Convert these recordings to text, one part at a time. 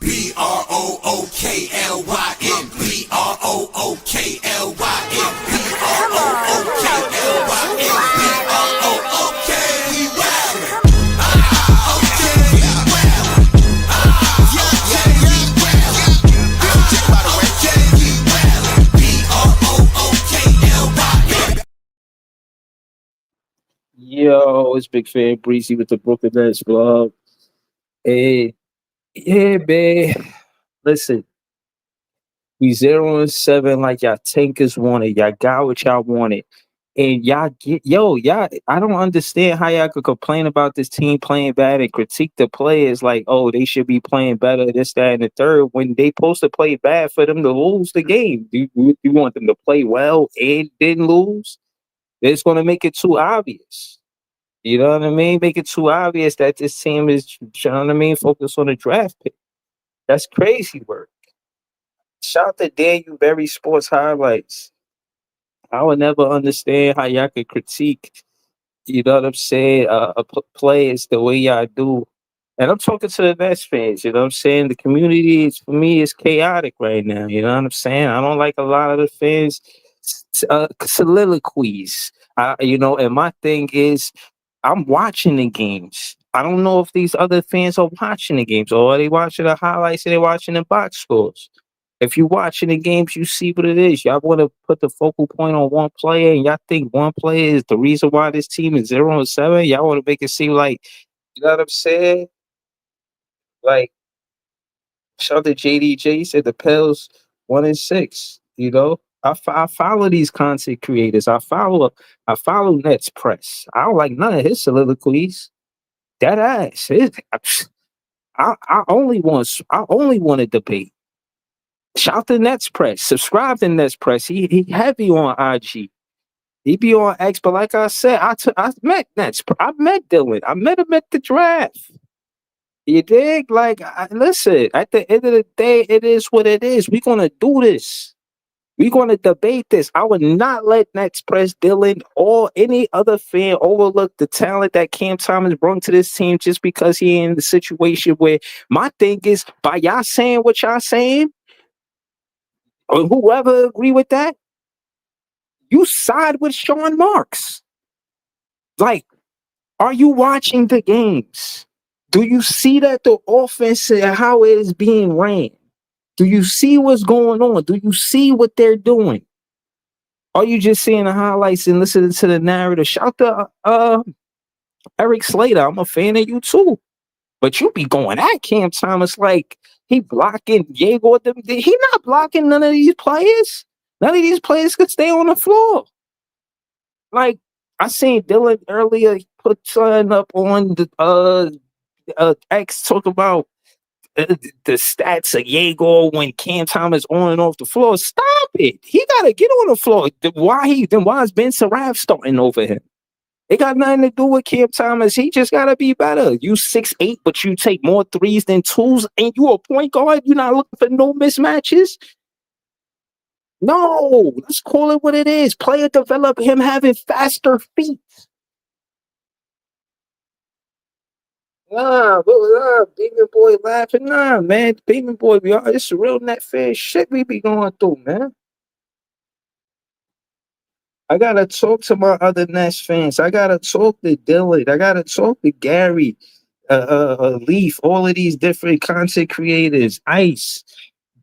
Brookklyn, Come on, you know this. You wildin'. We wildin'. Yo, it's Big Fan Breezy with the Brooklyn Nets vlog. Hey, yeah, man. Listen, we 0-7 like y'all tankers wanted. Y'all got what y'all wanted. And y'all, I don't understand how y'all could complain about this team playing bad and critique the players like, oh, they should be playing better, this, that, and the third, when they supposed to play bad for them to lose the game. You want them to play well and didn't lose? It's going to make it too obvious. You know what I mean? Make it too obvious that this team is, you know what I mean, focused on the draft pick. That's crazy work. Shout out to Daniel Berry Sports Highlights. I would never understand how y'all could critique, you know what I'm saying, players the way y'all do. And I'm talking to the Nets fans, you know what I'm saying? The community is, for me, is chaotic right now, you know what I'm saying? I don't like a lot of the fans' soliloquies. And my thing is, I'm watching the games. I don't know if these other fans are watching the games or are they watching the highlights and they're watching the box scores. If you're watching the games, you see what it is. Y'all want to put the focal point on one player and y'all think one player is the reason why this team is 0-7. Y'all want to make it seem like, you know what I'm saying? Like, shout out to JDJ, he said the Pels 1-6, you know? I follow these content creators. I follow Nets Press. I don't like none of his soliloquies. That ass. I only want to debate. Shout to Nets Press. Subscribe to Nets Press. He heavy on IG. He be on X, but like I said, I met Nets. I met Dylan. I met him at the draft. You dig? Like, listen. At the end of the day, it is what it is. We gonna do this. We gonna debate this. I would not let Nets Press Dylan or any other fan overlook the talent that Cam Thomas brought to this team just because he in the situation where my thing is by y'all saying what y'all saying, or whoever agree with that, you side with Sean Marks. Like, are you watching the games? Do you see that the offense and how it is being ran? Do you see what's going on? Do you see what they're doing? Are you just seeing the highlights and listening to the narrative? Shout to Eric Slater. I'm a fan of you too. But you be going at Cam Thomas like he blocking Diego. He not blocking none of these players. None of these players could stay on the floor. Like, I seen Dylan earlier put something up on the X talk about the stats of Diego when Cam Thomas on and off the floor. Stop it. He gotta get on the floor. Why is Ben Saraf starting over him? It got nothing to do with Cam Thomas. He just gotta be better. You 6'8", but you take more threes than twos, and you a point guard. You're not looking for no mismatches. No, let's call it what it is. Player develop him having faster feet. Baby boy laughing. Nah, man, baby boy, it's real net fair shit we be going through, man. I gotta talk to my other Nets fans. I gotta talk to Dylan. I gotta talk to Gary, Leaf, all of these different content creators. Ice.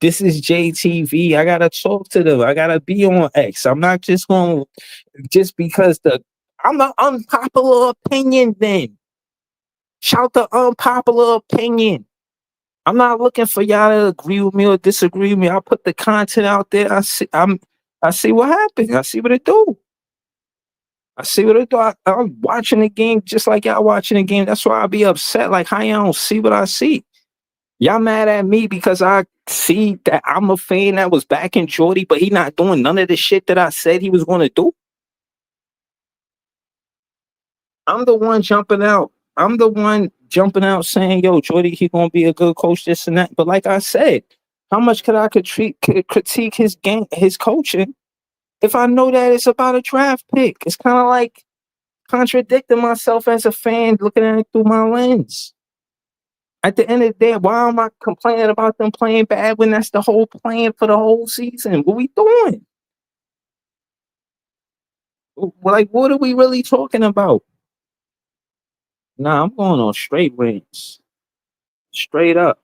This is JTV. I gotta talk to them. I gotta be on X. I'm not just gonna just because I'm an unpopular opinion then. Shout the unpopular opinion. I'm not looking for y'all to agree with me or disagree with me. I put the content out there. I see what happens. I see what it do. I see what it do. I'm watching the game just like y'all watching the game. That's why I be upset. Like how y'all don't see what I see. Y'all mad at me because I see that I'm a fan that was backing Jordy, but he not doing none of the shit that I said he was going to do. I'm the one jumping out. I'm the one jumping out saying, yo, Jordy, he gonna be a good coach, this and that. But like I said, how much could I critique his game, his coaching, if I know that it's about a draft pick? It's kind of like contradicting myself as a fan, looking at it through my lens. At the end of the day, why am I complaining about them playing bad when that's the whole plan for the whole season? What we doing? Like, what are we really talking about? Nah, I'm going on straight rants. Straight up.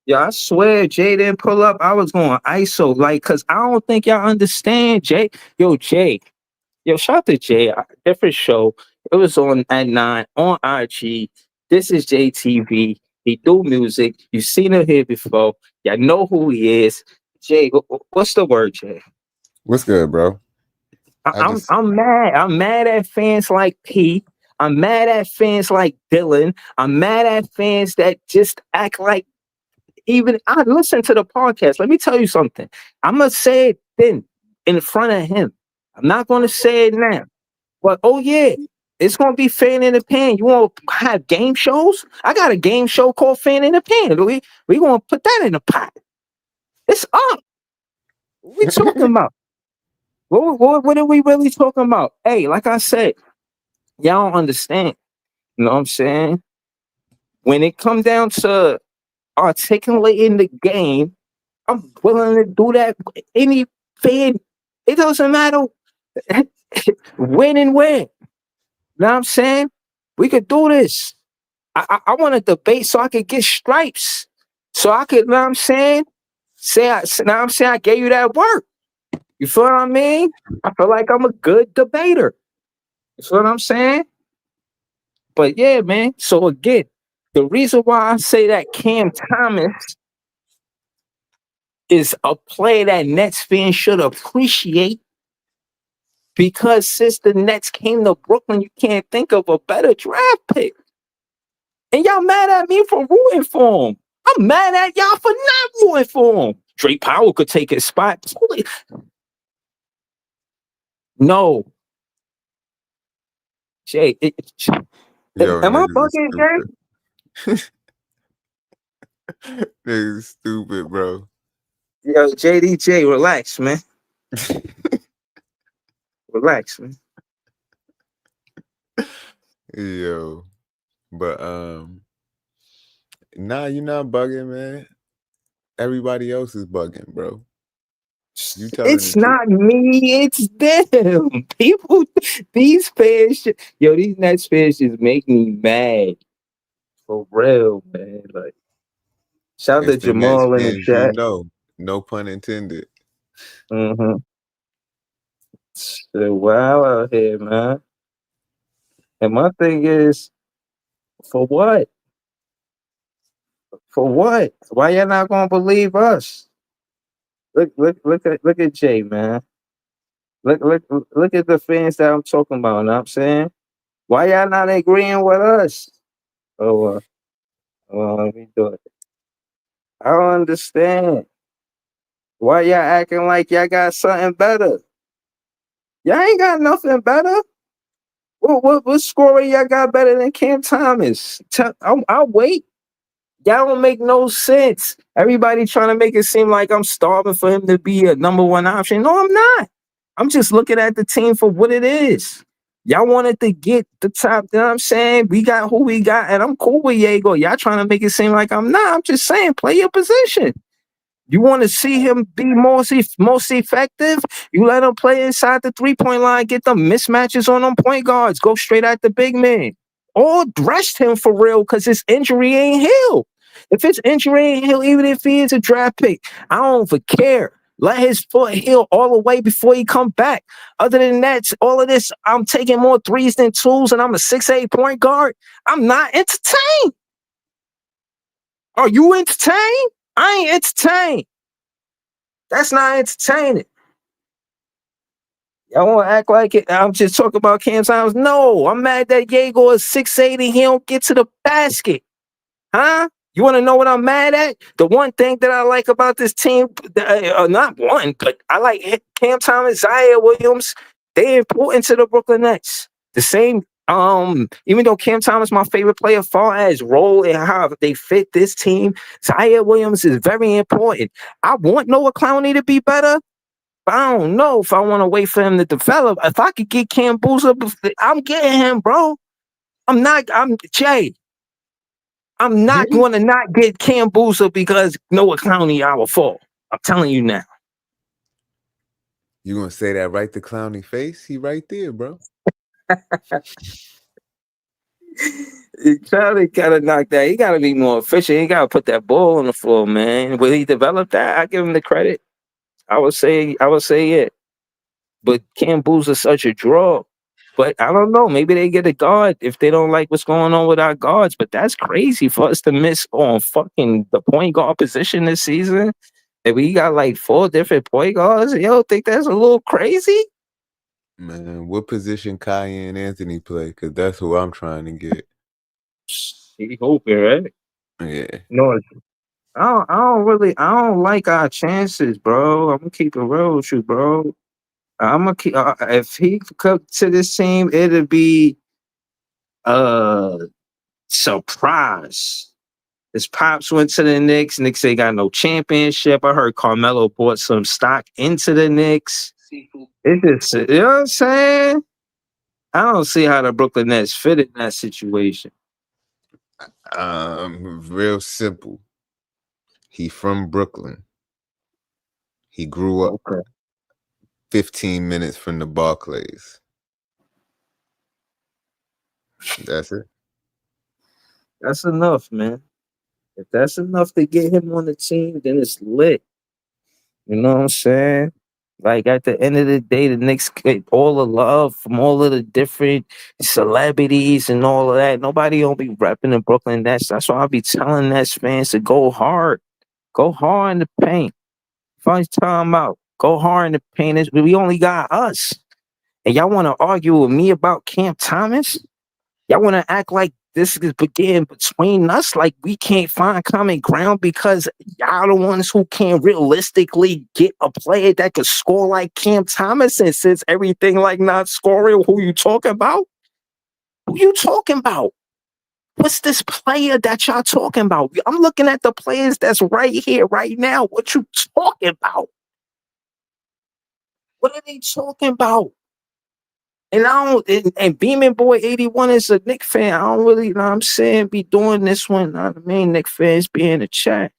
Yeah, I swear Jay didn't pull up. I was going ISO. Like, cause I don't think y'all understand, Jay. Yo, Jay. Yo, shout out to Jay. Different show. It was on at 9 on IG. This is JTV. He do music. You've seen him here before. Y'all know who he is. Jay, what's the word, Jay? What's good, bro? I'm mad. I'm mad at fans like P. I'm mad at fans like Dylan. I'm mad at fans that just act like even I listen to the podcast. Let me tell you something. I'm gonna say it then in front of him. I'm not gonna say it now. But oh yeah, it's gonna be Fan in the Pan. You want to have game shows? I got a game show called Fan in the Pan. We gonna put that in the pot. It's up. What we talking about? What are we really talking about? Hey, like I said, y'all don't understand. You know what I'm saying? When it comes down to articulating the game, I'm willing to do that. Any fan, it doesn't matter when and where. You know what I'm saying? We could do this. I want to debate so I could get stripes. So I could, you know what I'm saying? I gave you that work. You feel what I mean? I feel like I'm a good debater. You feel what I'm saying? But yeah, man. So again, the reason why I say that Cam Thomas is a play that Nets fans should appreciate, because since the Nets came to Brooklyn, you can't think of a better draft pick. And y'all mad at me for rooting for him. I'm mad at y'all for not rooting for him. Drake Powell could take his spot. No. Jay, Yo, am I niggas bugging, Jay? is stupid. Niggas is stupid, bro. Yo, JDJ, relax, man. Relax, man. Yo. But nah, you're not bugging, man. Everybody else is bugging, bro. You telling It's the truth. not me, it's them. People, these fans, these Nets fans just make me mad. For real, man. Like, shout out to It's the Nets Jamal in the fans, chat. no pun intended. Mm-hmm. So wow out here, man. And my thing is, for what? For what? Why y'all not gonna believe us? Look at Jay, man. Look at the fans that I'm talking about. Know what I'm saying? Why y'all not agreeing with us? Oh, well, let me do it. I don't understand. Why y'all acting like y'all got something better? Y'all ain't got nothing better. What scorer y'all got better than Cam Thomas? I'll wait. Y'all don't make no sense. Everybody trying to make it seem like I'm starving for him to be a number one option. No, I'm not. I'm just looking at the team for what it is. Y'all wanted to get the top, you know what I'm saying? We got who we got, and I'm cool with Yago. Y'all trying to make it seem like I'm not. I'm just saying, play your position. You want to see him be most effective? You let him play inside the three-point line, get them mismatches on them point guards, go straight at the big man. Or rest him for real, because his injury ain't healed. If his injury ain't healed, even if he is a draft pick, I don't even care. Let his foot heal all the way before he come back. Other than that, all of this, I'm taking more threes than twos, and I'm a 6'8" point guard. I'm not entertained. Are you entertained? I ain't entertained. That's not entertaining. Y'all want to act like it? I'm just talking about Cam Thomas. No, I'm mad that Yago is 6'8" and he don't get to the basket. Huh? You want to know what I'm mad at? The one thing that I like about this team, not one, but I like Cam Thomas, Zaire Williams. They're important to the Brooklyn Nets. The same, even though Cam Thomas is my favorite player, far as role and how they fit this team, Zaire Williams is very important. I want Noah Clowney to be better, but I don't know if I want to wait for him to develop. If I could get Cam Boozer, I'm getting him, bro. I'm Jay. I'm not going to not get Cam Boozer because Noah Clowney our fault. I'm telling you now. You gonna say that right to Clowney face? He right there, bro. Clowney gotta knock that. He gotta be more efficient. He gotta put that ball on the floor, man. Will he develop that? I give him the credit. I would say it. But Cam Boozer's such a draw. But I don't know. Maybe they get a guard if they don't like what's going on with our guards. But that's crazy for us to miss on fucking the point guard position this season. And we got like 4 different point guards. You don't think that's a little crazy? Man, what position Kai and Anthony play? Because that's who I'm trying to get. He hoping, right? Yeah. No, I don't like our chances, bro. I'm gonna keep it real with you, bro. I'm gonna keep. If he come to this team, it'll be a surprise. His pops went to the Knicks. Knicks ain't got no championship. I heard Carmelo bought some stock into the Knicks. It's just, you know what I'm saying? I don't see how the Brooklyn Nets fit in that situation. Real simple. He from Brooklyn. He grew up 15 minutes from the Barclays. That's it. That's enough, man. If that's enough to get him on the team, then it's lit. You know what I'm saying? Like at the end of the day, the Knicks get all the love from all of the different celebrities and all of that. Nobody gonna be repping the Brooklyn Nets. That's why I be telling Nets fans to go hard. Go hard in the paint. First time out. Go hard in the paint. We only got us. And y'all want to argue with me about Cam Thomas? Y'all want to act like this is begin between us, like we can't find common ground because y'all the ones who can't realistically get a player that could score like Cam Thomas, and since everything like not scoring, who you talking about? Who you talking about? What's this player that y'all talking about? I'm looking at the players that's right here, right now. What you talking about? What are they talking about? And I don't, and Beeman Boy 81 is a Knicks fan. I don't really, you know what I'm saying, be doing this one. You know what I mean, Knicks fans be in the chat.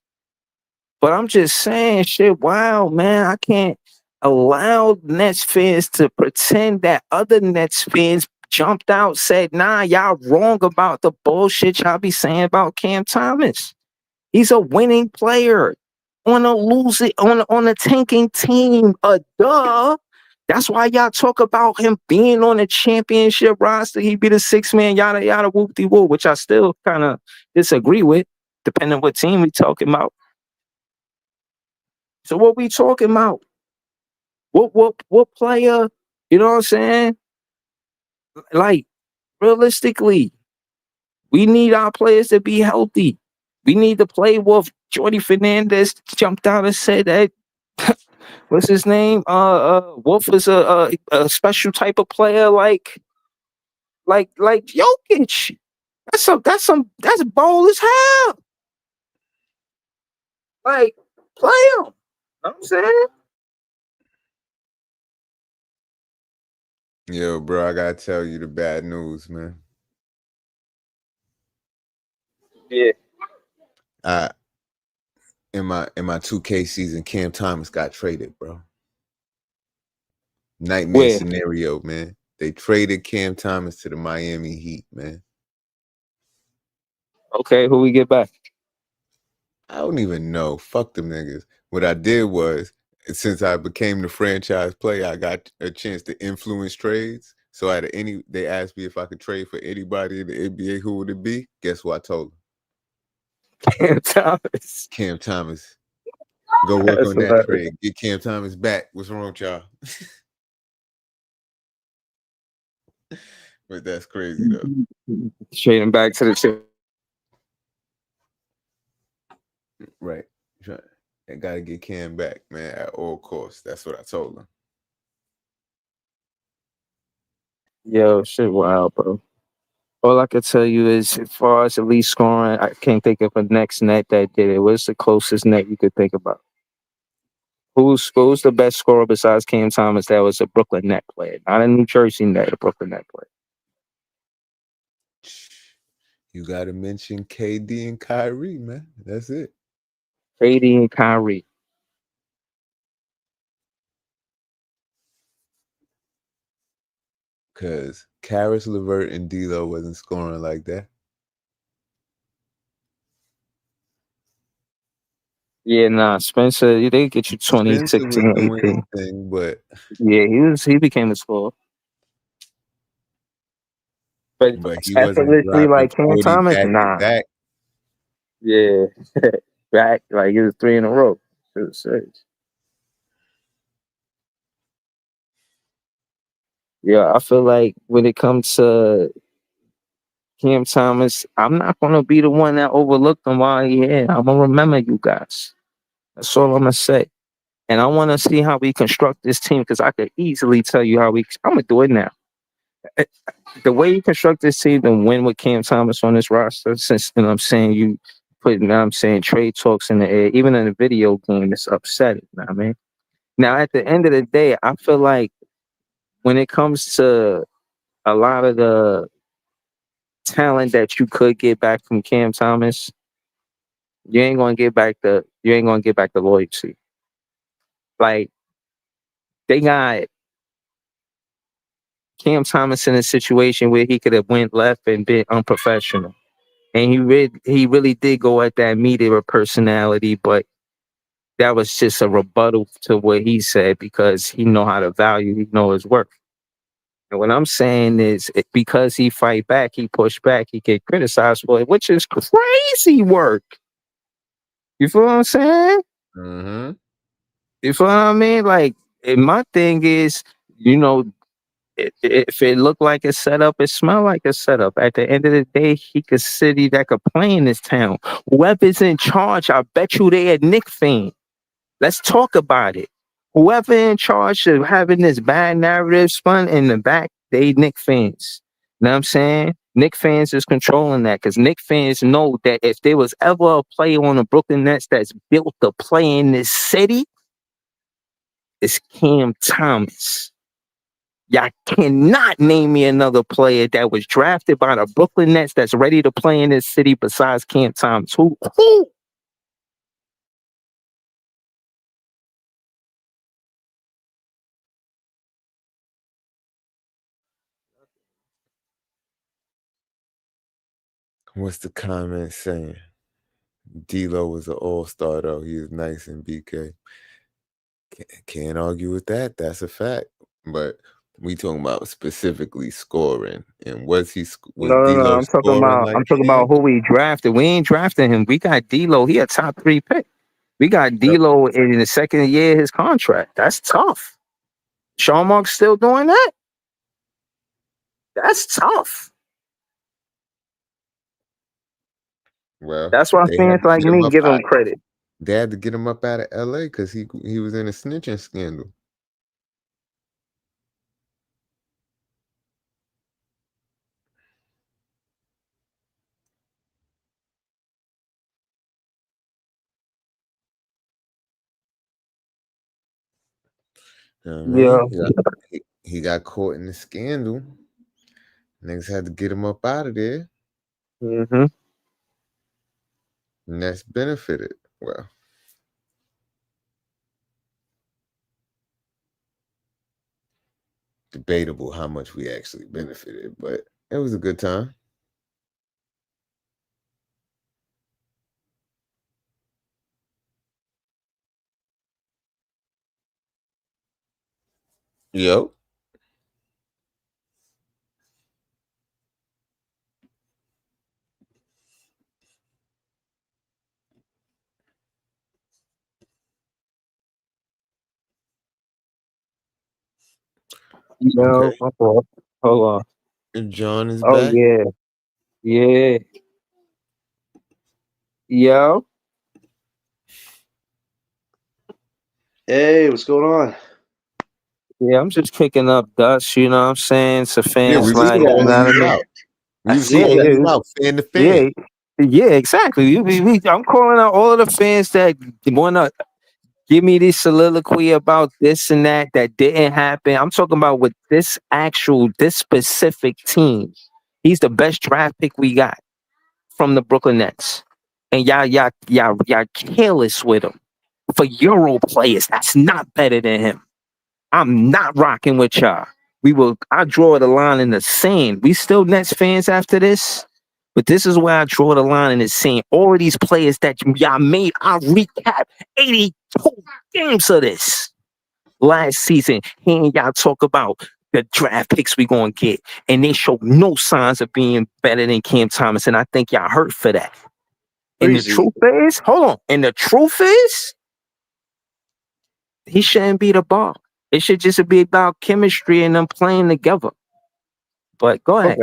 But I'm just saying, shit, wow, man, I can't allow Nets fans to pretend that other Nets fans jumped out, said, nah, y'all wrong about the bullshit y'all be saying about Cam Thomas. He's a winning player on a tanking team. Duh. That's why y'all talk about him being on the championship roster. He be the 6 man, yada yada whoop-de-woo, which I still kind of disagree with, depending on what team we talking about. So what we talking about? What player? You know what I'm saying? Like realistically, we need our players to be healthy. We need to play with Jordy Fernandez jumped out and said that. What's his name? Wolf is a special type of player, like Jokic. That's bold as hell. Like play him. You know what I'm saying? Yo, bro, I gotta tell you the bad news, man. Yeah. In my 2K season, Cam Thomas got traded, bro. Nightmare scenario, man. They traded Cam Thomas to the Miami Heat, man. Okay, who we get back? I don't even know. Fuck them niggas. What I did was, since I became the franchise player, I got a chance to influence trades. So they asked me if I could trade for anybody in the NBA, who would it be? Guess what I told them? Cam Thomas. Cam Thomas. Go work on that trade. Get Cam Thomas back. What's wrong with y'all? But that's crazy though. Trade him back to the team. Right. I gotta get Cam back, man, at all costs. That's what I told him. Yo, shit, wow, bro. All I could tell you is, as far as elite scoring, I can't think of a next net that did it. What's the closest net you could think about? Who's the best scorer besides Cam Thomas that was a Brooklyn Net player? Not a New Jersey Net, a Brooklyn Net player. You got to mention KD and Kyrie, man. That's it. KD and Kyrie. Because Karis LeVert and D'Lo wasn't scoring like that. Yeah, nah, Spencer, they get you 20, Spencer 16, was doing 18. his thing, but Yeah, he became a scorer. But he wasn't effortlessly dropping like Cam 40 Thomas, back to nah. back. Yeah. Back, like it was 3 in a row. It was 6. Yeah, I feel like when it comes to Cam Thomas, I'm not gonna be the one that overlooked him while he here. I'm gonna remember you guys. That's all I'm gonna say. And I want to see how we construct this team because I could easily tell you how I'm gonna do it now. The way you construct this team and win with Cam Thomas on this roster, since I'm saying you put, I'm saying trade talks in the air, even in the video game, it's upsetting. You know what I mean? Now, at the end of the day, I feel like when it comes to a lot of the talent that you could get back from Cam Thomas, you ain't gonna get back the loyalty. Like they got Cam Thomas in a situation where he could have went left and been unprofessional. And he really did go at that media personality, but that was just a rebuttal to what he said because he know how to value, he know his worth. And what I'm saying is because he fight back, he push back, he get criticized for it, which is crazy work. You feel what I'm saying? Mm-hmm. You feel what I mean? Like, and my thing is, if it looked like a setup, it smelled like a setup. At the end of the day, he could city that could play in this town. Whoever's in charge, I bet you they a Knick fan. Let's talk about it. Whoever in charge of having this bad narrative spun in the back, they Knick fans. You know what I'm saying? Knick fans is controlling that because Knick fans know that if there was ever a player on the Brooklyn Nets that's built to play in this city, it's Cam Thomas. Y'all cannot name me another player that was drafted by the Brooklyn Nets that's ready to play in this city besides Cam Thomas. Who? What's the comment saying? D'Lo was an all-star though. He was nice in BK. Can't argue with that. That's a fact. But we talking about specifically scoring. And was No. D'Lo I'm talking scoring about. like I'm talking Cam? about who we drafted. We ain't drafting him. We got D'Lo. He a top 3 pick. We got D'Lo in the second year of his contract. That's tough. Sean Mark's still doing that. That's tough. Well, That's why they had fans to like get him me up give him out. credit. They had to get him up out of LA because he was in a snitching scandal. You know what I Yeah. mean? He got caught in the scandal. Niggas had to get him up out of there. Mm-hmm. And that's benefited. Well, debatable how much we actually benefited, but it was a good time. Yo. Yo, Okay. my fault. Hold on. And John is Oh back. yeah. Yeah. Yo. Hey, what's going on? Yeah, I'm just kicking up dust, you know what I'm saying? So Yeah, fans we was like, you know calling what I you mean? out. I We was see Yeah, calling it. you out, fan to yeah, fan. yeah, exactly. I'm calling out all of the fans that want to give me this soliloquy about this and that didn't happen. I'm talking about with this specific team. He's the best draft pick we got. from the Brooklyn Nets, and y'all careless with him for Euro players. That's not better than him. I'm not rocking with y'all. I draw the line in the sand. We still Nets fans after this, but this is where I draw the line in the sand. All of these players that y'all made, I recap 82 games of this last season. Hearing y'all talk about the draft picks we gonna get, and they show no signs of being better than Cam Thomas, and I think y'all hurt for that. And the Breezy. truth is, hold on. And the truth is, he shouldn't be the bar. It should just be about chemistry and them playing together. But go ahead,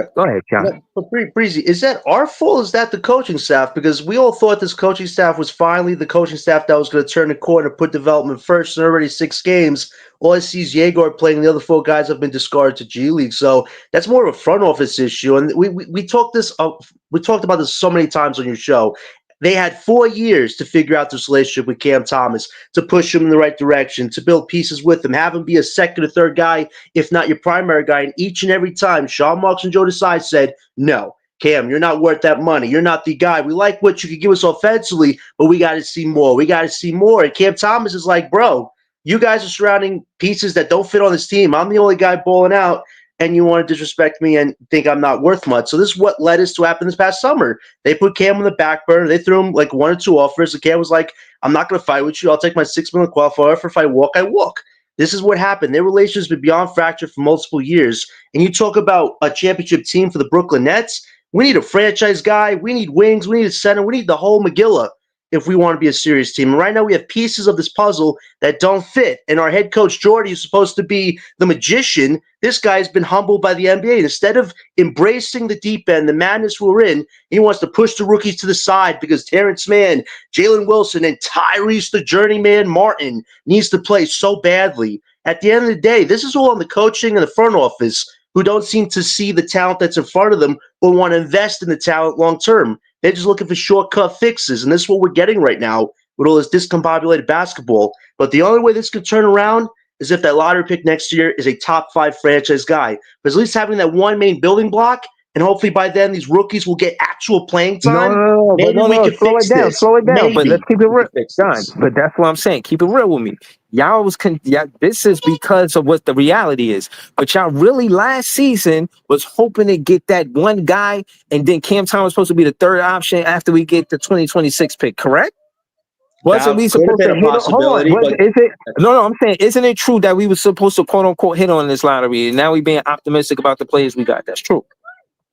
John. No, but Breezy, is that our fault? Or is that the coaching staff? Because we all thought this coaching staff was finally the coaching staff that was going to turn the corner, put development first. And already 6 games, all I see is Jaeger playing. The other 4 guys have been discarded to G League. So that's more of a front office issue. And we talked about this so many times on your show. They had 4 years to figure out this relationship with Cam Thomas, to push him in the right direction, to build pieces with him, have him be a second or third guy, if not your primary guy. And each and every time, Sean Marks and Joe Desai said, no, Cam, you're not worth that money. You're not the guy. We like what you could give us offensively, but we got to see more. We got to see more. And Cam Thomas is like, bro, you guys are surrounding pieces that don't fit on this team. I'm the only guy balling out, and you want to disrespect me and think I'm not worth much. So this is what led us to happen this past summer. They put Cam on the back burner. They threw him like 1 or 2 offers. And Cam was like, I'm not going to fight with you. I'll take my $6 million qualifier. If I walk, I walk. This is what happened. Their relationship's been beyond fractured for multiple years. And you talk about a championship team for the Brooklyn Nets. We need a franchise guy. We need wings. We need a center. We need the whole Megillah if we want to be a serious team. And right now we have pieces of this puzzle that don't fit. And our head coach, Jordy, is supposed to be the magician. This guy's been humbled by the NBA. Instead of embracing the deep end, the madness we're in, he wants to push the rookies to the side because Terrence Mann, Jalen Wilson, and Tyrese the journeyman Martin needs to play so badly. At the end of the day, this is all on the coaching and the front office, who don't seem to see the talent that's in front of them or want to invest in the talent long term. They're just looking for shortcut fixes, and this is what we're getting right now with all this discombobulated basketball. But the only way this could turn around is if that lottery pick next year is a top 5 franchise guy. But at least having that one main building block, and hopefully by then these rookies will get actual playing time. No, slow it down, Maybe But let's keep it real, John. this. But that's what I'm saying. Keep it real with me. This is because of what the reality is. But y'all really last season was hoping to get that one guy, and then Cam Thomas was supposed to be the third option after we get the 2026 pick, correct? Wasn't we supposed to hit on? Hold on. Is it? No, I'm saying, isn't it true that we were supposed to quote unquote hit on this lottery, and now we being optimistic about the players we got? That's true.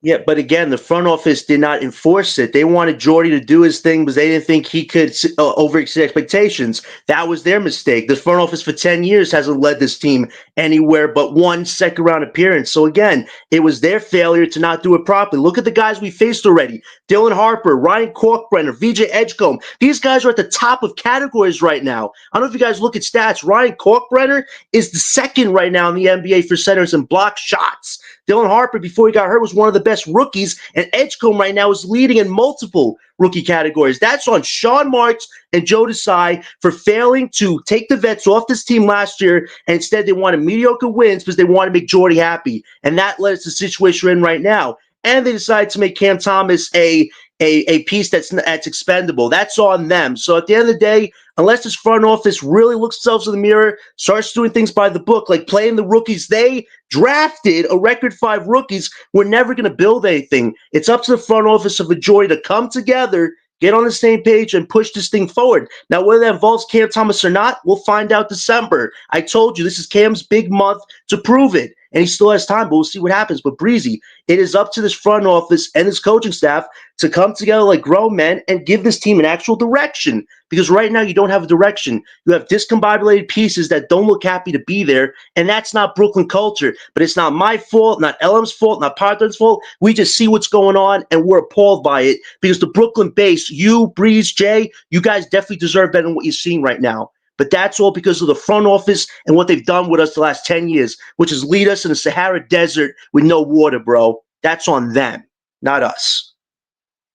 Yeah, but again, the front office did not enforce it. They wanted Jordy to do his thing because they didn't think he could overexceed expectations. That was their mistake. The front office for 10 years hasn't led this team anywhere but 1 second-round appearance. So again, it was their failure to not do it properly. Look at the guys we faced already. Dylan Harper, Ryan Corkbrenner, VJ Edgecombe. These guys are at the top of categories right now. I don't know if you guys look at stats. Ryan Corkbrenner is the second right now in the NBA for centers and block shots. Dylan Harper, before he got hurt, was one of the best rookies, and Edgecombe right now is leading in multiple rookie categories. That's on Sean Marks and Joe Desai for failing to take the vets off this team last year, and instead they wanted mediocre wins because they want to make Jordy happy, and that led us to the situation we're in right now. And they decided to make Cam Thomas a piece that's expendable. That's on them. So at the end of the day, unless this front office really looks themselves in the mirror, starts doing things by the book, like playing the rookies they drafted, a record 5 rookies, we're never going to build anything. It's up to the front office of a Joy to come together, get on the same page, and push this thing forward. Now, whether that involves Cam Thomas or not, we'll find out December. I told you, this is Cam's big month to prove it. And he still has time, but we'll see what happens. But Breezy, it is up to this front office and this coaching staff to come together like grown men and give this team an actual direction. Because right now you don't have a direction. You have discombobulated pieces that don't look happy to be there, and that's not Brooklyn culture. But it's not my fault, not LM's fault, not Partner's fault. We just see what's going on, and we're appalled by it. Because the Brooklyn base, you, Breeze, Jay, you guys definitely deserve better than what you're seeing right now. But that's all because of the front office and what they've done with us the last 10 years, which is lead us in the Sahara Desert with no water, bro. That's on them, not us.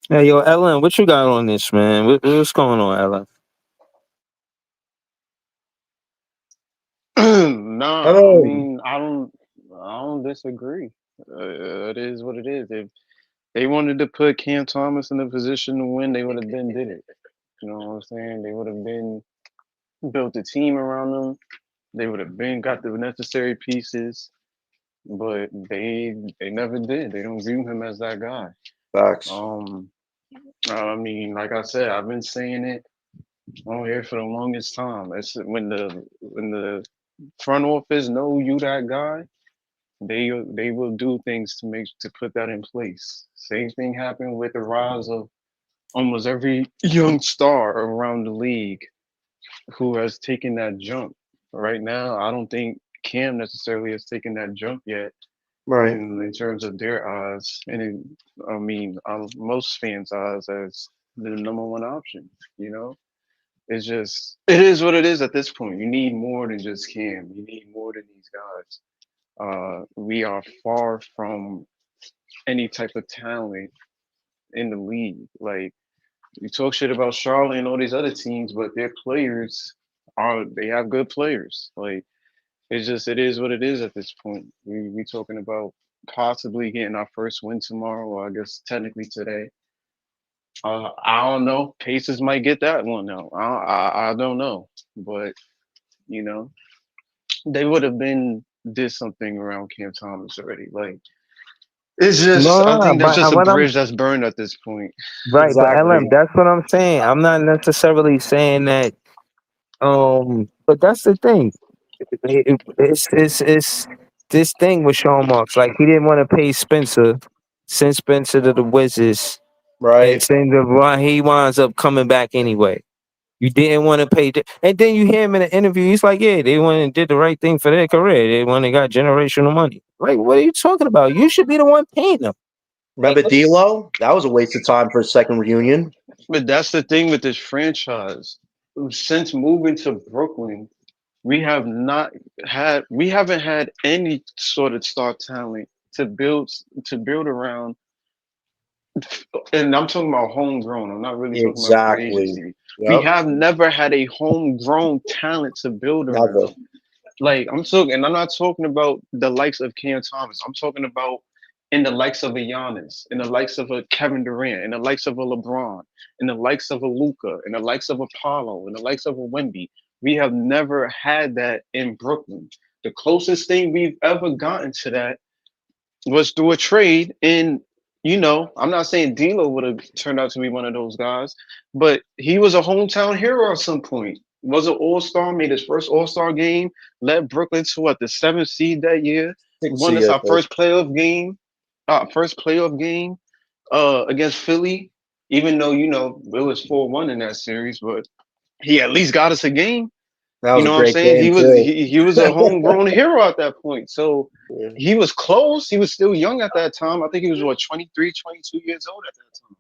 Hey, yo, Ellen, what you got on this, man? What's going on, Ellen? No, I mean, I don't disagree. It is what it is. If they wanted to put Cam Thomas in a position to win, they would have been did it. You know what I'm saying? They would have been built a team around them. They would have been got the necessary pieces, but they never did. They don't view him as that guy. Facts. I mean, like I said, I've been saying it on here for the longest time. It's when the front office know you that guy, they will do things to put that in place. Same thing happened with the rise of almost every young star around the league who has taken that jump. Right now, I don't think Cam necessarily has taken that jump yet Right. in terms of their eyes, and I mean, most fans' eyes as the number one option. You know, it's just it is what it is at this point. You need more than just Cam. You need more than these guys. We are far from any type of talent in the league. Like you talk shit about Charlotte and all these other teams, but their players they have good players. Like it's just it is what it is at this point. We talking about possibly getting our first win tomorrow, or I guess technically today. I don't know. Pacers might get that one now. I don't know, but you know they would have been did something around Cam Thomas already. Like it's just I No, think that's but just a what I'm bridge that's burned at this point. right, but Exactly. LM, that's what I'm saying. I'm not necessarily saying that. But that's the thing. It's this thing with Sean Marks. Like he didn't want to pay Spencer, send Spencer to the Wizards, and Right. send he winds up coming back anyway. You didn't want to pay, and then you hear him in an interview. He's like, "Yeah, they went and did the right thing for their career. They went and got generational money." Like, what are you talking about? You should be the one paying them. Remember D'Lo? That was a waste of time for a second reunion. But that's the thing with this franchise. Since moving to Brooklyn, we haven't had any sort of star talent to build around, and I'm talking about homegrown. I'm not really talking about free Exactly. agency. We Yep. have never had a homegrown talent to build Never. around. Like I'm talking, and I'm not talking about the likes of Cam Thomas. I'm talking about in the likes of a Giannis, in the likes of a Kevin Durant, in the likes of a LeBron, in the likes of a Luca, in the likes of a Paulo, in the likes of a Wemby. We have never had that in Brooklyn. The closest thing we've ever gotten to that was through a trade. And I'm not saying D'Lo would have turned out to be one of those guys, but he was a hometown hero at some point. Was an all-star, made his first all-star game, led Brooklyn to what, the 7th seed that year. Won us our first playoff game, against Philly, even though it was 4-1 in that series, but he at least got us a game. That was You know a what I'm great saying? game, He was a homegrown hero at that point. So Yeah. he was close. He was still young at that time. I think he was 23, 22 years old at that time.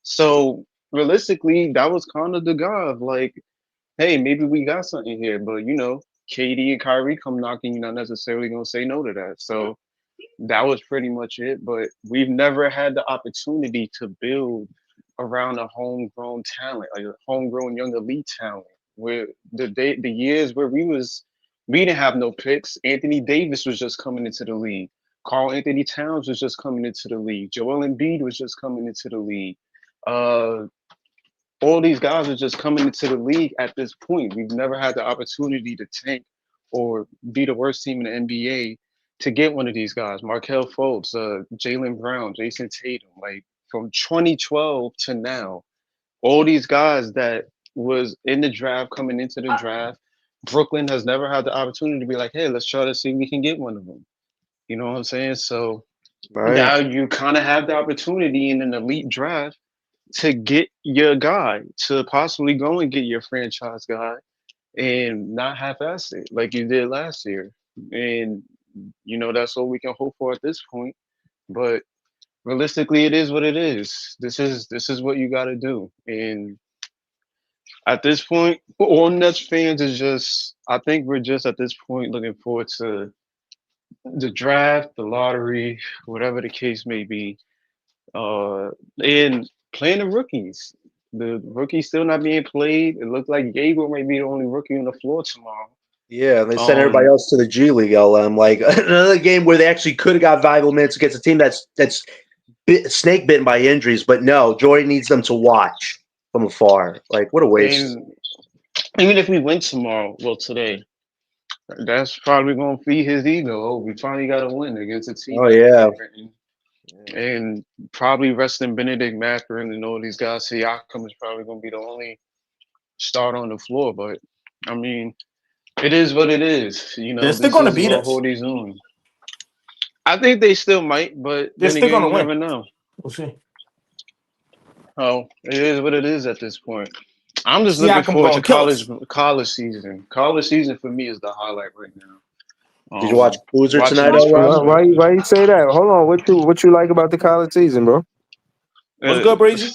So realistically, that was kind of the guy of like, hey, maybe we got something here. But KD and Kyrie come knocking, you're not necessarily gonna say no to that. So that was pretty much it. But we've never had the opportunity to build around a homegrown talent, like a homegrown young elite talent. Where the years where we didn't have no picks. Anthony Davis was just coming into the league. Karl Anthony Towns was just coming into the league. Joel Embiid was just coming into the league. All these guys are just coming into the league at this point. We've never had the opportunity to tank or be the worst team in the NBA to get one of these guys. Markelle Fultz, Jaylen Brown, Jason Tatum. Like from 2012 to now, all these guys that was in the draft, coming into the draft, Brooklyn has never had the opportunity to be like, hey, let's try to see if we can get one of them. You know what I'm saying? So now you kind of have the opportunity in an elite draft to get your guy, to possibly go and get your franchise guy and not half-ass it like you did last year. And, that's what we can hope for at this point. But realistically, it is what it is. This is what you got to do. And at this point, all Nets fans I think we're just at this point looking forward to the draft, the lottery, whatever the case may be, and playing the rookies. The rookies still not being played. It looks like Jaeger may be the only rookie on the floor tomorrow. Yeah, they sent everybody else to the G League. LM, like another game where they actually could have got valuable minutes against a team that's snake bitten by injuries, but no, Jordan needs them to watch from afar. Like, what a waste. And even if we win tomorrow, well, today, that's probably going to feed his ego. Oh, we finally got a win against a team. Oh, yeah. And probably resting Benedict Mathurin and all these guys. Siakam is probably going to be the only start on the floor. But, I mean, it is what it is. You know, They're still this gonna is beat what us. Horty's on. I think they still might, but They're then still again, gonna you win. never know. We'll see. Oh, it is what it is at this point. I'm just looking Siakam forward gonna to kill us. college season. College season for me is the highlight right now. Did you watch Boozer watching tonight, these Ron? Why you say that? Hold on. What you like about the college season, bro? What's good, Brazy?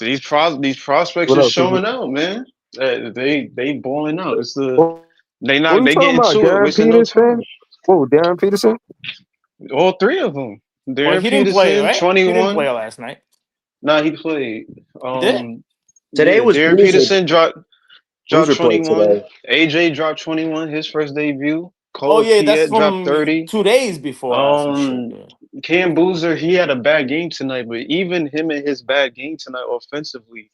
These prospects What are up, showing out, man. They balling out. It's the What they are you they talking getting about? to it, Darren wasting no time. Peterson? Whoa, Darren Peterson? All three of them. Well, Darren he didn't play, Peterson, right? He didn't 21. play last night. Nah, he played. He did? Today was Darren Boozer. Peterson dropped Boozer played 21. today. AJ dropped 21, his first debut. Oh Cole yeah, that's Piet dropped from 30. 2 days before. Some shit. Yeah. Cam Boozer, he had a bad game tonight, but even him and his bad game tonight offensively,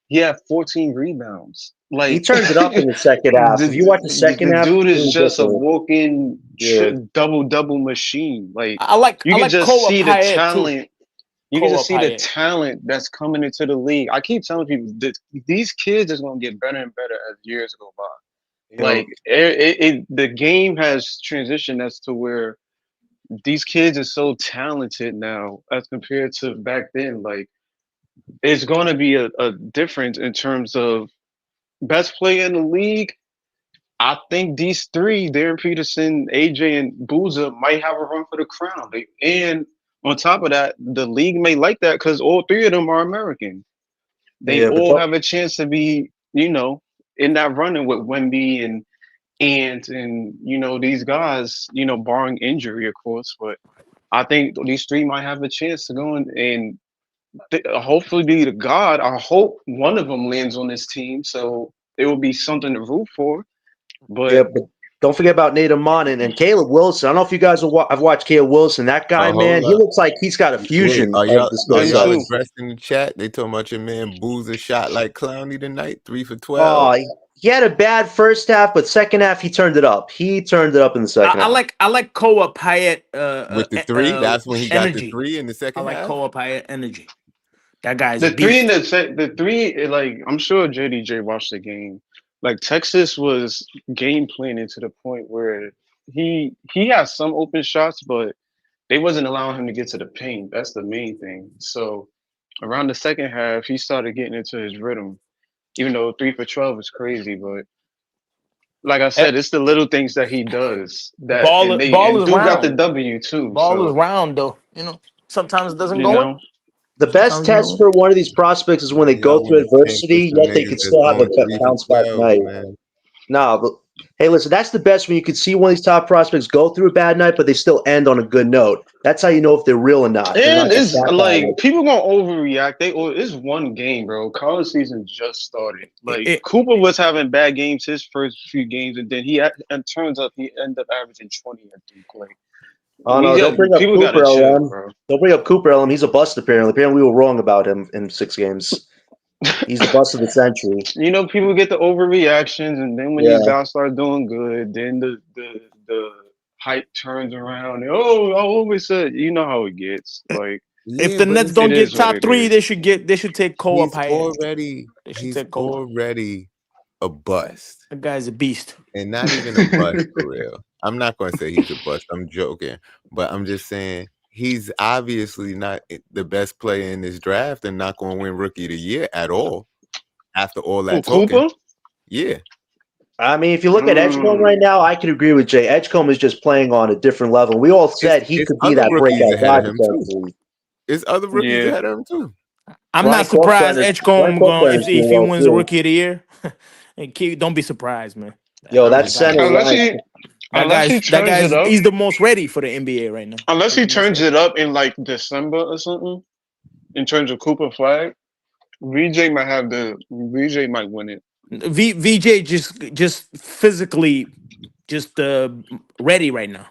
he had 14 rebounds. Like He turned it up in the second half. If you watch the second half, dude it is was just a different. walking Yeah. double machine. Like I like you can just Koa see the Payet, too. talent. You can just see the Payet. talent that's coming into the league. I keep telling people that these kids is gonna get better and better as years go by. Like the game has transitioned as to where these kids are so talented now as compared to back then. Like it's going to be a difference in terms of best player in the league. I think these three, Darren Peterson, AJ, and Boozer, might have a run for the crown. And on top of that, the league may like that because all three of them are American. They Yeah, but all don't- have a chance to be, in that running with Wemby and these guys, barring injury, of course. But I think these three might have a chance to go and hopefully be the god. I hope one of them lands on this team, so it will be something to root for. But but don't forget about Nate Amon and Caleb Wilson. I don't know if you guys have watched Caleb Wilson. That guy, hold man, he up. looks like he's got a fusion. Wait, of the skill are set. y'all too. addressing the chat? They talking about your man Boozer shot like Clowney tonight, 3 for 12. Oh, he had a bad first half, but second half he turned it up. He turned it up in the second half. I like Koa Payet With the 3, that's when he got energy. the 3 in the I second like half. Koa Payet energy. That guy's the a beast. the three, like I'm sure JDJ watched the game. Like Texas was game planning to the point where he had some open shots, but they wasn't allowing him to get to the paint. That's the main thing. So around the second half, he started getting into his rhythm. Even though 3 for 12 is crazy, but like I said, it's the little things that he does that Ball and is Duke got the round. W too. Ball so, is round though. Sometimes it doesn't you go in. know, The best test for one of these prospects is when they go Y'all through wanna tank adversity, with some yet they niggas could that's still have a going 3 for bounce back 12, night. man. Nah, but hey, listen, that's the best when you can see one of these top prospects go through a bad night, but they still end on a good note. That's how you know if they're real or not. They're and not just it's that like bad. people gonna overreact. It's one game, bro. College season just started. Like It- Cooper was having bad games his first few games, and then and turns up he ended up averaging 20 at Duke. Like, Oh no, don't bring up people gotta Cooper, chill, LM. bro. Don't bring up Cooper, LM. He's a bust apparently. Apparently we were wrong about him in 6 games. He's the bust of the century. People get the overreactions, and then when these guys start doing good, then the hype turns around. And, I always said, you know how it gets. Like If the but Nets don't it get is what top it 3, is. they should take Koa he's Payet. he's take Koa. already a bust. That guy's a beast. And not even a bust for real. I'm not going to say he's a bust. I'm joking. But I'm just saying he's obviously not the best player in this draft and not going to win Rookie of the Year at all after all that talking. Cooper? Yeah. I mean, if you look at Edgecombe right now, I could agree with Jay. Edgecombe is just playing on a different level. We all said he It's could be other that rookies breakout ahead guy of him, too. potentially. It's other rookies Yeah. ahead of him, too. I'm Brian not surprised Corcoran is- Edgecombe Brian Corcoran is if he doing well, wins the too. Rookie of the Year. And don't be surprised, man. Yo, That that guy's- center Unless line. he that guy's it up. he's the most ready for the NBA right now. Unless he turns it up in like December or something, in terms of Cooper Flag, VJ might win it. VJ just physically just ready right now.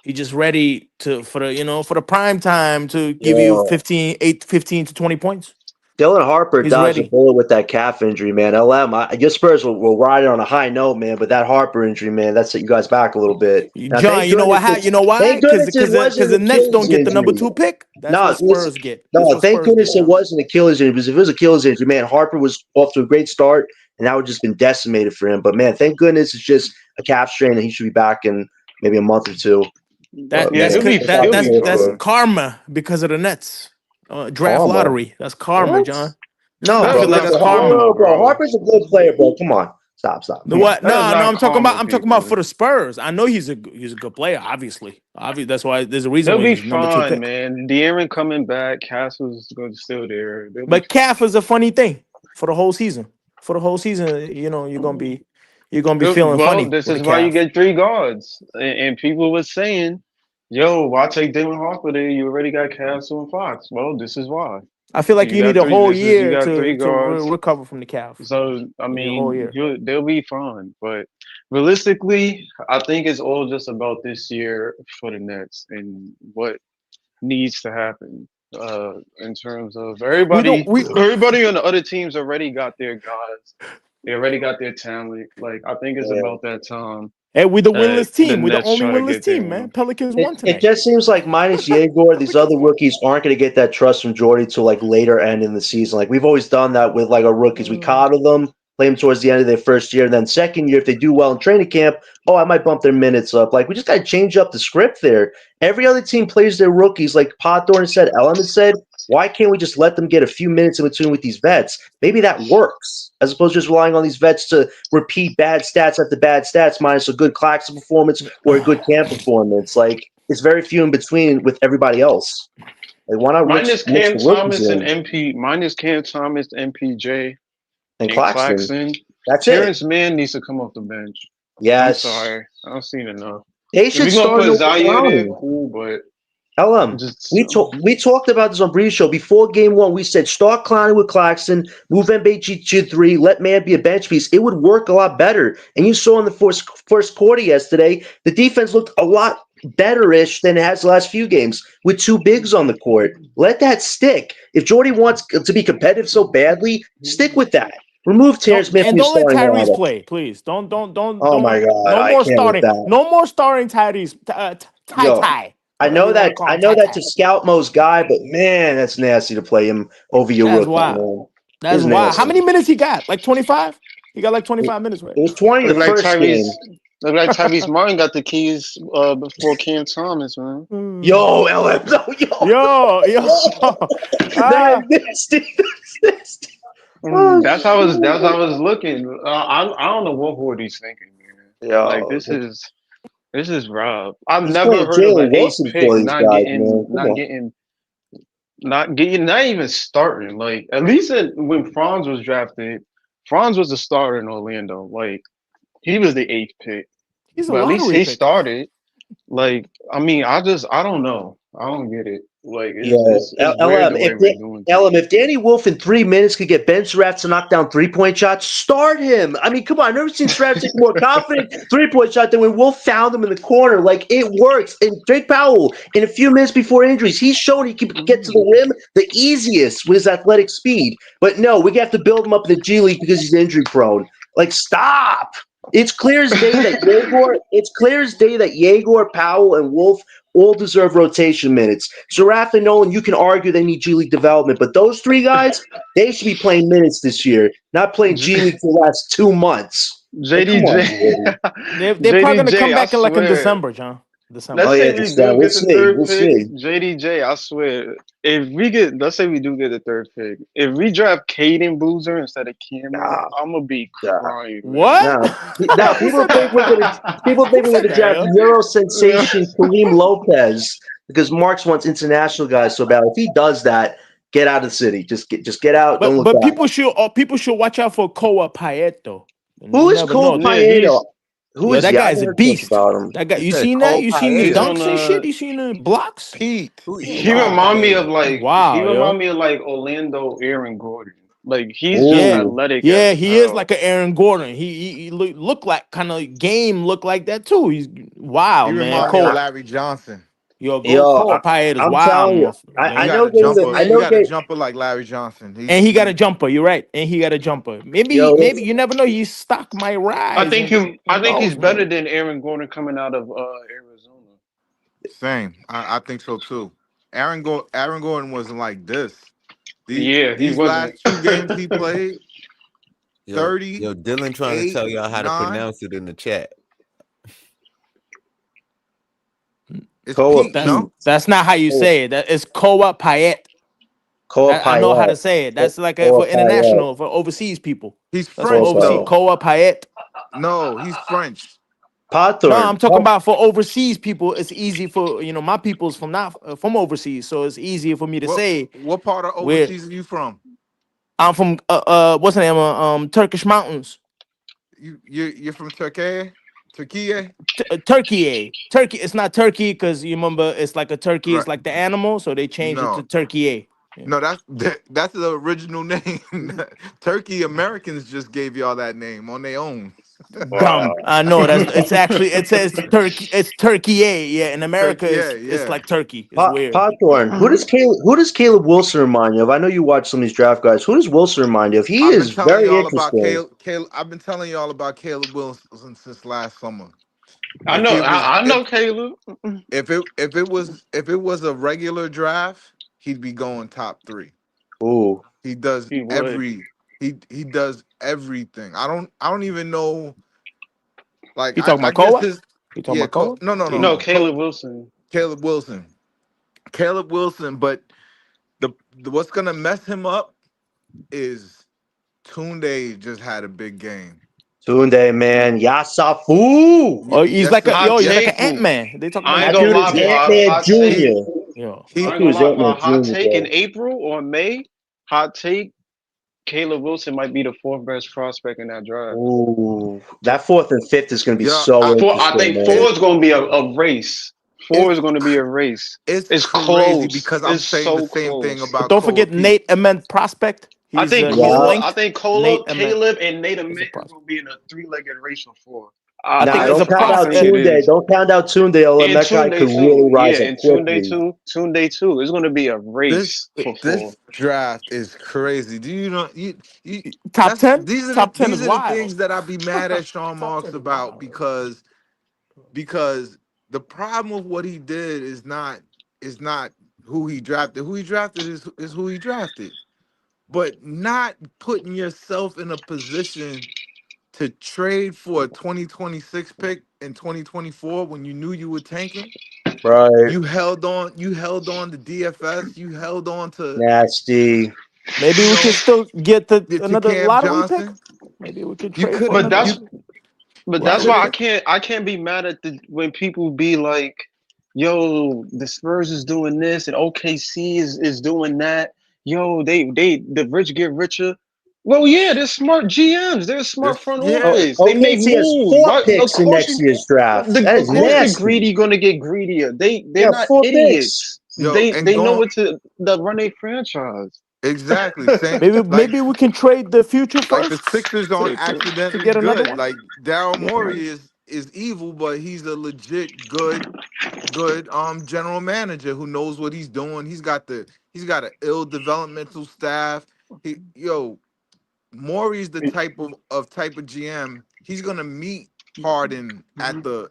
He's just ready for the prime time to give Yeah. you 15 to 20 points. Dylan Harper He's dodged a ready. bullet with that calf injury, man. Your Spurs will ride it on a high note, man. But that Harper injury, man, that set you guys back a little bit. Now, John, thank you know what? goodness You know why? thank Because goodness it wasn't the Nets don't Achilles get the number injury. 2 pick. That's No, what Spurs get. No, thank goodness it wasn't Achilles injury. Because if it was Achilles injury, man, Harper was off to a great start, and that would just been decimated for him. But man, thank goodness it's just a calf strain, and he should be back in maybe a month or two. That's karma because of the Nets draft Karma? lottery. That's karma, What? John. No, I feel like that's karma, bro. Harper's a good player, bro. Come on, stop. The what? No, That is not I'm talking karma, about for the Spurs. I know he's a good player. Obviously, that's why there's a reason They'll why be he's number 2 fine, pick. man. De'Aaron coming back, Castle's still there. But calf is a funny thing for the whole season. For the whole season, you're gonna be feeling funny. This with is a why you calf. get 3 guards, and people were saying, "Yo, why take Dylan Harper there? You already got Castle and Fox." Well, this is why. I feel like you need a whole year to guards. recover from the calf. So I mean, year. they'll be fine. But realistically, I think it's all just about this year for the Nets and what needs to happen. In terms of everybody on the other teams already got their guys. They already got their talent. Like I think it's about that time. Hey, we're the winless team. We're the Nets only try to winless get their team, man. win. Pelicans won tonight. It just seems like minus Yegor, these other rookies aren't going to get that trust from Jordy till like later end in the season. Like we've always done that with like our rookies. We coddle them, play them towards the end of their first year, and then second year, if they do well in training camp, I might bump their minutes up. Like we just got to change up the script there. Every other team plays their rookies, like Podthorn said, Element said. Why can't we just let them get a few minutes in between with these vets? Maybe that works, as opposed to just relying on these vets to repeat bad stats after bad stats, minus a good Claxton performance or a good camp performance. Like, it's very few in between with everybody else. Like, why not minus Cam Thomas and MPJ, and Claxton. That's Terrence Mann needs to come off the bench. Yes. I'm sorry. I've seen enough. They should start put Zaire there, cool, but we talked about this on Breeze Show before game 1. We said start Clowney with Claxton, move MBG to 3, let Man be a bench piece. It would work a lot better. And you saw in the first quarter yesterday, the defense looked a lot better-ish than it has the last few games with 2 bigs on the court. Let that stick. If Jordy wants to be competitive so badly, stick with that. Remove Terrence Mann and don't let Tyrese play, please. Don't. Oh my God! No more starting. No more starting Tyrese. Ty. I know that to scout Mo's guy, but man, that's nasty to play him over your rookie. Man. That's wild. How many minutes he got? Like 25? He got like 25 minutes, right? It was 20 the first game. Look like Tyrese Martin got the keys before Cam Thomas, man. Yo, LM, yo. That's how I was looking. I don't know what Horty's thinking, man. Yeah, like this is Rob. I've never heard of an 8th pick not even starting. Like at least when Franz was drafted, Franz was the starter in Orlando. Like he was the 8th pick. But at least he started. Like I mean, I don't know. I don't get it. Like it's if Danny Wolf in 3 minutes could get Ben Sarath to knock down 3-point shots, start him. I mean, come on, I've never seen Sarath take more confident 3-point shot than when Wolf found him in the corner. Like it works. And Drake Powell, in a few minutes before injuries, he's shown he can get to the rim the easiest with his athletic speed. But no, we have to build him up in the G League because he's injury prone. Like, stop. It's clear as day that Yegor, Powell, and Wolf all deserve rotation minutes. Sarath and Nolan, you can argue they need G League development, but those 3 guys, they should be playing minutes this year, not playing G League for the last 2 months. JDJ, they're probably gonna come back in December, John. December. Let's say we do get the third pick. JDJ, I swear, let's say we do get the 3rd pick. If we draft Caden Boozer instead of Cameron, I'm gonna be crying. What? Now people think we're gonna draft Euro sensation Kareem Lopez because Marks wants international guys so bad. If he does that, get out of the city. Just get out. Don't look but back. people should watch out for Koa Paeto. Who is Koa Paeto? That guy's a beast. That guy, you seen that? You seen the dunks and shit? You seen the blocks? He remind me of like Orlando Aaron Gordon. Like he's just Yeah, athletic yeah, as he is hell. like an Aaron Gordon. He look like kind of game look like that too. He's He wow, man. remind me of Cole, Larry Johnson. Cole Yo, Payet is I'm wild, telling you, He I man. got know a getting the, jumper. I He know got a get jumper like Larry Johnson. And he got a jumper. You're right. And he got a jumper. yo. Maybe you never know. His stock might rise. I Who think he's knows, better man? than Aaron Gordon coming out of Arizona. Same. I think so too. Aaron Gordon wasn't like this. Yeah, he These wasn't. last 2 games he played, Yo, 30, Dylan trying to 8, tell y'all how to 9. pronounce it in the chat. It's Koa Pete, That's no? Pete, that's not how you say it. That is Koa Payet. Koa I know how to Payet, say it. That's like Koa for Payet, international, for overseas people. He's That's for Koa French overseas. Payet. though. Koa Payet. No, he's French. No, Pathorn. I'm talking about for overseas people. It's easy for my people's from not from overseas, so it's easier for me to say What part of where overseas are you from? I'm from. What's the name? Turkish mountains. You're from Turkey? Turkey? Turkey. Turkey. It's not Turkey because you remember it's like a turkey. Right. It's like the animal, so they changed it to No. Turkey. Yeah. No, that's the original name. Turkey Americans just gave y'all that name on their own. Dumb. Wow. I know it's actually it says Turkey. It's Turkey. Yeah. In America, Turkey, it's yeah. like Turkey. It's weird. Pathorn. Who does Caleb Wilson remind you of? I know you watch some of these draft guys. Who does Wilson remind you of? He I've been is telling very y'all about interesting. Caleb. I've been telling y'all about Caleb Wilson since last summer. I If know. it was I know Caleb. if it was a regular draft, he'd be going top 3. Ooh. He does He would. he does everything. I don't even know. Like You talking I about guess Koa? his You talking about Koa? no. No, Caleb Wilson. Caleb Wilson. Caleb Wilson, but the what's gonna mess him up is Tunde just had a big game. Tunde, man. Yasafu. Oh, he's like Yes, Hot he's like yes, an take. Ant Man. They talking about I ain't That gonna dude lie, is boy. Ant-Man Hot take. Jr. yo. he I That ain't dude gonna is lie, boy. Ant-Man Hot Jr., take in bro. April or May. Hot take. Caleb Wilson might be the 4th best prospect in that draft. Ooh. That 4th and 5th is going to be yeah, so I interesting, think 4 man. is gonna be a race. 4 is it's gonna be a race. it's It's crazy close. because I'm It's saying the so same thing close. But about don't Koa forget Pete. Nate Ament prospect. I think He's Yeah. Cola, I linked. think Cola, Nate Ament Caleb, and Nate is a Amit is prospect. gonna be in a 3-legged race for 4. I think Nah, it's I a don't count out think process. it Tunde. is. Don't count out Tunde. And That guy could Tunde really too. rise Yeah, up and quickly. Tunde too. It's gonna be a race for 4. This draft is crazy. Do you know you Top 10? these are Top 10 is the wild. things that I'd be mad at Sean Top Marks 10 is about wild. because the problem with what he did is not who he drafted. Who he drafted is who he drafted. But not putting yourself in a position to trade for a 2026 pick in 2024 when you knew you were tanking. Right. You held on to DFS, you held on to Nasty. Maybe you we can know still get to another Cam lottery pick. Johnson. Maybe we could You trade for could But another that's you lottery why could pick. I can't be mad at when people be like, yo, the Spurs is doing this and OKC is doing that. Yo, the rich get richer. Well, yeah, they're smart GMs. They're smart this front Oh, office. They make OKC has moves. 4 Right? Of picks in course, next year's draft. That of is course, the nasty. greedy gonna get greedier. They're Yeah, not 4 picks. idiots. yo and They know going what to run a franchise. exactly same Maybe we can trade the future like the first Sixers aren't to accidentally get another good. one. Like Daryl Get another. Morey is evil, but he's a legit good general manager who knows what he's doing. He's got an ill developmental staff. Maury's the type of GM. He's gonna meet Harden at the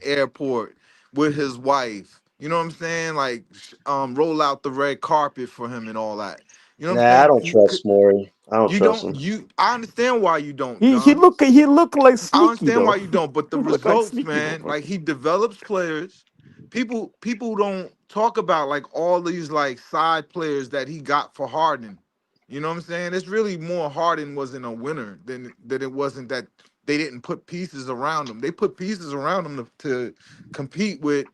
airport with his wife. You know what I'm saying? Like roll out the red carpet for him and all that. You know what I'm Nah, I saying? don't trust Maury. I don't trust him. I understand why you don't, He John. look like I sneaky understand why though. you don't, but the He look like results, sneaky man, like motherfucker. he develops players. People don't talk about like all these like side players that he got for Harden. You know what I'm saying? It's really more Harden wasn't a winner than that it wasn't that they didn't put pieces around him. They put pieces around him to compete with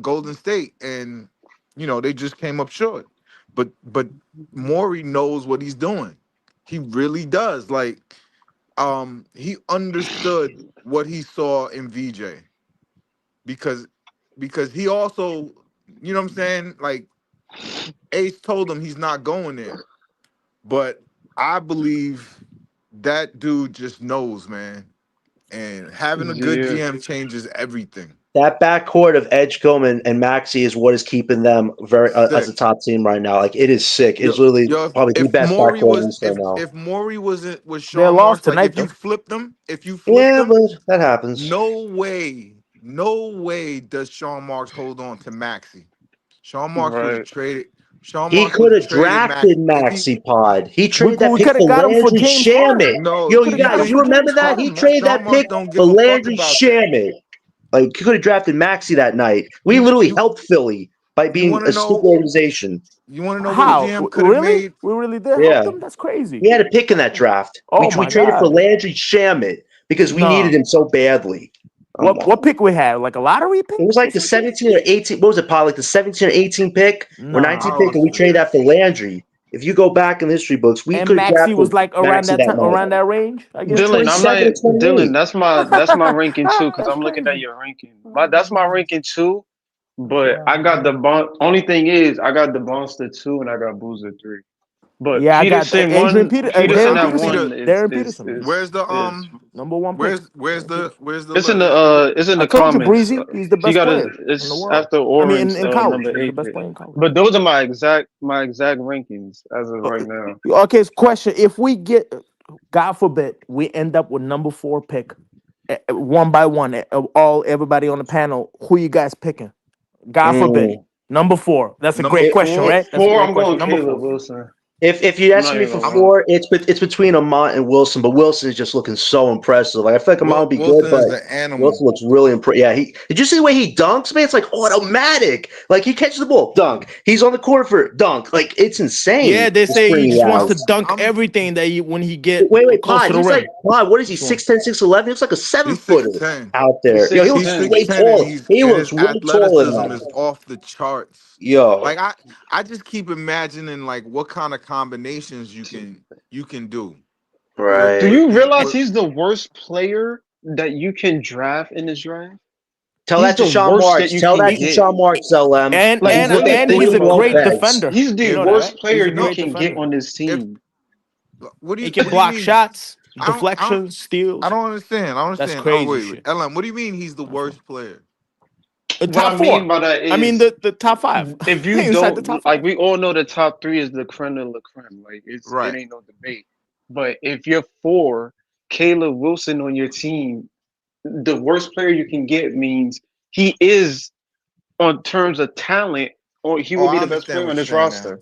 Golden State, and they just came up short. But Morey knows what he's doing. He really does. Like he understood what he saw in VJ because he also, you know what I'm saying? Like Ace told him he's not going there. But I believe that dude just knows, man. And having a good Yeah. GM changes everything. That backcourt of Edgecombe and Maxey is what is keeping them very as a Sick. top team right now. Like it is sick. It's Yo, literally yo, probably the if best Maury backcourt in the was East right now. if Maury was They Sean lost Marks, like tonight though. if you flipped Yeah, them, but that happens. no way does Sean Marks hold on to Maxey. Sean Marks would have Right. traded. Sean He Marks would could have have traded drafted Maxey. Maxi Pod. He We, traded that we pick could have for got him for Landry James Harden. No, Yo, We could you have got guys, him you for remember James that? He Harden, man. traded Sean that Marks pick don't give for a fuck Landry about that. Shamit. Like he could have drafted Maxi that night. We You literally you helped Philly by you being want to a stupid know? organization. You want to know what a How? GM could have Really? made? We really did help Yeah. them? That's crazy. We had a pick in that draft. Oh we my traded for God. Landry Shamit because we needed No. him so badly. What pick we had? Like a lottery pick? It was like or the something? 17 or 18. What was it, Paul? Like the 17 or 18 pick or 19 I pick, and we don't traded know. that for Landry. If you go back in the history books, we And could have Maxey was drafted like around Maxi that that time, night. around that range, I He was guess. Dylan, I'm 27 or not 28. Dylan. That's my ranking too. Because That's I'm looking at crazy. your ranking. That's my ranking too. But Yeah. I got the bon. Only thing is, I got the Bonster 2 and I got Boozer 3. But Yeah, I got Peterson Adrian 1, Peter, Well, Peterson Darren at Peterson. Peter, 1 Darren Peterson. where's the is Number one pick. where's Darren the Peterson. it's in list? the I told you, comments. Breezy, he's the He best got player in the it's world. after I mean, Orange in college, number he's the 8 best pick. player in college. But those are my exact rankings as of right now. Okay, so question: if we get, God forbid, we end up with number 4 pick, one by one, everybody on the panel, who you guys picking? God forbid, number 4. That's a Number great question, four. right? That's a 4, great I'm question. going Number Caleb 4. Wilson. If you're I'm asking not me even for gonna lie. 4, it's between Amont and Wilson, but Wilson is just looking so impressive. Like I feel like Amont would be good, Wilson is but an animal. Wilson looks really impressive. Yeah, did you see the way he dunks, man? It's like automatic. Like he catches the ball, dunk. He's on the court for dunk. Like it's insane. Yeah, they the say he spring just wants routes. to dunk I'm- everything that when he get Wait, close Pod. to the He's rim. like Pod. What is he? So- 6'10", 6'11"? He looks like a 7-footer 6'10". out there. He's Yo, he looks 6'10". way 6'10", taller. and He and looks his way taller than athleticism that. is off the charts. Yo, Like I just keep imagining like what kind of combinations you can do. right. Do you realize With- he's the worst player that you can draft in this draft? Tell He's that to the Sean worst Marks. that you Tell can that to get. Sean Marks, LM. And Like, and really and think he's a about great that. defender. He's the You know worst that? player He's a you great can defender. get on this team. what do He you can what do you block mean? shots, I don't- deflections, steals. I don't understand. That's Oh crazy wait, shit. Ellen, what do you mean he's the worst player? The What top I 4. mean by that is, I mean the top 5. if you Inside the don't top 5. like, we all know the top 3 is the creme de la creme. Like Right. it ain't no debate. But if you're 4, Caleb Wilson on your team, the worst player you can get means he is, on terms of talent, or he will be I the best understand player what on you're this saying roster.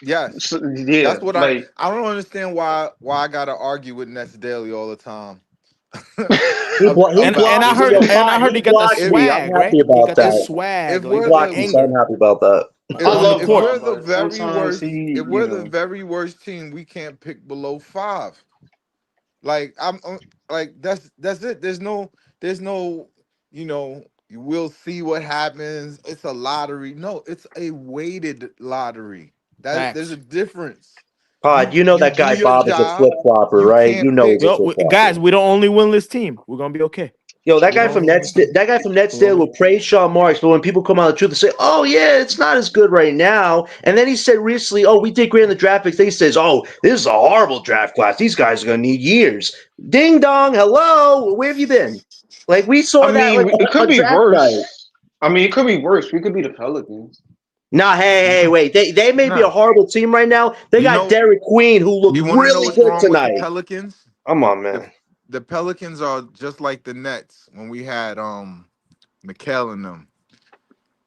Yes. So, yeah, That's what like I don't understand why I gotta argue with Ness Daily all the time. He blocked And I heard yo, and I Pod, heard he got the blocked me. I'm swag, right? happy He about got the that. swag. If Like, he we're got the the- Blocked me, so I'm anger. happy about that. I love if Pod, we're the but very sometimes worst, if we're the very worst team, we can't pick below 5. Like I'm like that's it. There's no we'll see what happens. It's a lottery. No, it's a weighted lottery. There's a difference. Pod, you know that do guy your Bob is a job. flip flopper, You right? can't You know pick- he's a Yo, flip flopper. guys, we don't only win this team. We're gonna be okay. Yo, that guy You know, from Netsdale will praise Sean Marks, but when people come out of the truth, they say, "Oh yeah, it's not as good right now." And then he said recently, "Oh, we did great in the draft picks." Then he says, "Oh, this is a horrible draft class. These guys are gonna need years." Ding dong, hello, where have you been? Like we saw I that. mean, Like it could on be draft worse. night. I mean, it could be worse. We could be the Pelicans. Nah, hey, wait. They may be Nah. a horrible team right now. They You got know- Derek Queen, who looked You want to know really what's good wrong with the tonight. Pelicans? Come on, man. The Pelicans are just like the Nets when we had McHale and them.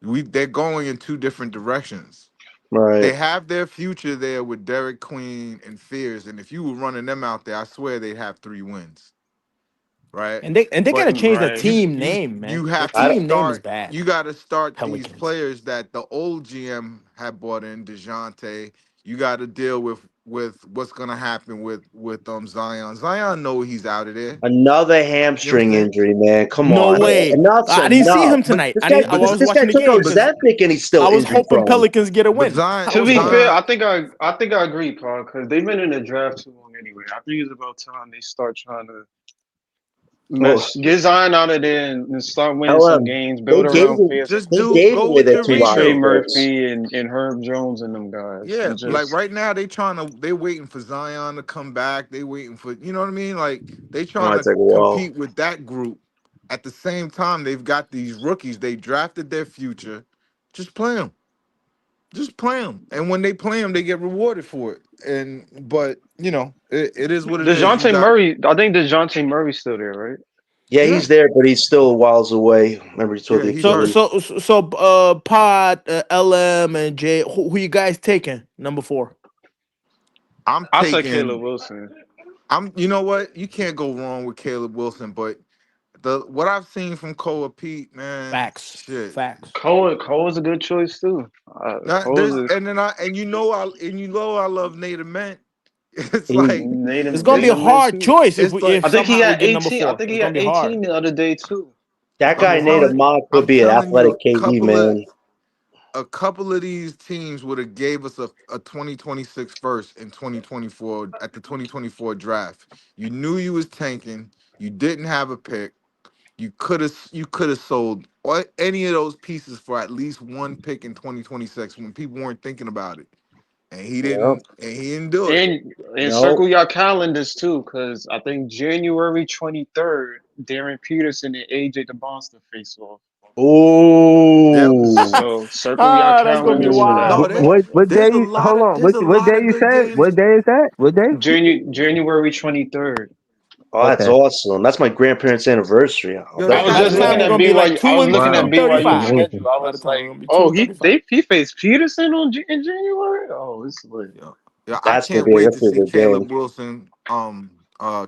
They're going in 2 different directions. Right. They have their future there with Derek Queen and Fears, and if you were running them out there, I swear they'd have 3 wins. Right? And they gotta change the Right. team name, man. You have the to team name is start. bad. You got to start Pelicans. these players that the old GM had brought in, DeJounte. You got to deal with what's gonna happen with Zion. Zion know he's out of there. Another hamstring You know what I'm injury, man. Come No on. way. Enough's I didn't see enough. him tonight. This I guy, didn't. I but was this guy watching the took game. Ozempic and he's still I was injury hoping prone. Pelicans get a win. Zion- To be Zion- fair, I think I agree, Paul, because they've been in the draft too long anyway. I think it's about time they start trying to Mesh, get Zion out of there and start winning LM, some games. they Build gave around him, Pierce. Just they gave go away with their your two And Trey lottery rebuild. picks. Murphy and Herb Jones and them guys. Yeah, And like just right now they waiting for Zion to come back. They waiting for you know what I mean. Like they trying Might to take a while. compete with that group. At the same time, they've got these rookies. They drafted their future. Just play them. Just play them. And when they play them, they get rewarded for it. But you know it is what it is. You DeJounte got Murray, I think DeJounte Murray's still there, right? Yeah, yeah he's there, but he's still whiles away. Remember, he told yeah the he's So hurt. Achilles. Pod, LM, and Jay. Who you guys taking? Number 4. I'm I said Caleb taking. Wilson. I'm. You know what? You can't go wrong with Caleb Wilson. But what I've seen from Koa Pete, man, Facts. shit. Facts. Cole's a good choice too. Not, there's Cole's a and then I and you know I love Native Men. It's He, like It's Native gonna be a it's Man hard too. choice it's like if I think he somehow we got get number 18. I 4. think he It's gonna got be hard. 18 the other day too. that I'm guy telling Native Mock I'm could be an telling you athletic KD man. a couple of these teams would have gave us a 2026 first in 2024 at the 2024 draft. You knew you was tanking. You didn't have a pick. You could have sold any of those pieces for at least one pick in 2026 when people weren't thinking about it. And he Yep. didn't and he didn't do it. And No. circle your calendars too, because I think January 23rd, Darren Peterson and AJ DeBonster face off. Yep. Oh. So circle your That's gonna be calendars for No, that. wild. What day? there's a lot Hold of on. there's a What lot day of you good said? games. What day is that? What day? January 23rd. Oh, that's Okay. awesome. That's my grandparents' anniversary. I'll Yo, I that was By the just definitely time looking we're at gonna be like BYU. I 2 was and looking at Wow, that's BYU's 35. amazing. schedule. I By the was time we're like, gonna be 2 oh, and 35. he faced Peterson in January. Oh, it's lit. yeah, I That's gonna can't be wait that's to gonna be see a good game. Caleb Wilson,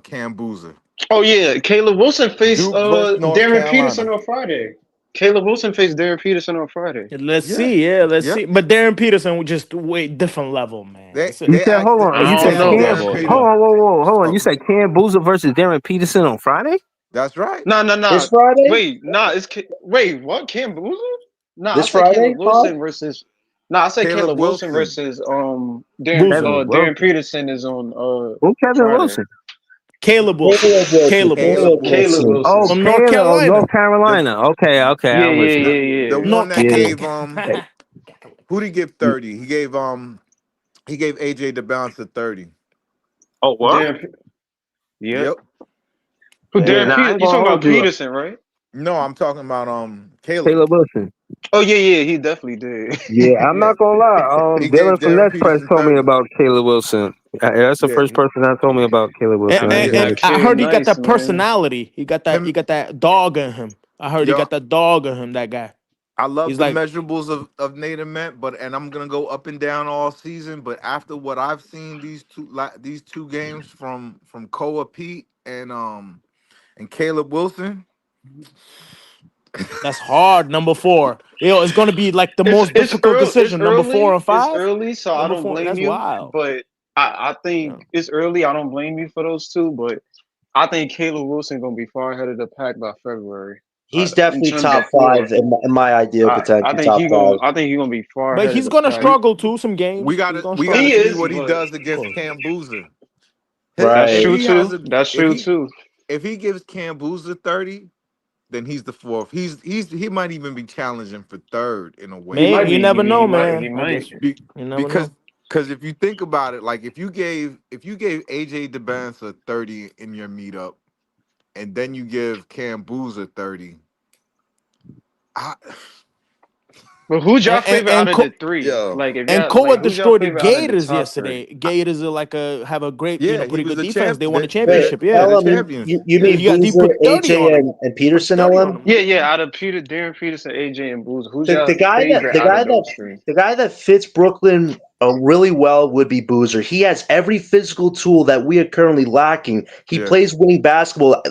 Cam Boozer. Oh yeah, Caleb Wilson faced Duke versus North Darren Peterson Carolina. on Friday. Caleb Wilson faced Darren Peterson on Friday. Let's Yeah, see, let's yeah. see. But Darren Peterson was just way different level, man. They It's a You they said, hold asked on. I You I they said don't different asked know. Cam. Darren level, Hold Peterson. man. on, hold on. You Oh, said Cam Boozer versus Darren Peterson on Friday? that's right. Nah. This Friday? Wait, nah. Wait, what? Cam Boozer? Nah, I This said Friday, Caleb Paul? Wilson versus. Nah, I said Caleb Caleb Wilson Wilson. versus Kevin Boozer. Darren Wilson. Peterson is on Who Kevin Friday. Wilson? Caleb Wilson. Caleb Wilson. Caleb Wilson. Caleb Caleb Wilson. Wilson. Oh, From North Caleb of Carolina. North Carolina. Okay. Yeah, I'm with you. The yeah. one North that Yeah. gave who did he give 30? He gave AJ DeBounce 30. Oh, what? Darren, yeah. Yep. Who Yeah. Darren Nah, I Peterson? ain't You gonna talking about hold you up. Peterson, right? No, I'm talking about Caleb. Caleb Wilson. Oh yeah, he definitely did. Yeah, I'm Yeah. not gonna lie. He Dylan gave from Darren Nets Press Peterson told me 30. about Caleb Wilson. That's the Yeah. first person that told me about Caleb Wilson. I And, ain't and, gonna and lie. That I kid heard he got nice, that man. personality. He got Him, that dog in him. I heard he yo, got that dog in him, that guy. I love He's the like, measurables of Native Met, and I'm gonna go up and down all season. But after what I've seen these two games from Koa Pete and Caleb Wilson, that's hard. Number 4. It's gonna be like the most difficult decision. Number 4 and It's 5. early, so I Number don't 4. blame That's you. wild. But I Yeah. think it's early. I don't blame you for those two. But I think Caleb Wilson gonna be far ahead of the pack by February. He's In definitely terms top of floor, 5 in my ideal I potential. think Top 5. I think he's gonna be far But ahead of he's the gonna pack. struggle too. Some games we he's gotta gonna we struggle. gotta He see is, what he but does Of against course. Cam Boozer. that's Right. true He has too. a That's true too. if he gives Cam Boozer 30, then he's the fourth. He might even be challenging for third in a He way. might You be. never know, He man. I might. guess Be, you never because know. if you think about it, like if you gave AJ DeBanza 30 in your meetup, and then you give Cam Boozer 30, But who's your And and, favorite out and, of Co- the three? yo, Like if and y'all Koa like who's your destroyed the favorite out of the Gators top three? yesterday. Gators are have a great, yeah, he pretty was good the defense. champ. They won the Wait, championship. They're Yeah, the LM, champions. you yeah. mean He Boozer, put 30 on AJ, him. and Put Peterson, 30 on LM? him. Yeah. Out of Darren Peterson, AJ, and Boozer, who's The your guy that favorite out of those three? fits Brooklyn really well would be Boozer. He has every physical tool that we are currently lacking. He Yeah, plays winning basketball.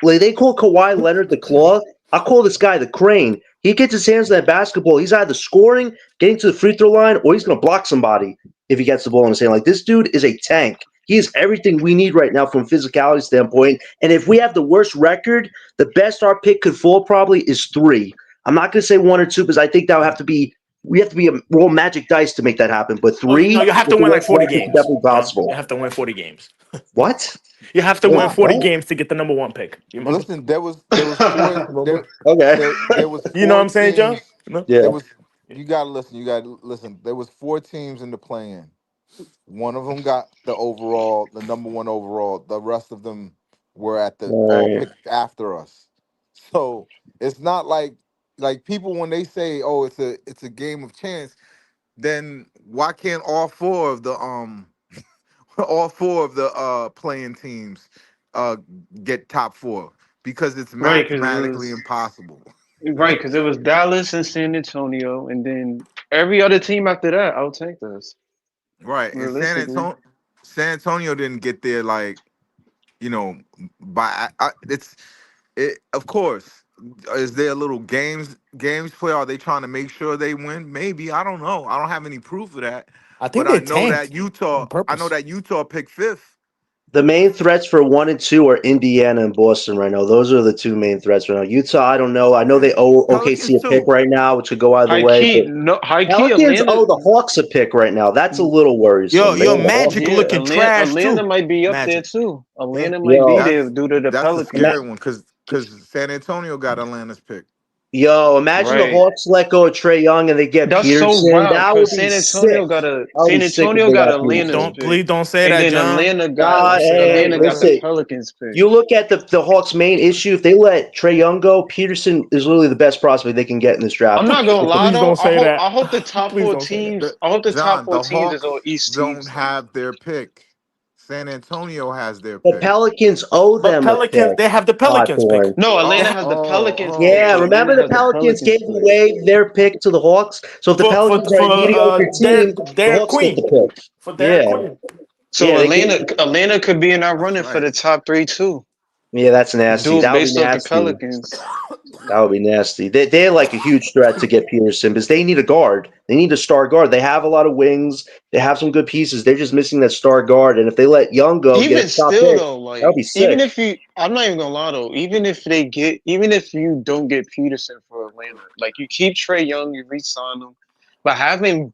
Like they call Kawhi Leonard the claw. I call this guy the crane. He gets his hands on that basketball. He's either scoring, getting to the free throw line, or he's going to block somebody if he gets the ball in his hand. Like this dude is a tank. He is everything we need right now from a physicality standpoint. And if we have the worst record, the best our pick could fall probably is 3. I'm not going to say 1 or 2 because I think that would have to be we have to be a roll magic dice to make that happen. But Oh, 3, no, you have to with the win like right 40 matchup, games. definitely John. possible. You have to win 40 games. What? You have to Wait, win 40 what? games to get the number 1 pick. You remember? Listen, there was four Okay. there was You know what four I'm saying, John? teams. No? Yeah. There was you gotta listen. There was 4 teams in the play-in. One of them got the number 1 overall. The rest of them were all Right. picked after us. So it's not like people when they say, "Oh, it's a game of chance," then why can't all 4 of the playing teams uh get top 4? Because it's Right, because it mathematically was impossible. right because it was Dallas and San Antonio, and then every other team after that outtanked us. Right. And Realistically, San Antonio didn't get there by of course. Is there a little games play? Are they trying to make sure they win? Maybe. I don't know. I don't have any proof of that. I But think they tanked on I know purpose. that Utah picked 5th. The main threats for 1 and 2 are Indiana and Boston right now. Those are the 2 main threats right now. Utah, I don't know. I know they owe OKC Pelicans a pick too. right now, which could go either way. But high key, Pelicans Atlanta. owe the Hawks a pick right now. That's a little worrisome. They Yo, owe the Hawks- Magic looking trash Atlanta too. might be up there Magic. too. Atlanta might be Yo, there due to the That's the Pelicans. scary one because San Antonio got Atlanta's pick. imagine the Right. Hawks let go of Trae Young and they get That's so Peterson. wild That would because be San sick. Antonio got Atlanta's Peterson. pick. Please don't say And that, then John. Atlanta Nah, got hey, the listen. Pelicans pick. You look at the Hawks' main issue. If they let Trae Young go, Peterson is literally the best prospect they can get in this draft. I'm not gonna lie Please though. don't say that. I hope the top Please 4 don't say that. teams. I hope the top John, 4 the teams is Hawks all East don't teams. have their pick. San Antonio has their The pick. Pelicans owe But them a Pelicans, pick. they have the Pelicans pick. Hawthorne. No, Atlanta has the Pelicans pick. Yeah, remember Atlanta the has Pelicans gave pick. away their pick to the Hawks. So if the For Pelicans are a mediocre team, the Derek Hawks get the Queen. pick. For Derek Yeah, Queen. So yeah, they Atlanta could be in our That's running for right. the top 3 too. yeah, that's nasty. Dude, That would be based off the nasty. Pelicans. That would be nasty. They're like a huge threat to get Peterson because they need a guard. They need a star guard. They have a lot of wings. They have some good pieces. They're just missing that star guard. And if they let Young go, Even get a top still pick, though, like that would be sick. even if I'm not even gonna lie though, even if you don't get Peterson for Atlanta, like you keep Trae Young, you re-sign him, but having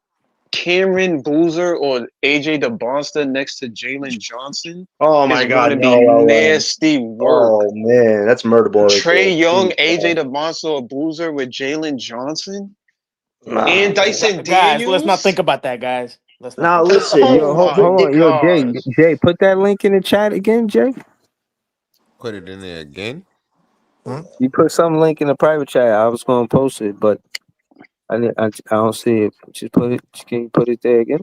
Cameron Boozer or AJ DeBonsta next to Jalen Johnson Oh my is God, going to be no way. nasty work. Oh man, that's murder ball. Right Trae there. Young, Jeez, AJ DeBonsta, or Boozer with Jalen Johnson Nah. and Dyson Guys, let's not Daniels. think about that, guys. Let's not. Now think about listen, Oh Yo, hold my on. Yo, gosh. Jay, put that link in the chat again, Jay. Put it in there again. You put some link in the private chat. I was going to post it, but I don't see it. Just put it. Can you put it there again?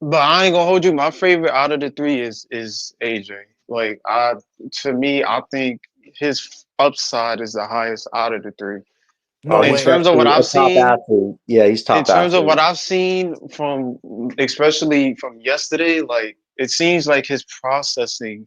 But I ain't gonna hold you. My favorite out of the 3 is AJ. Like to me, I think his upside is the highest out of the 3. No in way. terms of what I've a top seen, athlete. Yeah, he's top in terms athlete. of what I've seen from, especially from yesterday, like it seems like his processing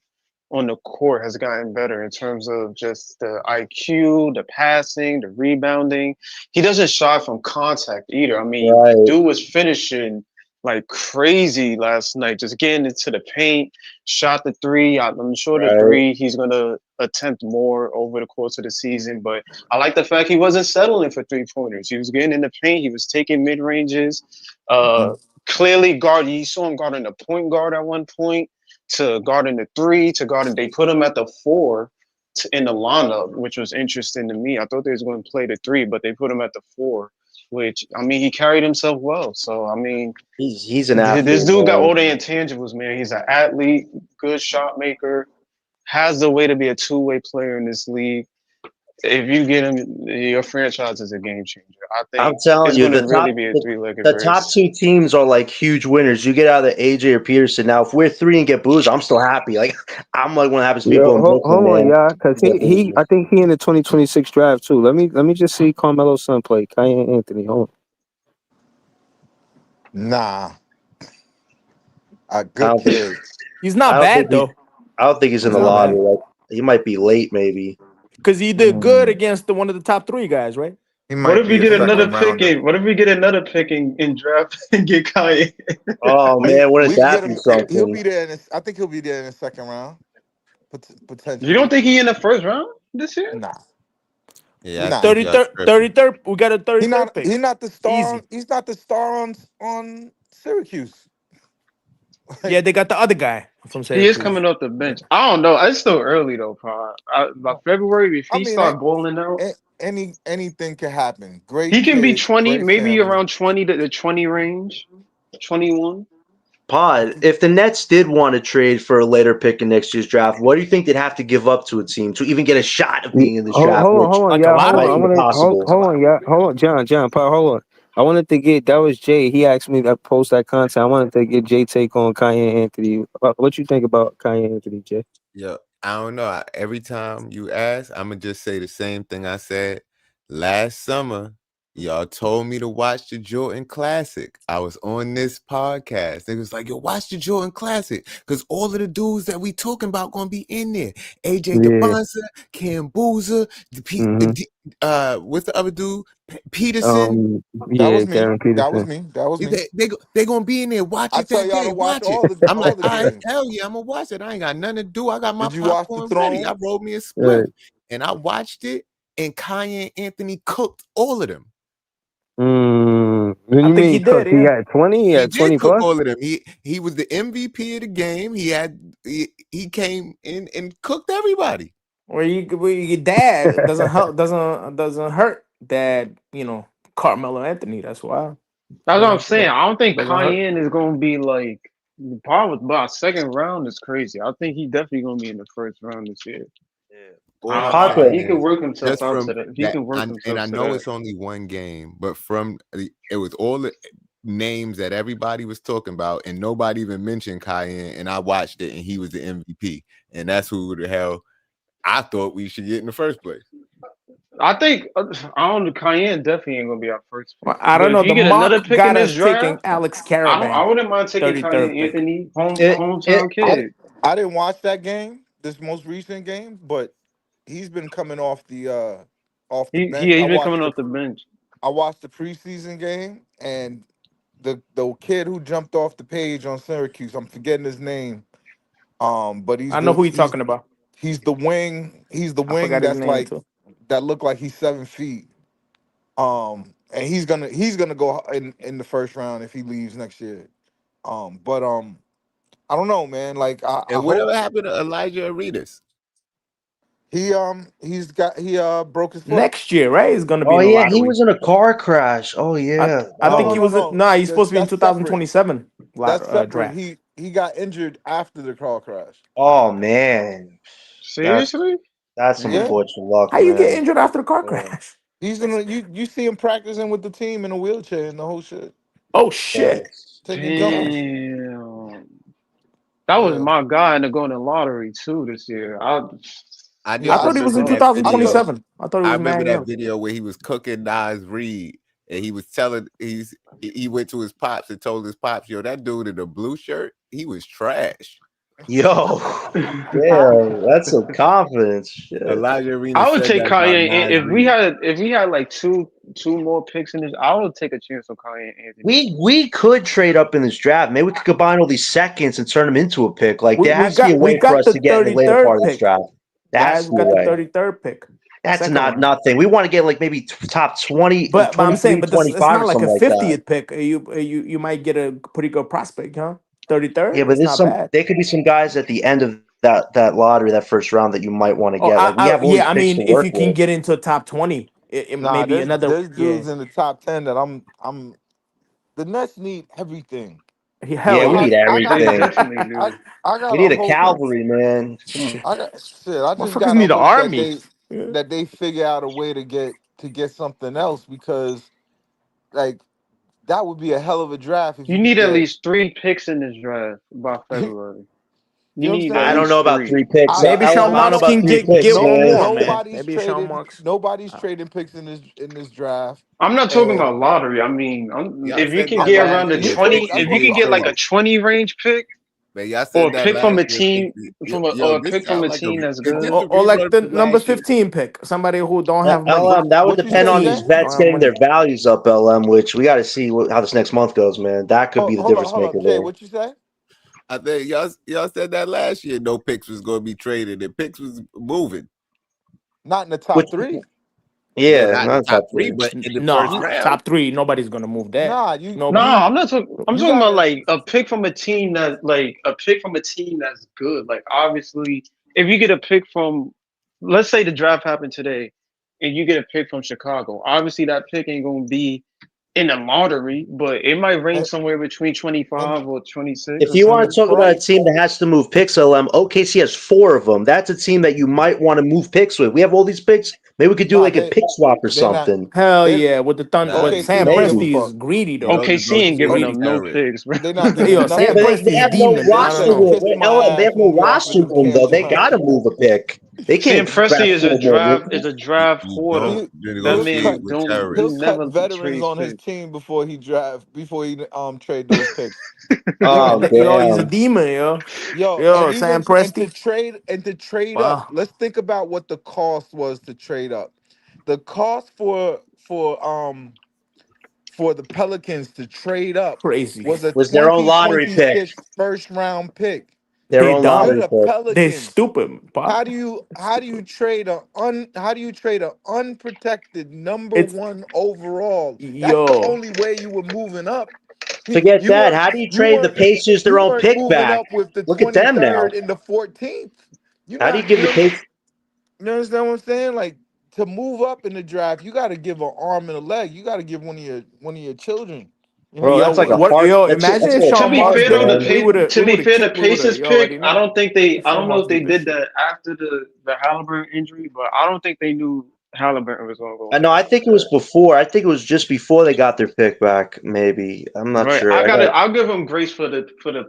on the court has gotten better in terms of just the IQ, the passing, the rebounding. He doesn't shy from contact either. I mean, Right. the dude was finishing like crazy last night, just getting into the paint, shot the 3. I'm sure the Right. 3 he's gonna attempt more over the course of the season. But I like the fact he wasn't settling for 3-pointers. He was getting in the paint. He was taking mid ranges. Clearly, you saw him guarding the point guard at one point, to guarding the 3, to guarding. They put him at the 4 in the lineup, which was interesting to me. I thought they was going to play the 3, but they put him at the 4. Which, I mean, he carried himself well. So, I mean, He's an athlete. this dude got man. all the intangibles, man. He's an athlete, good shot maker, has the way to be a two-way player in this league. If you get him, your franchise is a game changer. I think I'm telling it's you, going to the top really be a three-legged the race. top 2 teams are like huge winners. You get out of AJ or Peterson. Now, if we're 3 and get Booz, I'm still happy. Like I'm like one of the happiest people in Hold Brooklyn, on, man. y'all, because he I think he in the 2026 draft too. Let me just see Carmelo's son play. Kanye Anthony. Hold on. Nah. A I good don't think- kid. He's I not don't bad think though, I don't think he's in the He's not lottery. bad. Like, he might be late, maybe. because he did good against one of the top 3 guys, right? He What might if we be a get another second pick rounder. in? What if we get another pick in draft and get Kanye? Oh man, wouldn't We can that get be him. something? He'll be there. I think he'll be there in the second round. Potentially. You don't think he in the first round this year? Nah. Yeah, I Nah, think y'all tripping. 33rd. We got a 33rd pick. he's not the star. Easy. He's not the star on Syracuse. Yeah, Like, they got the other guy from He is Syracuse. coming off the bench. I don't know. It's still early though, Paul. By February, if I he mean, start balling out, anything can happen. Great he can be kid, 20, great maybe family. around 20 to the 20 range, 21. Pod, if the Nets did want to trade for a later pick in next year's draft, what do you think they'd have to give up to a team to even get a shot of being in this draft, which Like a y'all. Hold on. might I be lottery. want to impossible? hold on, y'all. Hold on, John, Paul, hold on. I wanted to get that was Jay. He asked me to post that content. I wanted to get Jay take on Kanye Anthony. What you think about Kanye Anthony, Jay? Yo, I don't know. Every time you ask, I'm gonna just say the same thing I said last summer. Y'all told me to watch the Jordan Classic. I was on this podcast. They was like, "Yo, watch the Jordan Classic," because all of the dudes that we talking about gonna be in there. AJ Yeah. DeBonza, Cam Boozer, what's the other dude? Peterson. That Yeah, was me. Darren That was Peterson. me. That was me. They gonna be in there. Watch I it tell that y'all day. to watch Watch it. all the I'm like, all right, games. hell yeah, I'm gonna watch it. I ain't got nothing to do. I got my Did you watch the popcorn ready. I Throne? rolled me a Right. split, and I watched it. And Kanye and Anthony cooked all of them. What do I you think he mean? did, He yeah. had 20. He He had did 20 cook plus. all of them. He was the MVP of the game. He came in and cooked everybody. Where your dad doesn't help, doesn't hurt that, Carmelo Anthony. That's why. That's what I'm saying. I don't think Doesn't hurt. Cayenne is going to be like probably about second round is crazy. I think he definitely going to be in the first round this year. All I'm Papa, saying He can is work himself just out from to that. He that, can work and himself I to know that. it's only one game, but it was all the names that everybody was talking about, and nobody even mentioned Cayenne. And I watched it, and he was the MVP, and that's who the hell I thought we should get in the first place. I think I don't know. Cayenne definitely ain't gonna be our first pick. Well, I But don't if know. you The get another mock pick in got this us taking draft, Alex I Caravan, wouldn't mind taking 33rd Cayenne pick. Anthony, it, hometown kid. I didn't watch that game, this most recent game, but he's been coming off the bench. He's been coming off the bench. I watched the preseason game, and the kid who jumped off the page on Syracuse, I'm forgetting his name. But I know who you're talking about. he's the wing. He's the I wing forgot his that's name like too. that look like he's 7 feet. And he's gonna go in the first round if he leaves next year. But I don't know, man. Like I And hope whatever happened to Elijah Arenas? he broke his foot. Next year, right? Is going to be oh in the yeah, he lottery. was in a car crash. Oh I yeah. I think No, he no, was. no. No, he's supposed to be in That's separate. 2027 That's separate. draft. He got injured after the car crash. Oh man, that's Seriously? that's some Yeah, unfortunate luck, How you get man. injured after the car Yeah. crash? he's in. You see him practicing with the team in a wheelchair and the whole shit, Oh shit! Yes. taking jumps. Damn. That was Yeah, my guy in the golden lottery too this year. I I just thought he was in remember I, that video. 2027. I thought he I was remember mad that young. video where he was cooking Nas Reed, and he was telling he went to his pops and told his pops, "Yo, that dude in the blue shirt, he was trash." Yo, yeah, that's some confidence. Shit. Elijah Arenas I would said take that about Kanye Nas if Reed. we had like two more picks in this. I would take a chance on Kanye Anthony. We could trade up in this draft. Maybe we could combine all these seconds and turn them into a pick. Like there We has to be a we way for got us the to get in the later 33rd part of this pick, draft. There has guys. to We be a got the way. 33rd pick. That's Second not round. nothing. We want to get like maybe top 20, But I'm 23, saying, but it's 25 not or like a something like that. 50th pick. You might get a pretty good prospect, huh? 33rd. Yeah, but It's not bad. there could be some guys at the end of that lottery, that first round that you might want to Oh, get. Like we have all these I picks mean, to if work you can with. get into top 20, it nah. maybe another. There's Yeah, dudes in the top 10 that I'm. The Nets need everything. hell Yeah, we yeah. need I got They a everything. definitely I do. I We got a need a hope. cavalry, man. I got shit. I just Motherfuckers gotta need an hope army. Yeah. that they figure out a way to get something else because like that would be a hell of a draft if You you could need at get. least 3 picks in this draft by You February. know You what I'm need at I saying? don't know least about 3. 3 picks. I Maybe Sean LM, I don't know Marks about can 3 get picks, one man. more, man. nobody's Maybe Sean trading Marks. nobody's Uh, trading picks in this draft. I'm not talking And about lottery. I mean, Y'all if you said can that get okay, around last the year. trade. 20, Picks I'm was if you talking can getting get about like a traded. 20 range pick Man, y'all or said a that pick from last a year. Picks team yo, or a this pick from sound a like a team that's is this good. a or like rerun the from number last year? 15 pick, somebody who don't have money. LM, that would what you depend say, on Team these Jay? don't vets have getting their money. values up, LM, which we got to see how this next month goes, man. That could be the difference Hold maker up, Jay. there. What you say? I think y'all said that last year. No picks was going to be traded, and picks was moving. Not in the Which, top 3. Yeah, not in the not top top 3, three. but in the No, first round. top 3. Nobody's gonna move that. Nah, you Nobody. Nah, I'm not talking. I'm you talking about gotta like a pick from a team that like a pick from a team that's good. Like obviously, if you get a pick from, let's say the draft happened today, and you get a pick from Chicago, obviously that pick ain't gonna be in the lottery, but it might range and, somewhere between and 25 or 26 If or you want to something. talk about a Detroit. team that has to move picks, OKC has 4 of them. That's a team that you might want to move picks with. We have all these picks. Maybe we could do Nah, like a pick swap or they're not. something. Hell They yeah, with the Thunder. Nah, But you OKC Sam don't give Maybe. a Presti is fuck. greedy you though. don't OKC ain't negotiate giving with Greedy. them no Harris. picks, bro. They're not Yo, giving Yeah, Sam nothing. but Presti's they have no demon, man. I They don't roster said know. room. kiss my They ass have when no we offered roster you room Cam though. They Thomas. got to move a pick. They Sam can't Presti draft is a 4 more draft rookies. is a draft You hoarder. don't He That he'll man cut negotiate with don't he he'll Harris. cut never veterans trades on his picks. team before he trade those picks. Oh Yo, Yo, he's a damn! demon, yo. yo, Yo, Sam Presti. and to trade up. Wow, Let's think about what the cost was to trade up. The cost for the Pelicans to trade up crazy. was a Was their own lottery pick. 2026 first round pick. Their They own You're dumb. lottery the pick. They Pelicans. stupid, How pop. do you Stupid. trade a unprotected number It's one overall? That's the yo. only way you were moving up. Forget You that. weren't How do you you trade the weren't Pacers their you own weren't pick moving back? up with the Look at them now. 23rd and the 14th. You're How do you not give the Pacers? you understand what I'm saying? Like to move up in the draft, you got to give an arm and a leg. You got to give one of your children. You Bro, know that's Yo, like a what? heart. Yo, imagine That's if like To a Sean be heart, Marks fair did though, that. man. to be fair, the We would have. Pacers You pick, already I know. don't think they, I Sean don't know Marks if they be good did shit. that after the Halliburton injury, but I don't think they knew Halliburton was gonna go I know. I think it was unprotected. before. I think it was just before they got their pick back. Maybe I'm not Right, sure. I got I'll give them grace for the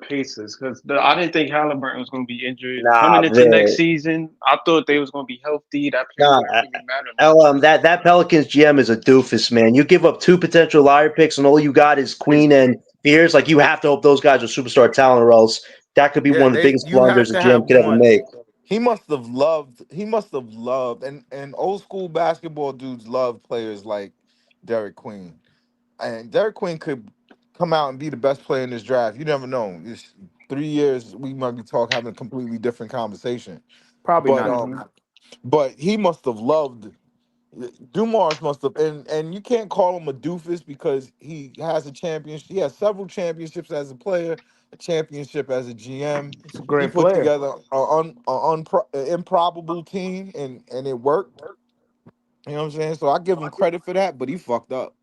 Pacers because I didn't think Halliburton was going to be injured nah, coming into next man. season. I thought they was going to be healthy. That pick Nah, wouldn't really matter much. that Pelicans GM is a doofus, man. You give up 2 potential liar picks, and all you got is Ex- Queen and Fears. Like you have to hope those guys are superstar talent, or else that could be Yeah, one of the they biggest you have blunders a to have GM could ever one. make. He must have loved and old school basketball dudes love players like Derek Queen. And Derek Queen could come out and be the best player in this draft. You never know. It's 3 years we might be having a completely different conversation. Probably But not. but he must have loved Dumars must have and you can't call him a doofus because he has a championship. He has several championships as a player, a championship as a GM. He's a He great put player. together an improbable team and it worked. You know what I'm saying? So I give him credit for that, but he fucked up.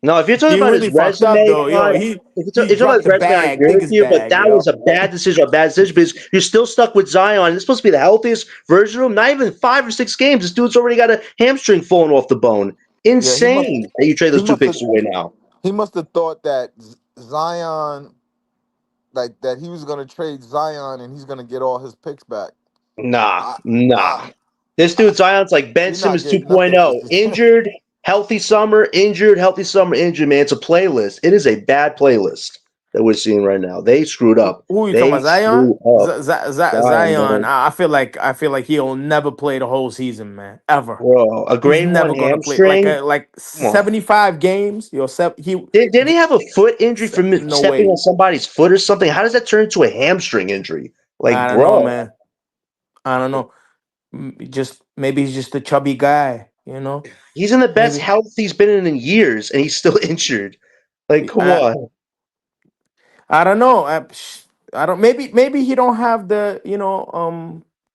No, if you're talking He about his really fucked up resume, though. Yo, Todd, he if you're talking about dropped his the resume, I bag, agree with biggest you, but bag, that was yo. a bad decision because you're still stuck with Zion. It's supposed to be the healthiest version of him. Not even 5 or 6 games. This dude's already got a hamstring falling off the bone. Yeah, Insane that you trade he those 2 must have picks away now. he must have thought that Zion like that he was gonna trade Zion and he's gonna get all his picks back. Nah, I, nah. I, This dude Zion's like Ben you're not Simmons getting nothing for 2.0. Injured, healthy summer, injured, healthy summer, injured, man. It's a playlist. It is a bad playlist that we're seeing right now. They screwed up. Who you talking They about? Zion? screwed up. Zion, Zion. man. I feel like he'll never play the whole season, man. Ever. Bro, a He's grade 1 never gonna play like hamstring? like Come on. 75 games. Yo, Didn't he have a foot injury from no stepping way. on somebody's foot or something? How does that turn into a hamstring injury? Like, I don't know, bro, man. I don't know. Just maybe he's just a chubby guy, you know? he's in the best Maybe. health he's been in years, and he's still injured. Like, come I, on. I don't know. I don't. Maybe he don't have the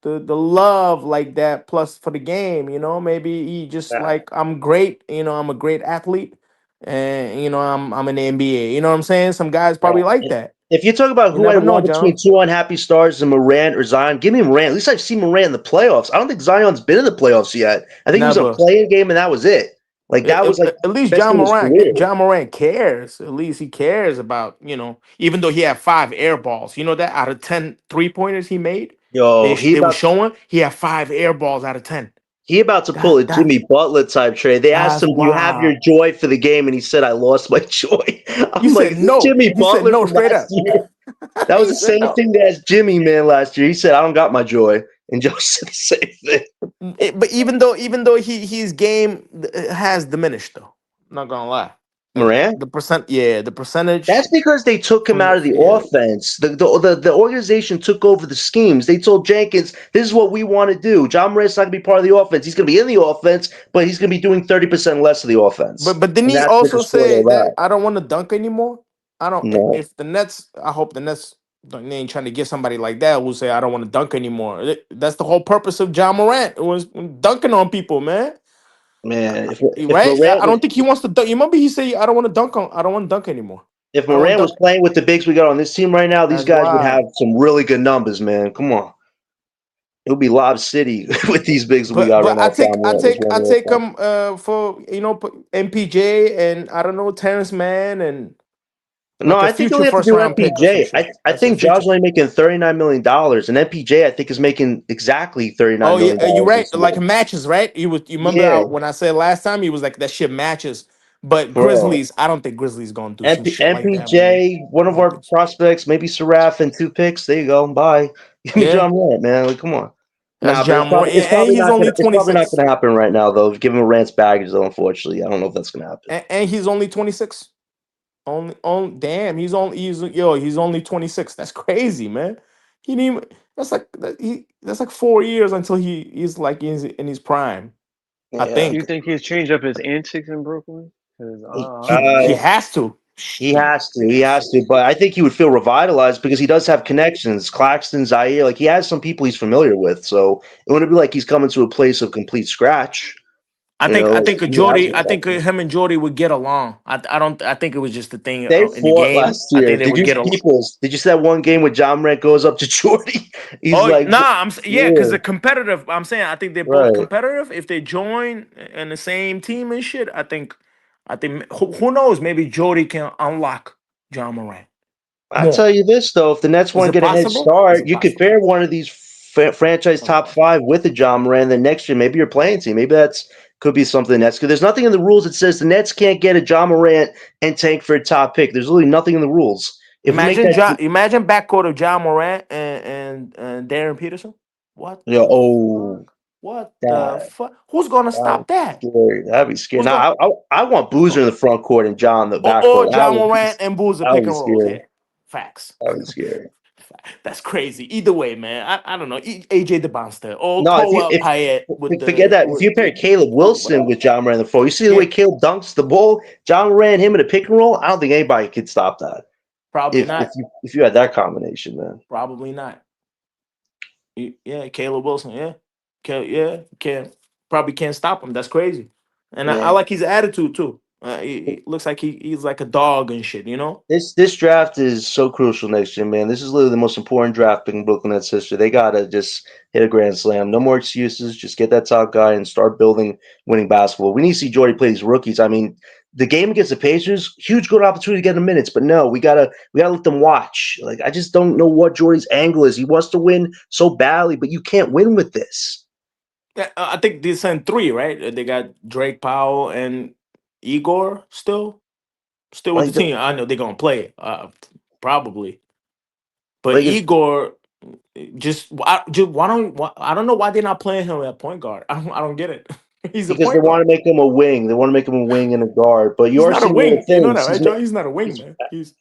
the love like that. Plus for the game, maybe he just Nah. like I'm great. I'm a great athlete, and I'm in the NBA. You know what I'm saying? Some guys probably like that. If you talk about You who I never know, want between John. 2 unhappy stars and Morant or Zion, give me Morant. At least I've seen Morant in the playoffs. I don't think Zion's been in the playoffs yet. I think it was a Never. playing game, and that was it. Like, that was like At least best John game of his Morant. career. John Morant cares. At least he cares about even though he had 5 air balls. You know that out of 10 3-pointers he made, Yo, they were showing he had 5 air balls out of 10. he about to pull a That Jimmy Butler type trade. They asked that's him, "Do you have your wild. joy for the game?" And he said, "I lost my joy." You I'm like, said "Is this no. Jimmy You said Butler no from straight last up. year?" That was You the said same no. thing that Jimmy man last year. He said, "I don't got my joy," and Joe said the same thing. But even though his game has diminished though. Not gonna lie. Morant? The percentage That's because they took him from out of the yeah. offense. The organization took over the schemes. They told Jenkins, "This is what we want to do." John Morant's not going to be part of the offense. He's going to be in the offense, but he's going to be doing 30% less of the offense, But didn't and he that's what also destroyed say all that that. I don't want to dunk anymore? I don't. No, If the Nets, I hope the Nets they ain't trying to get somebody like that who say I don't want to dunk anymore. That's the whole purpose of John Morant. It was dunking on people, man. man. If Right? Morant I was don't think he wants to dunk. You remember he said I don't want to dunk on. I don't want to dunk anymore. if I don't want Morant to was dunk. playing with the bigs we got on this team right now, these That's guys would have wild. some really good numbers, man. Come on, it would be Lob City with these bigs that we got right But now. If John Morant was I running the take offense. him for MPJ and I don't know Terrence Mann and No, like a I think you future only have to first do round pick or some MPJ. shit. I That's a think John's future. only making $39 million, and MPJ I think is making exactly $39 Oh yeah, million you're right. this Like year. matches, right? You remember Yeah, when I said last time he was like that shit matches. But bro. Grizzlies, I don't think Grizzlies gonna do some shit like that, man. MPJ, one I of don't our think so. prospects, maybe Seraph and 2 picks. There you go. Bye. Give me Yeah, John Morant, man. Like, come on. that's Nah, but John Moore, and he's only it's probably not 26, gonna happen right now though. Give him Rance baggage though. Unfortunately, I don't know if that's gonna happen. and he's only 26. Damn, he's only 26. That's crazy, man. He didn't even, that's like 4 years until he's like in his prime. I Yeah, You think think he's changed up his antics in Brooklyn? 'Cause he, I don't he uh, know. has to. he Shit, has to. He has to. But I think he would feel revitalized because he does have connections. Claxton, Zaire, like he has some people he's familiar with. So it wouldn't be like he's coming to a place of complete scratch. You know, I like, think he has I think respect. him and Jordy would get along. I don't. I think it was just the thing They in the fought game. last I year. think they Did would you get along. Did you see that one game where John Morant goes up to Jordy? He's Oh like, nah, yeah, because yeah, the competitive. I'm saying I think they're both right. competitive. If they join in the same team and shit, I think who knows? Maybe Jody can unlock John Morant I'll tell more. you this though: if the Nets Is want it to get a head possible? Is start, it you could possible? pair one of these franchise Is it top possible? five with a John Moran. Then next year, maybe you're playing team. Maybe that's could be something that's good. There's nothing in the rules that says the Nets can't get a John Morant and tank for a top pick. There's really nothing in the rules. If we make that, Imagine backcourt of John Morant and Darren Peterson. What you know, the oh, fuck? What the that fuck? Who's gonna that'd stop that? be scary. That'd be scary. Who's going? Now, I want Boozer in the front court and John in the back Or court. John Morant and Boozer That would pick be and rolls. scary. Yeah, facts. That would be scary. That's crazy. Either way, man. I don't know. AJ DeBonster or No, Cole Payet with forget the that. If you pair Caleb Wilson whatever. with John Moran in the floor, you see the way Yeah, Caleb dunks the ball. John Moran, him in a pick and roll. I don't think anybody could stop that. probably not. If you had that combination, man. Probably not. Yeah, Caleb Wilson. Yeah, yeah, can't stop him. That's crazy. And I Yeah. like his attitude too. He looks like he's like a dog and shit. You know. This draft is so crucial next year, man. This is literally the most important draft pick in Brooklyn Nets history. They gotta just hit a grand slam. No more excuses. Just get that top guy and start building winning basketball. We need to see Jordy play these rookies. I mean, the game against the Pacers, huge good opportunity to get the minutes, but no, we gotta let them watch. Like I just don't know what Jordy's angle is. He wants to win so badly, but you can't win with this. Yeah, I think they sent three, right? They got Drake Powell and Igor still with the Like, team. I know they're gonna play, probably. But like it's Igor, I don't know why they're not playing him at point guard. I don't get it. He's a because they point want guard. to make him a wing. They want to make him a wing and a guard. But you He's are not a seeing other wing. You know that, things. right, John? He's not a wing, He's man. He's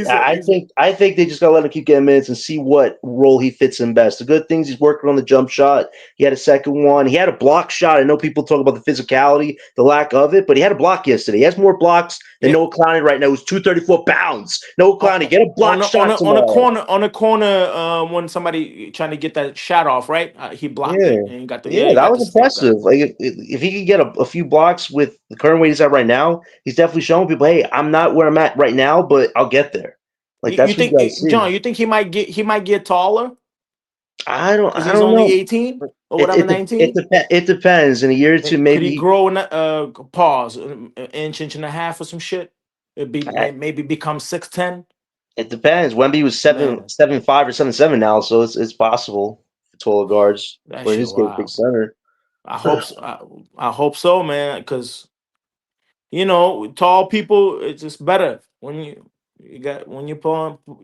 a I think they just gotta let him keep getting minutes and see what role he fits in best. The good things he's working on the jump shot. He had a second one. He had a block shot. I know people talk about the physicality, the lack of it, but he had a block yesterday. He has more blocks than yeah. Noah Clowney right now. Who's 234 pounds. Noah Clowney, get a block shot tomorrow. On a corner when somebody trying to get that shot off, right? He blocked Yeah. it and he got the Yeah, he that got the was steal. impressive. Like if he could get a few blocks with the current weight he's at right now, he's definitely showing people, hey, I'm not where I'm at right now, but I'll get there. Like You that's what you think, gotta see. John? You think he might get taller because I he's don't only know. 18 or whatever, 19? It depends. In a year or two, Could he maybe. grow in pause an inch and a half or some shit? It be I- maybe become 6'10. It depends. Wemby was Man, 7'5" or 7'7" now, so it's possible for taller guards. that Or in shit his case, big wild. center. I hope so. I hope so, man. Because tall people, it's just better when you You got when you're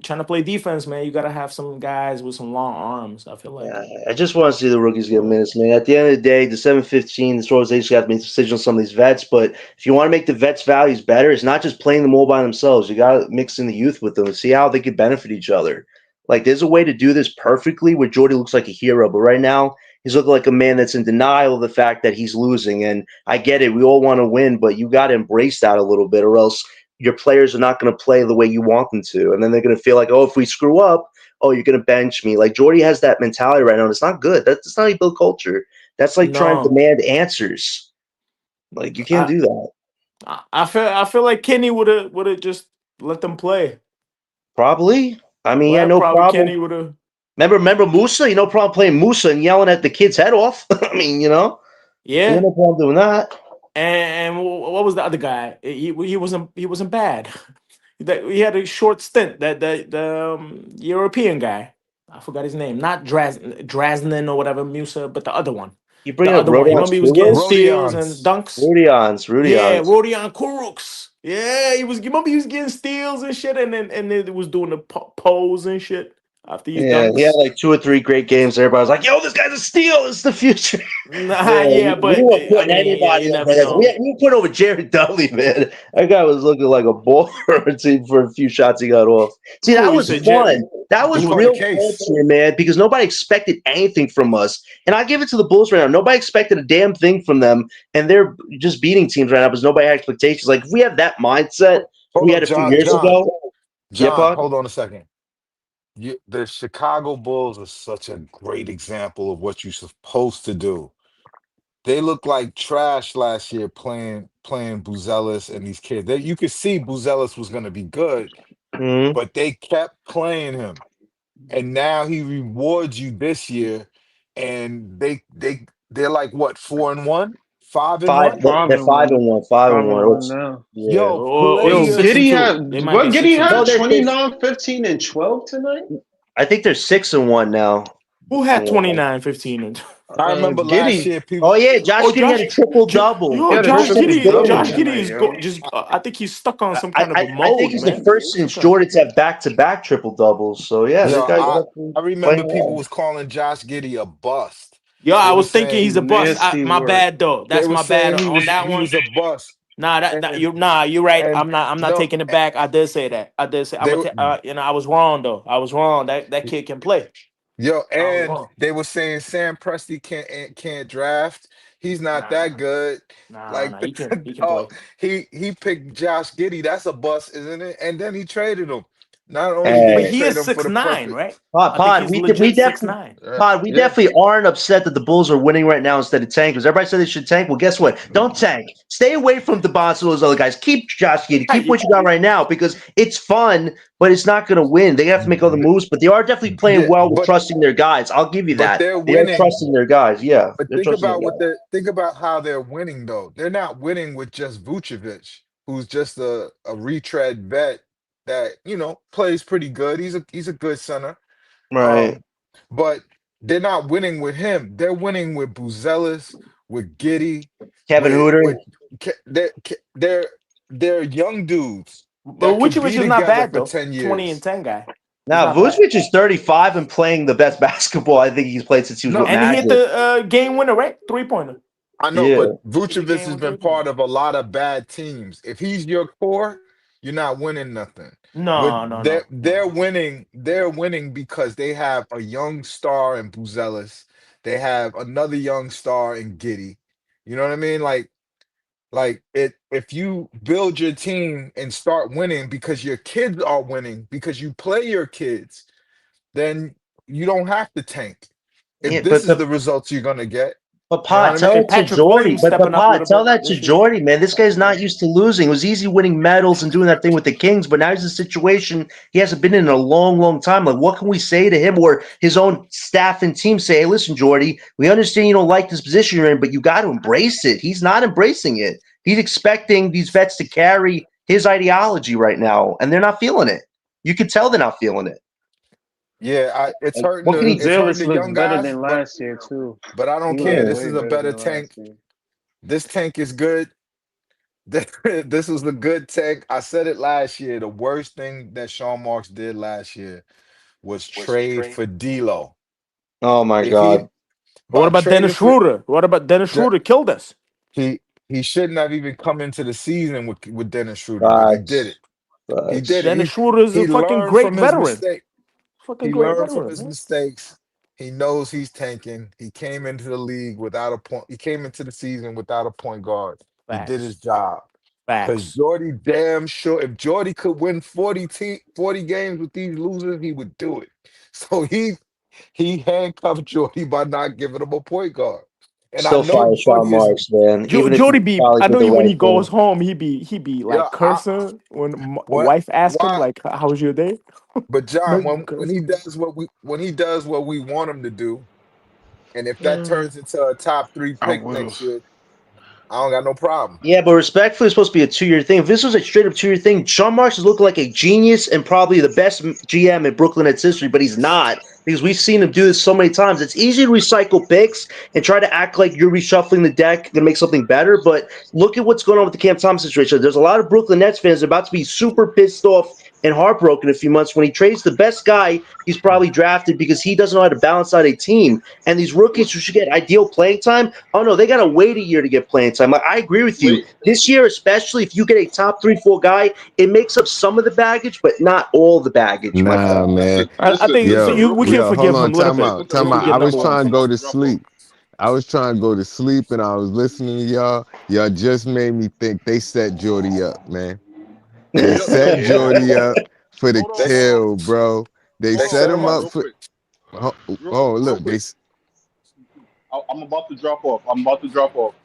trying to play defense, man. You got to have some guys with some long arms. I feel like. Yeah, I just want to see the rookies get minutes, man. At the end of the day, the 7-15, the organization got to make a decision on some of these vets. But if you want to make the vets' values better, it's not just playing them all by themselves. You got to mix in the youth with them and see how they could benefit each other. Like, there's a way to do this perfectly where Jordy looks like a hero, but right now he's looking like a man that's in denial of the fact that he's losing. And I get it, we all want to win, but you got to embrace that a little bit, or else your players are not going to play the way you want them to, and then they're going to feel like, oh, if we screw up, oh, you're going to bench me. Like Jordy has that mentality right now. And it's not good. That's not how you build culture. That's like trying to No, demand answers. Like you can't I do that. I feel like Kenny would have just let them play. Probably. I mean, yeah, Well, no probably problem. Kenny would have. Remember Musa? You no problem playing Musa and yelling at the kid's head off. I mean, you had Yeah, no problem doing that. and what was the other guy? He wasn't bad. He had a short stint. That the European guy. I forgot his name. Not Drasnin or whatever Musa, but the other one. You The bring up other one. You Rodion remember he was getting Kurucs? steals and Rodions. dunks. Yeah, Rudions. Rodion Kurucs. Yeah, he was. You remember he was getting steals and shit, and then it was doing the pose and shit after his Yeah, he had dunks. like 2 or 3 great games. Everybody was like, "Yo, this guy's a steal. It's the future." Nah, Yeah, yeah, we but were I putting mean, yeah, anybody you on never that. know. We put over Jared Dudley, man. That guy was looking like a baller for a few shots he got off. See, that Who you was said, fun. That was Who's Who? on the real case? culture, man, because nobody expected anything from us. And I give it to the Bulls right now. Nobody expected a damn thing from them, and they're just beating teams right now because nobody had expectations. Like, if we have that mindset Hold we up, had a few John. years ago, yeah, John, Pod? hold on a second. The Chicago Bulls are such a great example of what you're supposed to do. They looked like trash last year playing Buzelis and these kids. You could see Buzelis was going to be good, Mhm. but they kept playing him, and now he rewards you this year, and they're like what 4-1, 5-1. Five They're and 5 one. and 1, 5 5 and and 1. one now. Yeah. Yo, Or play you Yo, your 6 Giddy and had 2? They might be what? Giddy 6 and 2. had No, they're 29, 15, and 12 tonight. I think they're 6 and 1 now. Who had 29, 15, and I remember last Giddy. year people. Oh yeah, Josh oh, Giddey had a triple double. He had a Josh triple Giddey's double Josh good. Giddey tonight, is yo. just. I think he's stuck on some I, kind of a I think mode, he's the man. first Some since kind. Jordan to have back-to-back triple doubles. So yeah, this Yo, guy's I definitely I remember playing people well. was calling Josh Giddey a bust. Yo, They I were was thinking saying he's a bust. Nasty My work. bad though. they That's were my bad saying on that he one. was a bust, Nah, and you're right. and I'm not no, taking it back. I did say that. I did say they were I was wrong though. I was wrong. That kid can play. yo, I was and wrong. they were saying Sam Presti can't draft. He's not that Nah, good. Like he can oh, play. he picked Josh Giddey. That's a bust, isn't it? And then he traded him. Not only did But he Hey, he trade is him for the 6'9", perfect, right? Pod, I think Pod, he's we legit six definitely nine. Pod, we yeah. definitely aren't upset that the Bulls are winning right now instead of tank. Because everybody said they should tank. Well, guess what? Don't tank. Stay away from DeBonce and those other guys. Keep Josh Giddey. Keep what you got right now because it's fun, but it's not going to win. They have to make other moves, but they are definitely playing Yeah, well with trusting their guys. I'll give you but that. they're They are winning. trusting their guys. Yeah, But they're trusting their guys. think about how they're winning though. They're not winning with just Vucevic, who's just a retread vet that plays pretty good. He's a good center. Right. Um, but they're not winning with him. They're winning with Buzelis, with Giddy, Kevin Hooter. with they're they're young dudes But that could Vucevic be is not together bad for though. 10 20 and years. 10 guy. He's Now, not bad. Vucevic is 35 and playing the best basketball I think he's played since he was No, with And he hit Magic. the game winner, right? 3-pointer. I know, Yeah. but Hit the Vucevic game has winner been 3-pointer. part of a lot of bad teams. If he's your core, you're not winning nothing. With No. they're winning, because they have a young star in Buzelis. They have another young star in Giddy. You know what I mean? Like if you build your team and start winning because your kids are winning, because you play your kids, then you don't have to tank. Yeah, If this is the results you're gonna get, but you know Pod, what I tell mean? it And to Patrick Jordy. Williams But stepping up a Pod, little tell bit that to this year. Jordy, man. This guy's not used to losing. It was easy winning medals and doing that thing with the Kings, but now he's in a situation he hasn't been in a long, long time. Like, what can we say to him or his own staff and team? Say, hey, listen, Jordy, we understand you don't like this position you're in, but you got to embrace it. He's not embracing it. He's expecting these vets to carry his ideology right now, and they're not feeling it. You can tell they're not feeling it. Yeah, Like, what can he it's hurting Buzelis the looks young better guys, than but last year too. I don't He care. looks Yeah. This way is a better better than last tank. year. This tank is good. This was the good take. I said it last year. The worst thing that Sean Marks did last year was trade for D'Lo. Oh my If he God. What by about Dennis trading for Schroeder? What about Dennis De- Schroeder? Killed us. he shouldn't have even come into the season with Dennis Schroeder, but he did Facts. it. He did Facts. it. Dennis Schroeder is a He fucking learned great from his veteran. mistake. Fucking He great learned from veteran, his man. mistakes. He knows he's tanking. He came into the league without a point. He came into the season without a point guard. He did his Facts. job. Because Facts. Jordy damn sure, if Jordy could win 40 games with these losers, he would do it. So he handcuffed Jordy by not giving him a point guard. And I Still know fire Sean Jordy is, Marks, man. Even if Jody he be. probably I did know the you when right he goes thing. home. He be like yeah, I cursing when what wife ask him why like, "How was your day?" but No, John, you when he cursing. does what we want him to do, and if that Mm, turns into a top 3 I'm pick with him. next year, I don't got no problem. Yeah, but respectfully, it's supposed to be a 2-year thing. If this was a straight up 2-year thing, Sean Marks is looking like a genius and probably the best GM in Brooklyn Nets history, but he's not because we've seen him do this so many times. It's easy to recycle picks and try to act like you're reshuffling the deck to make something better, but look at what's going on with the Cam Thomas situation. There's a lot of Brooklyn Nets fans about to be super pissed off and heartbroken in a few months when he trades the best guy he's probably drafted because he doesn't know how to balance out a team. And these rookies who should get ideal playing time, oh no, they got to wait a year to get playing time. I agree with you. Wait, This year, especially if you get a top 3, 4 guy, it makes up some of the baggage, but not all the baggage, my Nah, friend. man. I think listen, Yo, real we quick. can yo, hold forgive him on. a little Time bit out. Listen, real Time if we out. quick. I get was number one. trying to I'm go about to to drop off. sleep. I was trying to go to sleep and I was listening to y'all. Y'all just made me think they set Jordy up, man. They Yo, set hold on, Jordy up for the They hold on, kill, bro. They they set set him him up. up real for. quick, Oh, oh, real look, quick. I'm about to drop off.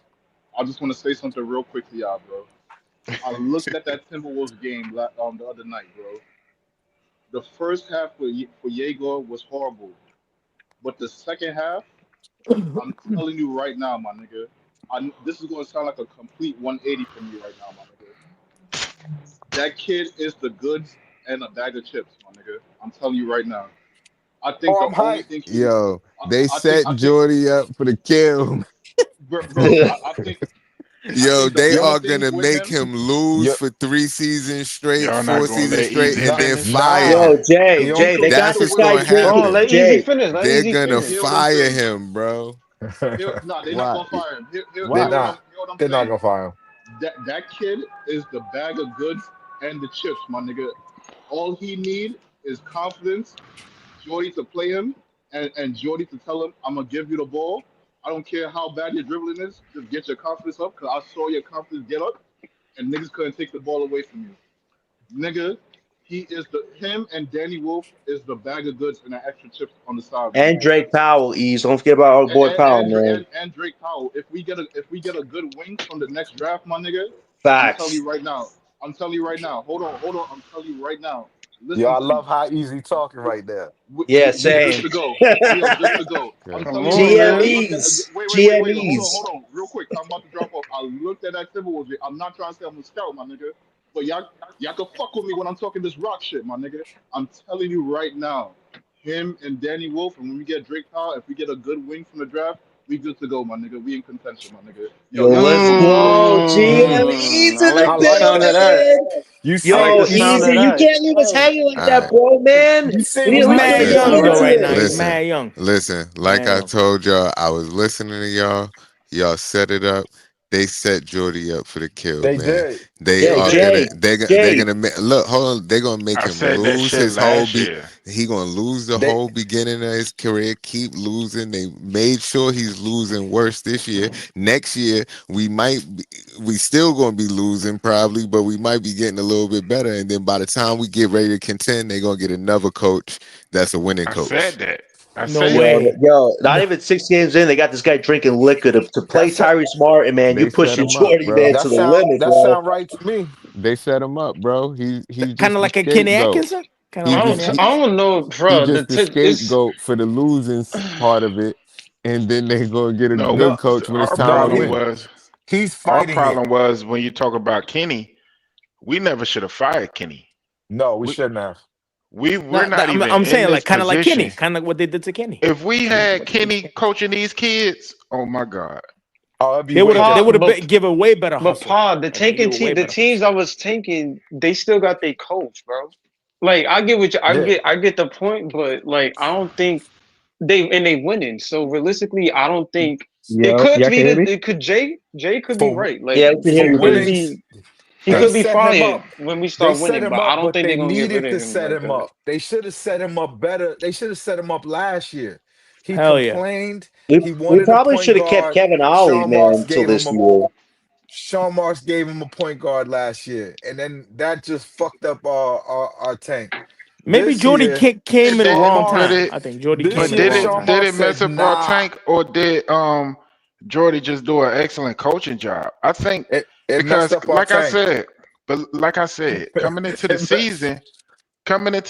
I just want to say something real quick to y'all, bro. I looked at that Timberwolves game the other night, bro. The first half for Jaeger was horrible, but the second half, I'm telling you right now, my nigga. This is going to sound like a complete 180 for me right now, my nigga. That kid is the goods and a bag of chips, my nigga. I'm telling you right now. I think Oh, the I'm only hyped. thing he, yo, they set I think, Jordy up for the kill. bro, I Yo, think the they only are thing gonna with make him, him lose Yo, for 3 seasons straight, Y'all not four gonna seasons let straight, Easy and nah, then finish? fire nah. Yo, him. He Jay, don't. they got That's this what's guy gonna Hold on, drinking. happen. let Easy Jay, finish. Let They're Easy gonna finish. hear what I'm fire saying. him, bro. Nah, they're not Why? gonna fire him. They're Why? not. Hear what I'm They're not saying. gonna fire him. That kid is the bag of goods and the chips, my nigga. All he need is confidence, Jordy to play him, and Jordy to tell him, I'm gonna give you the ball. I don't care how bad your dribbling is, just get your confidence up, cause I saw your confidence get up, and niggas couldn't take the ball away from you. Nigga, him and Danny Wolf is the bag of goods and the extra chips on the side, my and nigga. Drake Powell, Ease. Don't forget about our boy Powell, man. And Drake Powell. If we get a good wing from the next draft, my nigga, I'm telling Facts. you right now. I'm telling you right now. Hold on. I'm telling you right now. Yo, Listen I to me. love how easy talking right there. Yeah, We good same. to go. We are good to go. I'm Okay. Come telling you right on, now. I man. looked at GMEs. wait. GMEs. Hold on, real quick. I'm about to drop off. I looked at that Timberwolves. I'm not trying to say I'm a scout, my nigga, but y'all can fuck with me when I'm talking this rock shit, my nigga. I'm telling you right now. Him and Danny Wolf, and when we get Drake Powell, if we get a good wing from the draft, we good to go, my nigga. We in contention, my nigga. Yo, Yo, y'all can let's go, man. go. Mm. GMEs I in like the I the like sound of that. that. building. You I like see, Yo, the you sound see, of Easy, you that. can't leave us hey, hanging like All that, right. bro, man. you see We what He's didn't I listen mad to said, you young lead right? though into right now. it. He's Listen, mad young. listen. Mad Like I young. told y'all, I was listening to y'all. Y'all set it up. They set Jordy up for the kill, They man. did. They Yeah, They are did. gonna Jay, they're Jay. gonna look. Hold on. They're gonna make I him said that lose shit his whole last be. year. He gonna lose the They whole beginning of his career. Keep losing. They made sure he's losing worse this year. Next year we still gonna be losing probably, but we might be getting a little bit better. And then by the time we get ready to contend, they're gonna get another coach that's a winning I said coach. that. I No said Yo, that. way. not No. even 6 games in, they got this guy drinking liquor to play that's a, Tyrese Martin, man. You They set pushing him up, Jordy, man, bro. to the limit, that bro. sound right to me. They set him up, bro. He's Kind just of the like a Kenny scapegoat. Atkinson. Kind of He like I Kenny just don't, he, I Atkinson. don't know, he bro. just the It's scapegoat for the losing part of it, and then they gonna get a No, No, good coach when it's our time to no, problem he win. was he's our fighting it. problem was when you talk about Kenny, we never should have fired Kenny. No, we We shouldn't have. we're No, not even I'm in saying this like kind of like Kenny, position. kind of like what they did to Kenny. If we Kind of had what they did to Kenny Kenny. coaching these kids, oh my God. Oh, it'd be They would way have. They different. would have given way better But hustle. Pod, the Like, they tanking give a way team, the better teams I was tanking, they still got their coach, bro. Like I get what you, Yeah. I get the point, but like I don't think they winning. So realistically, I don't think it Yeah, could y'all be can hear me? that it could Jay could be For right. Like Yeah, we can hear for you, he could Breeze. winnings, be he they could be set him fired up. when we They start set winning, him but I up, don't but think they they're gonna get needed rid to of him set like him that. up. They should have set him up better. They should have set him up last year. He Hell yeah. complained. We He we wanted a probably point should have kept guard. Kevin Ollie, Sean Marks man, till gave him this a year. Sean Marks gave him a point guard last year, and then that just fucked up our tank. Maybe This Jordy year, came in the Sean wrong Did Marks. time. it? I think Jordy This came But in the year, did wrong it? Sean time. Did Marks it mess said, up our "Nah." tank, or did Jordy just do an excellent coaching job? I think It messed because, up our tank. like I said, coming into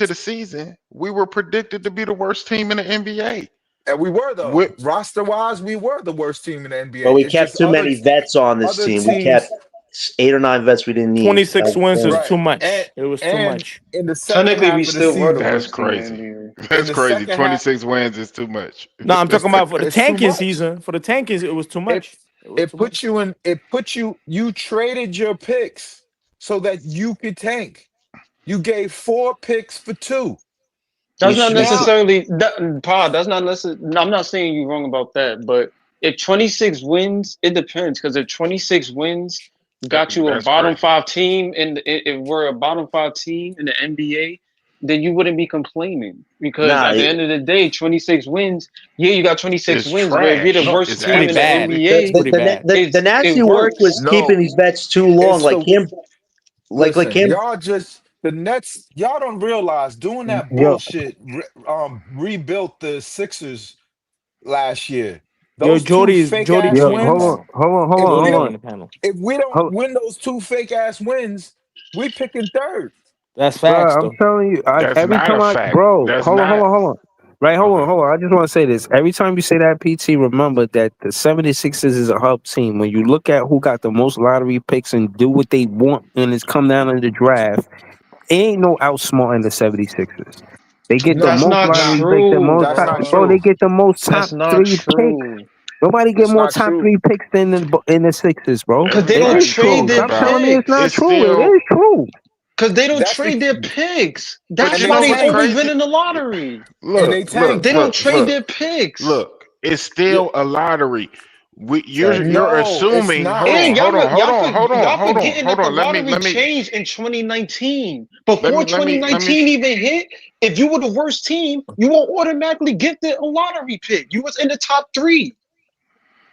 the season, we were predicted to be the worst team in the NBA. And we were though. With Roster wise, we were the worst team in the But NBA. we It's kept just too many vets on this other team. We kept teams, 8 or 9 vets we didn't need. 26 wins is right? too much. And It was too and much. in the second Technically, we half of the still were the season, that's worst team in the crazy. NBA. in That's the crazy. second half, 26 wins is too much. No, I'm talking about for the it's too tanking much. season. For the tanking, it was too It much. It was it too put much. you in. It put you. You traded your picks so that you could tank. You gave 4 picks for 2. That's not Now, necessarily that Pod. That's not necessarily. I'm not saying you're wrong about that, but if 26 wins, it depends. Because if 26 wins got you a That's bottom crazy. 5 team, and if we're a bottom 5 team in the NBA, then you wouldn't be complaining. Because Nah, at the end of the day, 26 wins. Yeah, you got 26 It's wins, but if you're the trash. worst It's team Pretty in the bad. absolutely the, NBA, It's pretty the, bad. the, the nasty it work was works. keeping no, these vets too long. it's Like the him, like listen. him. Y'all just the Nets. Y'all don't realize doing that Yo, bullshit. Rebuilt the Sixers last year. Yo, Those 2 fake Jody ass yo, joined the hold wins. on, panel. hold on, hold If on, we Jody hold don't joined on. the panel. if we don't Hold, win those 2 fake ass wins, we picking third. That's bro, facts, I'm though. telling you, That's every not time a I, fact. bro, That's hold on, hold not. on, hold on. Right, Okay. hold on. I just want to say this. Every time you say that, PT, remember that the 76ers is a hub team. When you look at who got the most lottery picks and do what they want and it's come down in the draft, ain't no outsmarting the 76ers. They get the No, That's most not nah, lottery picks, the true, most that's top, not bro. bro. They true. get the most That's top not 3 picks. true. Nobody get That's more not top true. 3 picks than the Sixers, bro. Because That's they It don't is not trade true. true their Stop about. telling me it's not It's picks. true. It still. is true. Because they don't That's trade because their picks. But That's you and they why know they what's tank always win crazy? in the lottery. and they Look, tank. They don't trade their picks. look. It's Yeah, still a lottery. Exactly. You're no, it's assuming. Hold not. on, And hold on, hold on, hold on, y'all hold on, forgetting hold that the on. lottery changed in 2019. Before Let me. 2019 even hit, if you were the worst team, you won't automatically get a lottery pick. You was in the top 3.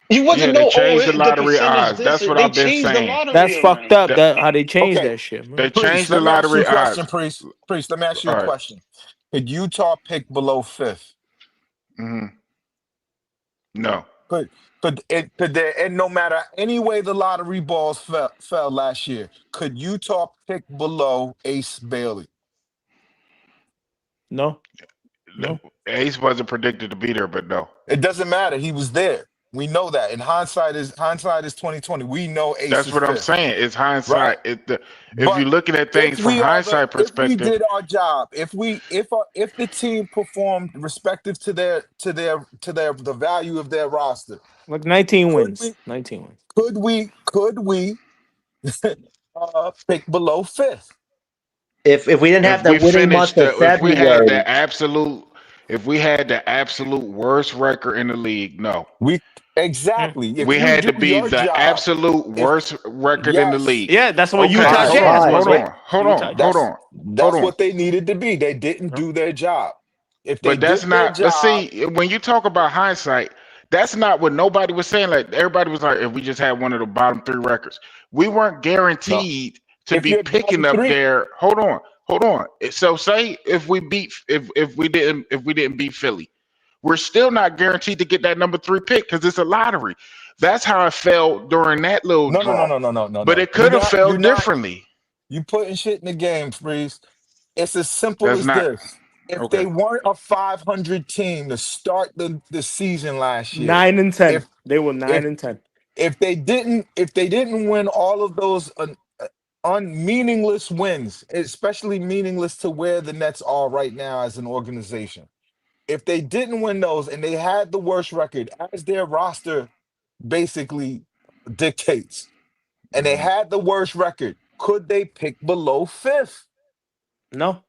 You Yeah, wasn't they no changed the the lottery percentage odds. this. That's what They I've been changed the saying. That's lottery fucked around. up. That That how they changed Okay, that shit, they man. Priest, changed the let me ask you lottery a question, odds. Priest, let me ask you a All right. question. Could Utah pick below 5th? Mm-hmm. No. Could there, and no matter any way the lottery balls fell last year, could Utah pick below Ace Bailey? No, no. Ace wasn't predicted to be there, but no. It doesn't matter. He was there. We know that. And hindsight is 2020. We know Ace That's is what I'm 5th. saying. It's Right. hindsight. If you're But looking at if things from hindsight if we perspective, did our job, if the team performed respective to their the value of their roster, Like 19 could wins. we 19 wins. could we pick below 5th? If we didn't have that winning month of if we had February, the absolute worst record in the league, no. We Mm. exactly. If We you had do to be your the job, absolute if worst record in the yes, league. Yeah, that's what Okay, Utah fine, hold on, Jazz fine. was, hold right? on, hold Utah on, hold Jazz. on, hold that's on. what they needed to be. They didn't Huh? do their job. If they But that's did their not. But job, see, when you talk about hindsight, that's not what nobody was saying. Like everybody was like, if we just had one of the bottom 3 records, we weren't no. guaranteed to If be you're picking bottom up 3, there. Hold on. So say if we beat if we didn't beat Philly, we're still not guaranteed to get that number 3 pick because it's a lottery. That's how it fell during that little no, no, no, draw. no, no, no, no, But no. it could have You're felt not. differently. You putting shit in the game, Freeze. It's as simple That's as not this. If okay. they weren't a 500 team to start the season last year, 9 and 10. if They were 9 if and 10. if they didn't win all of those unmeaningless wins, especially meaningless to where the Nets are right now as an organization. If they didn't win those and they had the worst record as their roster basically dictates. And they Mhm. had the worst record. Could they pick below fifth? No,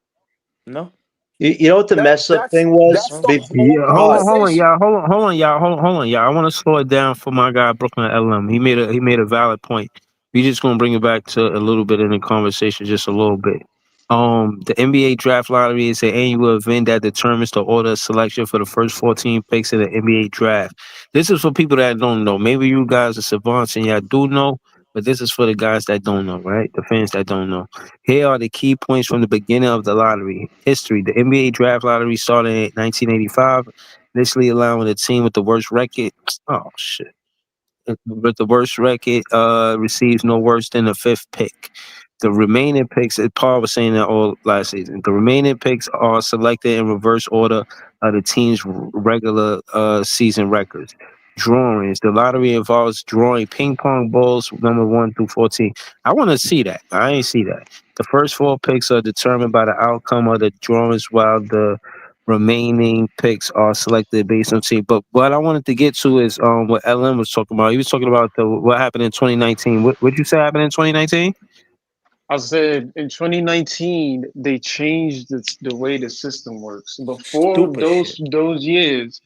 no, You know what the mess up thing was? That's the no. whole Yeah, hold on, conversation. y'all. Hold on, y'all. I want to slow it down for my guy Brooklyn LM. He made a valid point. We just gonna bring it back to a little bit in the conversation, just a little bit. The NBA draft lottery is an annual event that determines the order of selection for the first 14 picks in the NBA draft. This is for people that don't know. Maybe you guys are savants and y'all do know, but this is for the guys that don't know, right? The fans that don't know. Here are the key points from the beginning of the lottery history. The NBA draft lottery started in 1985, initially allowing the team with the worst record. Oh shit! With the worst record, receives no worse than the fifth pick. The remaining picks, Paul was saying that all last season. The remaining picks are selected in reverse order of the team's regular season records. Drawings. The lottery involves drawing ping pong balls number 1 through 14. I want to see that. I ain't see that. The first four picks are determined by the outcome of the drawings, while the remaining picks are selected based on team. But what I wanted to get to is what LM was talking about. He was talking about what happened in 2019. What you say happened in 2019? I said in 2019 they changed the way the system works. Before Stupid those shit. those years,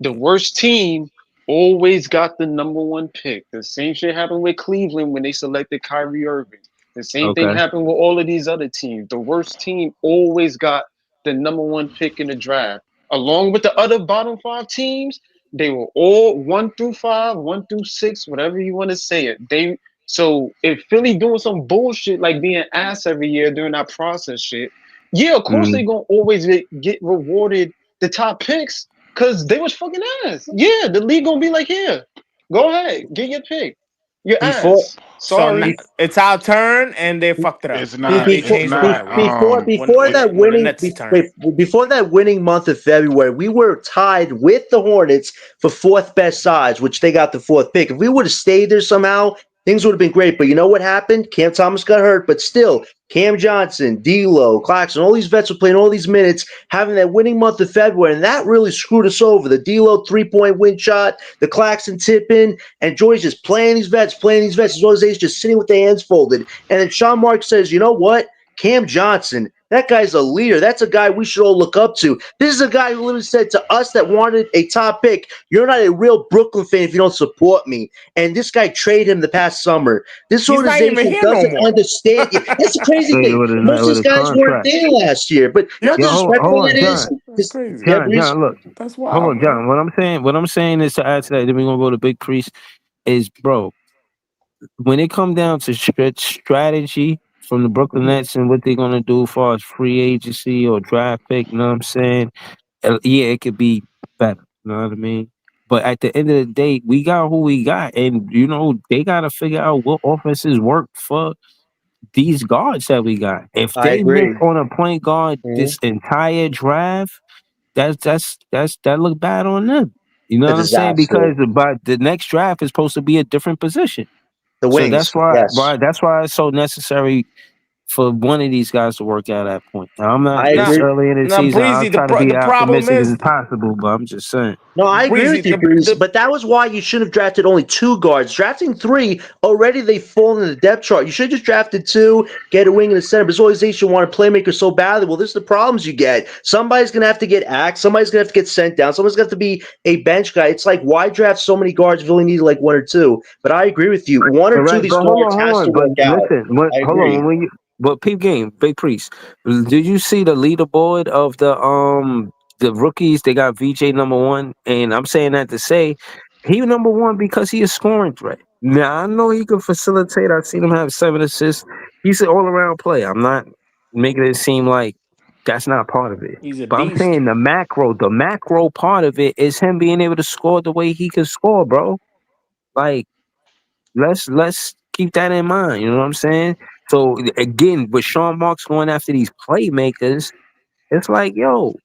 the Stupid. worst team always got the number one pick. The same shit happened with Cleveland when they selected Kyrie Irving. The same thing Okay. happened with all of these other teams. The worst team always got the number one pick in the draft. Along with the other bottom five teams, they were all 1 through 5, 1 through 6, whatever you want to say it. So if Philly doing some bullshit like being ass every year during that process shit, yeah, of course they Mm. gonna always get rewarded the top picks because they was fucking ass. Yeah, the league gonna be like, here, go ahead, get your pick. Your Before ass. So now Sorry. it's our turn, and they fucked it up. It's They not. they It's changed the not. lottery before It, that when the winning Nets turn. before that winning month of February, we were tied with the Hornets for fourth best sides, which they got the fourth pick. If we would have stayed there somehow, things would have been great. But you know what happened? Cam Thomas got hurt, but still, Cam Johnson, D'Lo, Claxton, all these vets were playing all these minutes, having that winning month of February, and that really screwed us over. The D'Lo 3-point win shot, the Claxton tip in, and George just playing these vets, as well as they just sitting with their hands folded. And then Sean Mark says, you know what? Cam Johnson, that guy's a leader. That's a guy we should all look up to. This is a guy who literally said to us that wanted a top pick, you're not a real Brooklyn fan if you don't support me. And this guy traded him the past summer. This He's not even organization here no doesn't more. understand. Yeah, that's the crazy With thing. with Most of with these a guys weren't contract. there last year. But you know what Yo, the disrespectful hold that on, is? John. That's crazy. Yeah, John, Breeze. John, look. That's Hold wild, on, man. John. What I'm saying is to add to that. Then we're gonna go to Big Priest. Is bro, when it come down to strategy from the Brooklyn Nets and what they're gonna do as far as free agency or draft pick, you know what I'm saying? Yeah, it could be better. You know what I mean? But at the end of the day, we got who we got, and they gotta figure out what offenses work for these guards that we got. If I they miss agree. on a point guard Mhm. this entire draft, that look bad on them. You know A what I'm saying? disaster. Because but the next draft is supposed to be a different position. The So wings, yes. that's why it's so necessary for one of these guys to work out at point. Now, I'm not I Now, this agree. early in the now, season. I'll Breezy, try to be the problem optimistic as is possible, but I'm just saying. No, I agree Breezy. with you, Breeze. But that was why you should have drafted only two guards. Drafting three, already they fall in the depth chart. You should have just drafted two, get a wing and a center. Visualization want a playmaker so badly. Well, this is the problems you get. Somebody's going to have to get axed. Somebody's going to have to get sent down. Somebody's going to have to be a bench guy. It's like, why draft so many guards if you only need like one or two? But I agree with you. One or But two right, of these but hold guards on, has to But work out. listen, I hold on. agree. But peep game, Big Priest. Did you see the leaderboard of the rookies? They got VJ number one, and I'm saying that to say he number one because he is scoring threat. Now I know he can facilitate. I've seen him have 7 assists. He's an all around player. I'm not making it seem like that's not part of it. He's a But I'm beast. saying the macro part of it is him being able to score the way he can score, bro. Like let's keep that in mind. You know what I'm saying? So again, with Sean Marks going after these playmakers, it's like, yo,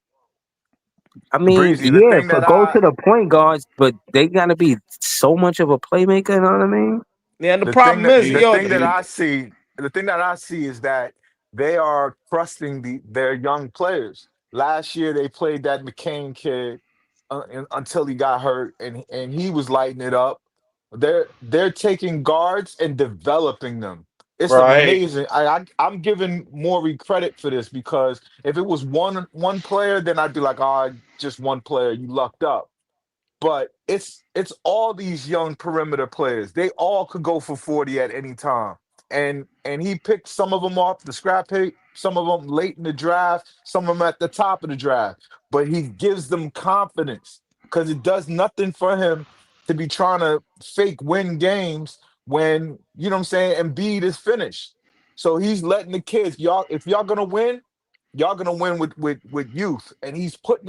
I mean, Breezy, the yeah, thing for that go I to the point guards, but they gotta be so much of a playmaker. You know what I mean? Yeah, and the the thing problem that is, the yo, thing that I see the thing that I see is that they are trusting their young players. Last year they played that McCain kid until he got hurt, and he was lighting it up. They're taking guards and developing them. It's Right. amazing. I'm giving Morey credit for this because if it was one player, then I'd be like, oh, just one player, you lucked up. But it's all these young perimeter players. They all could go for 40 at any time. And he picked some of them off the scrap heap, some of them late in the draft, some of them at the top of the draft. But he gives them confidence because it does nothing for him to be trying to fake win games when, you know what I'm saying, Embiid is finished. So he's letting the kids, y'all, if y'all gonna win, y'all gonna win with youth. And he's putting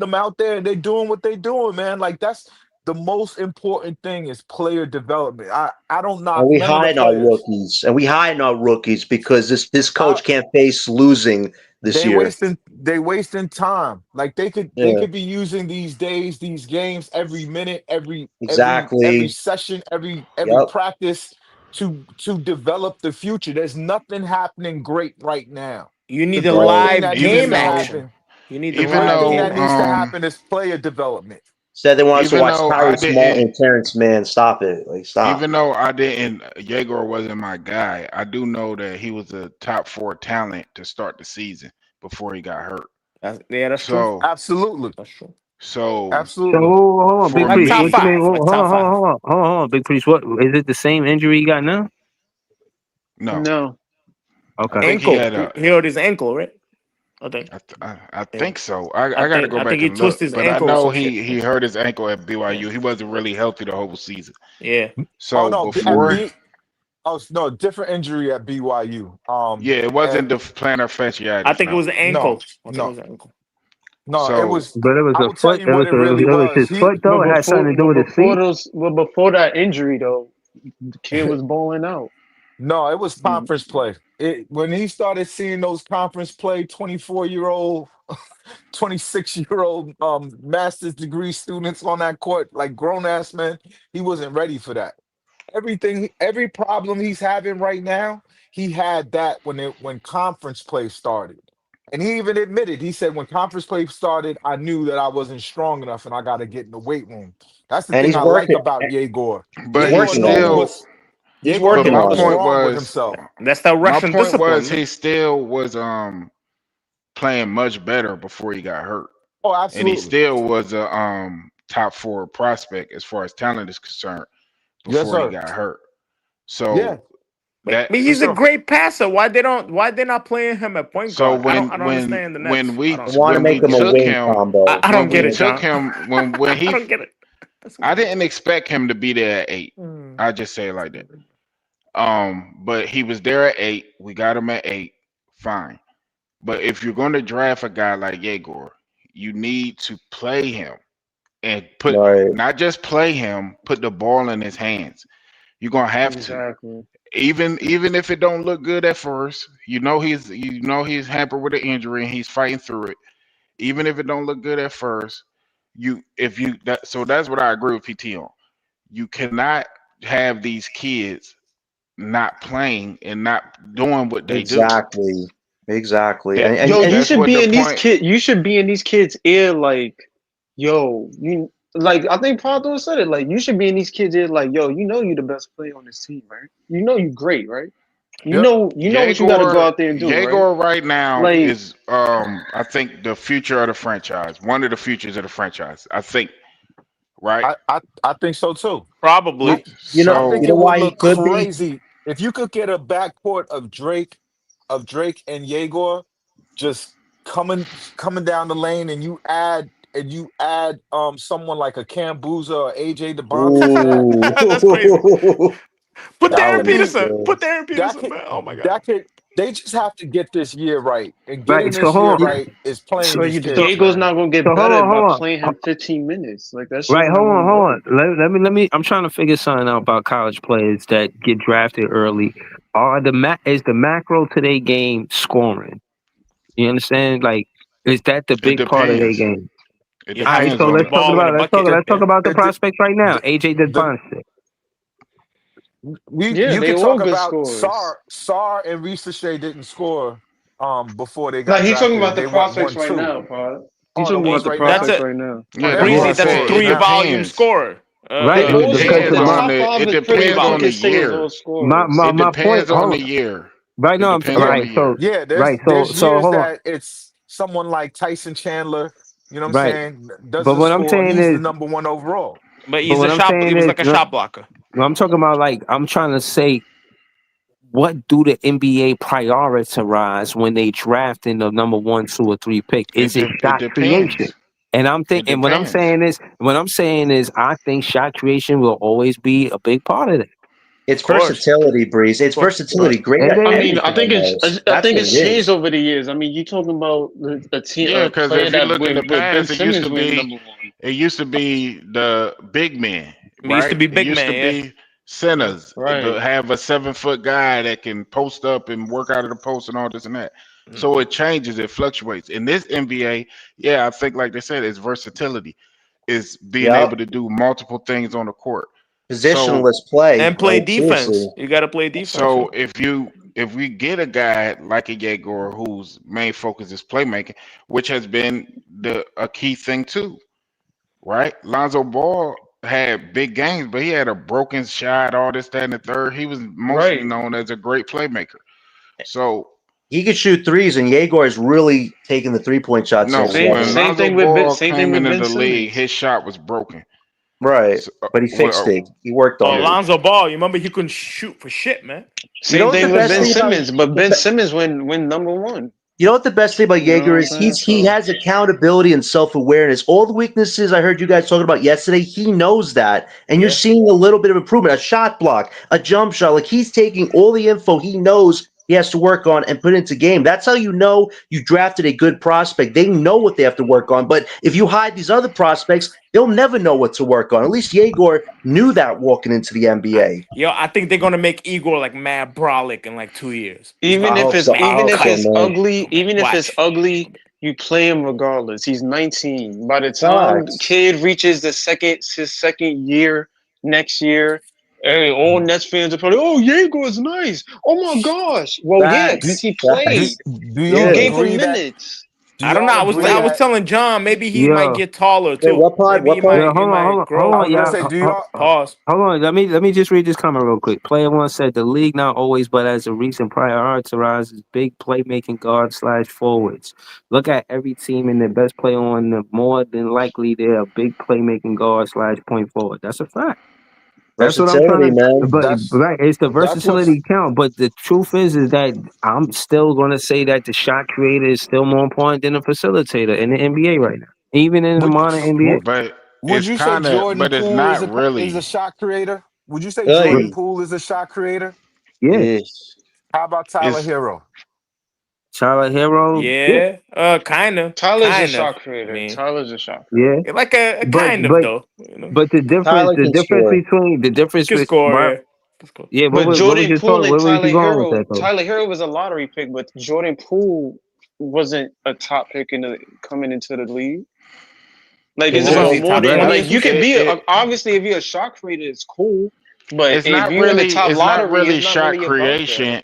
them out there and they're doing what they're doing, man. Like that's the most important thing is player development. I don't knock And we none of the hide our players. rookies. And we hide our rookies because this I, coach can't face losing this year. they wasting time. Like they Yeah, could be using these days, these games every minute, every exactly. session, every Yep. practice to develop the future. There's nothing happening great right now. You The need the great thing live that even needs game to though action. happen, You need the the even great live thing game though that needs to action. happen is player development. Said they want us to even watch though I Tyrese Martin didn't and Terrence Mann. Stop it. Like, stop. even though I didn't Yegor wasn't my guy, I do know that he was a top 4 talent to start the season before he got hurt. That's true. So Absolutely. That's true. Oh. So Absolutely. hold on, for Big Like Priest. top me, What you mean? five. Like top five. Hold on, Big Priest. What is it? The same injury he got now? no. No. I Okay. think he Ankle. had a He hurt his ankle, right? I think. I Yeah. think so. I got to go I think back he and look, twisted his but I ankle or know some shit. he hurt his ankle at Yeah. BYU. He wasn't really healthy the whole season. Yeah. Oh So no, at before, B oh no, different injury at BYU. yeah, it wasn't And the plantar I fasciitis. think it No. was an no, ankle. I think it no, was an ankle. no, it So was But it was I a will tell foot. you what it really It was was. his foot though. It had something to do with his feet. Before that injury though, the kid was balling out. No, it was Mm. conference play. When he started seeing those conference play, 24-year-old, 26-year-old master's degree students on that court, like grown ass men, he wasn't ready for that. Every problem he's having right now, he had that when conference play started. And he even admitted, he said, when conference play started, I knew that I wasn't strong enough and I got to get in the weight room. That's the And thing he's I like working. about Yegor. He's but he Yegor working on it. still He's Yegor but working knows my on what's it. point wrong with was himself. That's that my Russian point was discipline. he still was playing much better before he got hurt. Oh, And he absolutely. still was a top 4 prospect as far as talent is concerned Yes, before he sir. got hurt. Yeah, So But that for he's a sure. great passer. Why they not playing him at point so guard? I don't understand the when Nets. we I They don't want to when we make him a took wing him combo. I don't when get we it, took John. him when I he don't get it. That's I weird. didn't expect him to be there at 8. Hmm. I just say it like that. But he was there at 8. We got him at 8. Fine. But if you're going to draft a guy like Yegor, you need to play him and put Right. not just play him, put the ball in his hands. You're gonna have to. Exactly. Even if it don't look good at first, he's hampered with an injury and he's fighting through it. Even if it don't look good at first, so that's what I agree with PT on. You cannot have these kids not playing and not doing what they do. Exactly. Exactly. That Yo, you that's should what be the in these point. kid. You should be in these kids' ear, like, yo, you like. I think Pato said it. Like, you should be in these kids' ear, like, yo, you know, you the best player on this team, right? You know, you great, right? You Yep. know, what you got to go out there and do, right? Yegor right now Like, is I think the future of the franchise. One of the futures of the franchise. I think. Right? I think so too. Probably. You know, I So think you know it would why he look could be? crazy if you could get a backcourt of Drake and Yegor just coming down the lane, and you add someone like a Cam Boozer or AJ DeBounce to that. That's crazy. Ooh. Put That That Darren would could be be Peterson. good. Put Darren that Peterson, could man. Oh my god. that could they just have to get this year right. And Right. getting So this year hold on. right is playing So these you kids, Diego's man. not gonna get So better by hold playing on. him 15 minutes. Like that shit Right, not hold gonna on. work. Let me. I'm trying to figure something out about college players that get drafted early. Is the macro to their game scoring? You understand? Like, is that the it big part of their depends. game? It You have to depends So put on the let's it. talk ball in about the bucket. It, let's talk about the it, prospects right now. the, AJ the, DeBounce. Yeah, you they could all talk good about scorers. Sar and Risa Shea didn't score before they Like got he's talking drafted, about and the they went prospects right 1-2. now, Pod. He's Oh, the talking about ones the right That's now? prospects it. right now. Oh, Yeah, they're that's Breezy, why I all that's a said scorers it three now. volume depends. scorer. Right, They It all because depends the on top the. five It is pretty depends much you on the can say is all year. scorers. It my point. depends on the year. Right, It no, depends on right. the So year. Yeah, right, there's so years hold on. that it's someone like Tyson Chandler, you know what I'm Right, saying, but doesn't what I'm score. saying He's the is, number one overall. But but he's what a I'm shot. He saying was is, like a shot blocker. I'm talking about like I'm trying to say, what do the NBA prioritize when they draft in the number 1, 2, or 3 pick? Is it It shot creation? depends. And I'm It thinking, what I'm depends. saying is, I think shot creation will always be a big part of it. It's Of course. versatility, Breeze. It's Of course. versatility. Great It at I is. mean, anything almost. I That's think what it's it changed is. over the years. I mean, you talking about Yeah, a because player if you that look in the with Ben past, Simmons winning number one. it used to be the big men, He used to right? be It big used to man. Yeah. be centers to Right. have a 7-foot guy that can post up and work out of the post and all this and that. So it changes, it fluctuates. In this NBA, yeah, I think like they said, it's versatility. It's being Yep. able to do multiple things on the court. Positionless So play. And play Like, seriously. defense. You got to play defense. so Too. if we get a guy like a Yegor whose main focus is playmaking, which has been a key thing too, right? Lonzo Ball had big games, but he had a broken shot, all this, that, and the third. He was mostly Right. known as a great playmaker. So He could shoot threes, and Yegor is really taking the 3-point shots no, next Same level. when Lonzo Ball same came thing with into Ben the league, Simmons. his shot was broken. Right. So, But he fixed well, it. He worked Oh, on it. Alonzo Ball. You remember he couldn't shoot for shit, man. You know Same what the thing with best Ben thing about Simmons, but Ben Simmons win number one. You know what the best thing about You know what Jaeger I'm is? saying? He So has accountability and self-awareness. All the weaknesses I heard you guys talking about yesterday, he knows that. And you're Yeah. seeing a little bit of improvement, a shot block, a jump shot. Like he's taking all the info he knows he has to work on and put into game. That's how you know you drafted a good prospect. They know what they have to work on. But if you hide these other prospects, they'll never know what to work on. At least Yegor knew that walking into the NBA. Yo, I think they're gonna make Igor like mad brolic in like 2 years. He's even gonna I if hope it's so. I even hope if so, it's man. ugly, even if it's Watch. ugly, you play him regardless. He's 19. By the time Facts. kid reaches his second year next year, hey, all Nets fans are probably, oh, Yegor's nice. Oh my gosh. Well, yeah, because Facts. he Do, played. Facts. do You y'all Yeah. gave him agree that? minutes. Do I don't know. y'all I agree was that? telling John maybe he might Yeah. get taller Wait, too. what pod? Maybe What pod? Yeah, he might I grow. was gonna y'all. say, do y'all? Pause. Hold on, let me just read this comment real quick. Player one said the league not always, but as a recent prioritizes big playmaking guards / forwards. Look at every team and the best player on them. More than likely, they're a big playmaking guard / point forward. That's a fact. That's what I'm Versatility, trying to. man. But That's right, it's the that's what's versatility count. But the truth is that I'm still going to say that the shot creator is still more important than the facilitator in the NBA right now, even in the would modern NBA. but would it's you say kind of, Jordan but it's Poole not is a really. shot creator? Would you say Jordan Hey, Poole is a shot creator? Yeah, yes. How about Tyler It's Hero? Tyler Hero. Yeah, Yeah. Kind of. Tyler's a Kind of. shot I creator. mean, Tyler's a shot creator. yeah. like a But kind of but though. You know, but Tyler the can difference score. between the difference good with score. Yeah. Good score. yeah. But What was Jordan your Poole thought? and Where was you going with that though? Tyler Hero was a lottery pick, but Jordan Poole wasn't a top pick coming into the league. Like He it's was about only more top than. I Right. 20 mean, you some can shit. be obviously if you're a shot creator, it's cool. But it's if not you're in the really top it's not lottery, really it's not shot really about that. creation.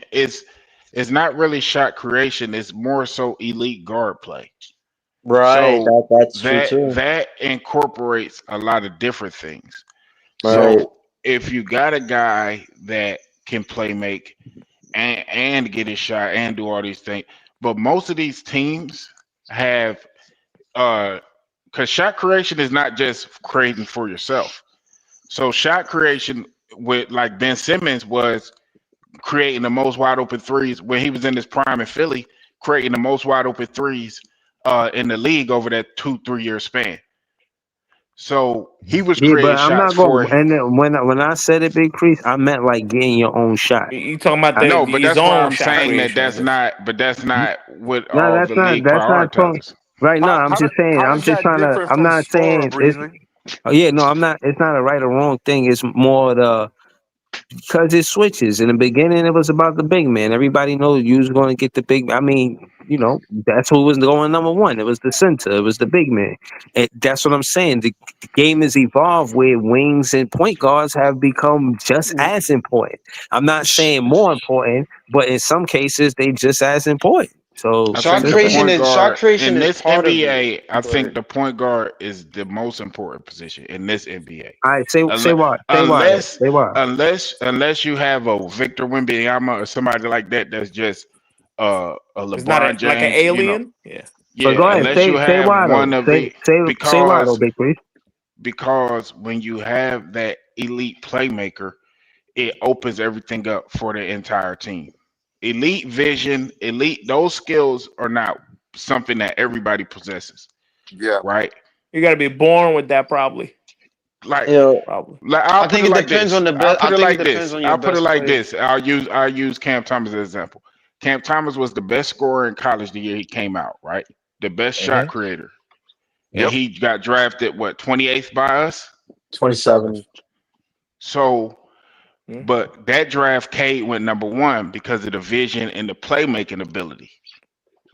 It's not really shot creation. It's more so elite guard play. Right. So That's true too. that incorporates a lot of different things. Right. So if you got a guy that can play make and get his shot and do all these things, but most of these teams have because shot creation is not just creating for yourself. So shot creation with like Ben Simmons was creating the most wide open threes when he was in his prime in Philly, creating the most wide open threes in the league over that 2-3 year span. So he was Yeah, but creating I'm shots not going. for And then when I said it, Big Priest, I meant like getting your own shot. You talking about I, no, but his that's why own I'm shot saying that creation, I guess. that's not what no, all the league that's not talking. prioritizes. Right? No, I'm just saying. How I'm does just that trying to. differ I'm from not scorer, saying it's. Breezy? Oh, yeah, no, I'm not. It's not a right or wrong thing. It's more the because it switches. In the beginning, it was about the big man. Everybody knows you was going to get the big. I mean, that's who was going number one. It was the center. It was the big man. And that's what I'm saying. The game has evolved where wings and point guards have become just as important. I'm not saying more important, but in some cases, they just as important. So I Shot think the creation point is shot guard creation in is this part of it, NBA, I think but the point guard is the most important position in this NBA. all right, say Unless why. Say why though. unless Say why. unless you have a Victor Wembanyama or somebody like that that's just a It's not LeBron like an James, alien. Yeah. But go yeah, ahead. unless you Say have why though. one of the Say why though, because Big Three. because when you have that elite playmaker, it opens everything up for the entire team. Elite vision, elite those skills are not something that everybody possesses, Yeah. right? You got to be born with that, probably. Like, You know, Probably. I'll I put think it it like depends this. on the I'll best. put I it think like it depends this. on your I'll put it best like player. this. I'll use Cam Thomas as an example. Cam Thomas was the best scorer in college the year he came out, right? The best shot creator. And Yep. he got drafted 28th by us. 27. So, Hmm. but that draft Cade went number 1 because of the vision and the playmaking ability,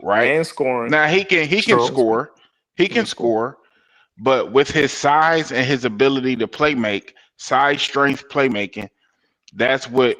right? And scoring. Now he can True. score. He can score, but with his size and his ability to size, strength, playmaking, that's what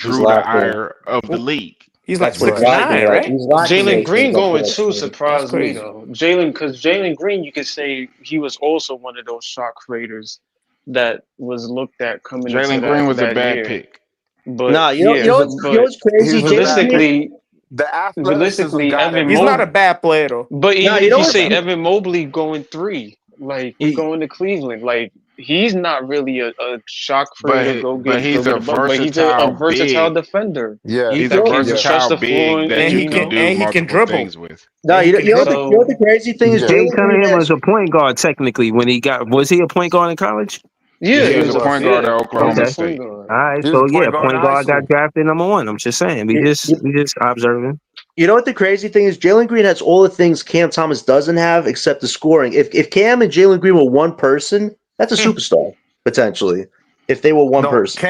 He's drew the lacking. ire of the league. He's like That's what's Right. lacking. 6'9", Right? right? He's lacking Jalen those Green things on going that too team. surprised me crazy. though. Because Jalen Green, you could say he was also one of those shot creators that was looked at coming into Jalen Green was a that bad year. pick. But Nah, you know yeah, what's but crazy? He's a bad pick. realistically, The athleticism realistically, got Evan him. He's not a Mobley. bad player, though. But Nah, even you if know you what? say Evan Mobley going 3, like going to Cleveland, like he's not really a shot creator, But he's go a get a buck, but he's a versatile versatile big. defender. Yeah. He's You a know, Can stretch versatile the floor big that And you he can can do multiple dribble. things with. No, And he you can know, dribble. the crazy thing is Yeah. Jay Jalen Green Cunningham has was a point guard technically when was he a point guard in college? Yeah, He he was He a was was. point guard at he was Oklahoma a Okay. point State. guard. All right, He was so a yeah, point guard in point high guard got school. drafted number 1. I'm just saying. We just observing. You know what the crazy thing is? Jalen Green has all the things Cam Thomas doesn't have except the scoring. If Cam and Jalen Green were one person, that's a superstar potentially. If they were one No, person.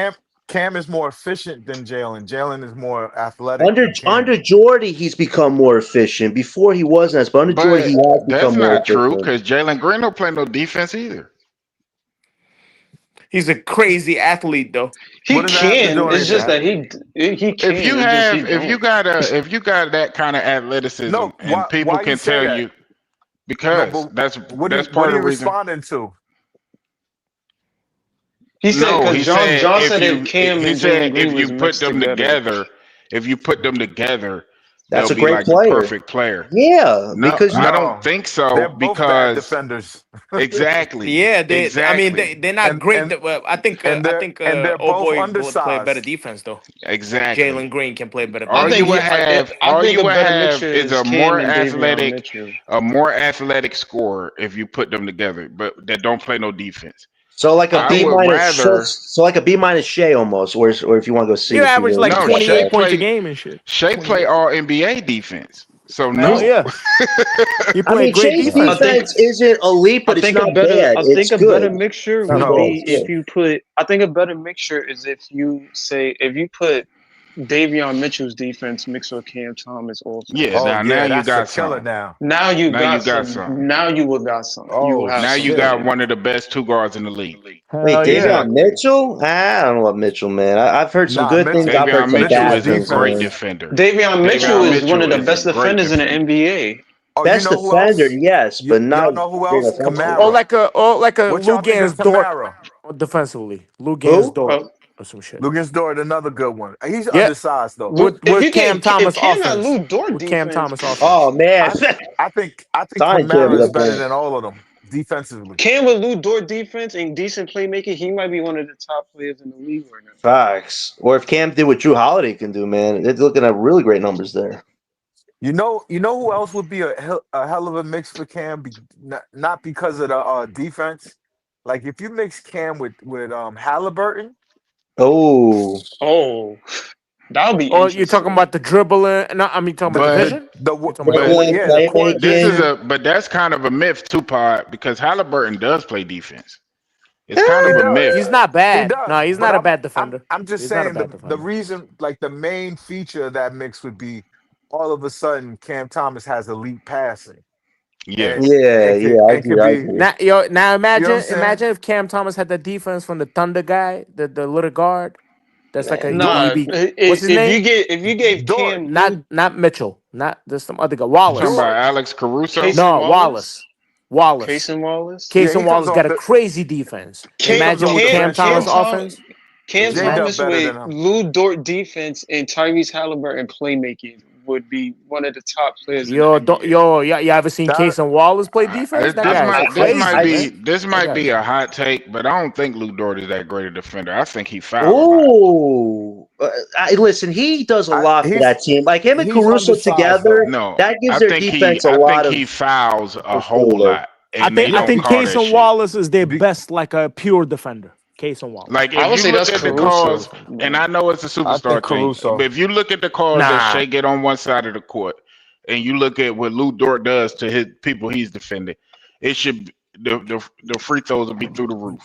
Cam is more efficient than Jalen. Jalen is more athletic Under than Cam. Jordy, he's become more efficient. Before he wasn't as, but under Jordy, he But has that's become more not true efficient. because Jalen Green don't play no defense either. He's a crazy athlete, though. He What does that have to do can. with It's just anything? that he can. If you It's just he have, if you don't. got that kind of athleticism, No, and people why you can say tell that? you No, because but that's what that's are part you of the reason. responding to? He said No, because he John said said if Cam he and said Jalen if Green you was put mixed them together. together, That's they'll a be great like the player. perfect player. Yeah, No, because I don't No, think so they're both bad because defenders, exactly, Yeah, I mean, exactly, they're not great. and Well, I think they're old both boy will play better undersized. defense though. exactly. Jalen Green can play better I All defense. you think would I all think you a would better have mixture is is Cam and Davion Mitchell. a more athletic scorer if you put them together, but that don't play no defense. so like a I B would minus, rather so like a B minus Shea almost, or if you want to go C, You if you average really like no want to 28 go points a game and shit. Shea play 28. all NBA defense. So Hell no. yeah, he I played mean, great Shea's defense. defense isn't elite, but it's not bad. I It's think a better good. mixture It's not would bad. No, be It's if good. you put. I think a better mixture is if you put Davion Mitchell's defense mixed with Cam Thomas offense. Yeah, oh now yeah, you that's a got killer some. now. Now you Now you got got some. some. Now you will got some. You will Oh have Now you something shit. got there. one of the best two guards in the league. Wait, Hell Davion yeah. Exactly. Mitchell? I don't know about Mitchell, man. I've heard some Nah, good things. I've heard Davion some Mitchell bad Mitchell's is a things, great defense. man. defender. Davion Mitchell Davion is one of Mitchell the is a best great defenders in the defender. NBA. Oh, you Best know who defender, else? yes, but not Y'all know who great else? offensively. Or Kamara. like a What Lou y'all think of Gans Dort Kamara? defensively. Lou Gans Who? Dort or some shit. Lugens Dort, another good one. He's Yeah, undersized though. If with you Cam get if Thomas Cam got offense. Lou Dort With Cam defense, Thomas offense. Oh man, I think Sonic can't be Kamara is that better bad. than all of them defensively. Cam with Lou Dort defense and decent playmaking, he might be one of the top players in the league right now. Facts. Or if Cam did what Drew Holiday can do, man, they're looking at really great numbers there. You know who else would be a hell of a mix for Cam? Not because of the defense. Like if you mix Cam with Halliburton. Oh, Oh, that would be Or you're talking interesting. about the dribbling? No, I mean talking about the But vision. The You're talking but about dribbling, yeah, the court this is playmaking. but that's kind of a myth too, Pod, because Halliburton does play defense. It's Eh, kind he of a does. myth. he's not He bad. does. No, he's But not a bad defender. I'm just He's not a saying bad the defender. reason, like the main feature of that mix would be all of a sudden Cam Thomas has elite passing. Yeah. And Yeah, it yeah, I could agree. I be, agree. Now, now you know what I'm imagine saying? imagine if Cam Thomas had the defense from the Thunder guy, the little guard, That's like a Nah, UDB. What's his name? if you gave Dort. Cam Not Mitchell. Not there's some other guy. You Wallace. talking about Dort. Alex Caruso? Casey No, Wallace? Wallace. Casey Wallace. Yeah, Casey he comes Wallace off got a the. crazy defense. He comes Imagine off with the Cam bench Thomas though. offense. Cam J Dub Thomas better with than him. Lou Dort defense and Tyrese Halliburton playmaking would be one of the top players in the NBA. You ever seen That Casey Wallace play defense? That guy's crazy, man. This That might guy's be a hot take, but I don't think Lou Dort is that great a defender. I think he fouled a lot. Ooh, listen, he does a lot for He's that team. Like him and he's Caruso undersized together, though. No, that gives I their think defense a lot of he fouls a whole flexibility. lot, and they I don't think call that Casey shit. Wallace is their Be- best, like a pure defender. Casey Wallace. Like I if would you say look that's at the Caruso. calls, and I know it's a I superstar think thing, Caruso. but if you look at the calls that Nah. Shea get on one side of the court, and you look at what Lou Dort does to his people he's defending, it should the free throws will be through the roof.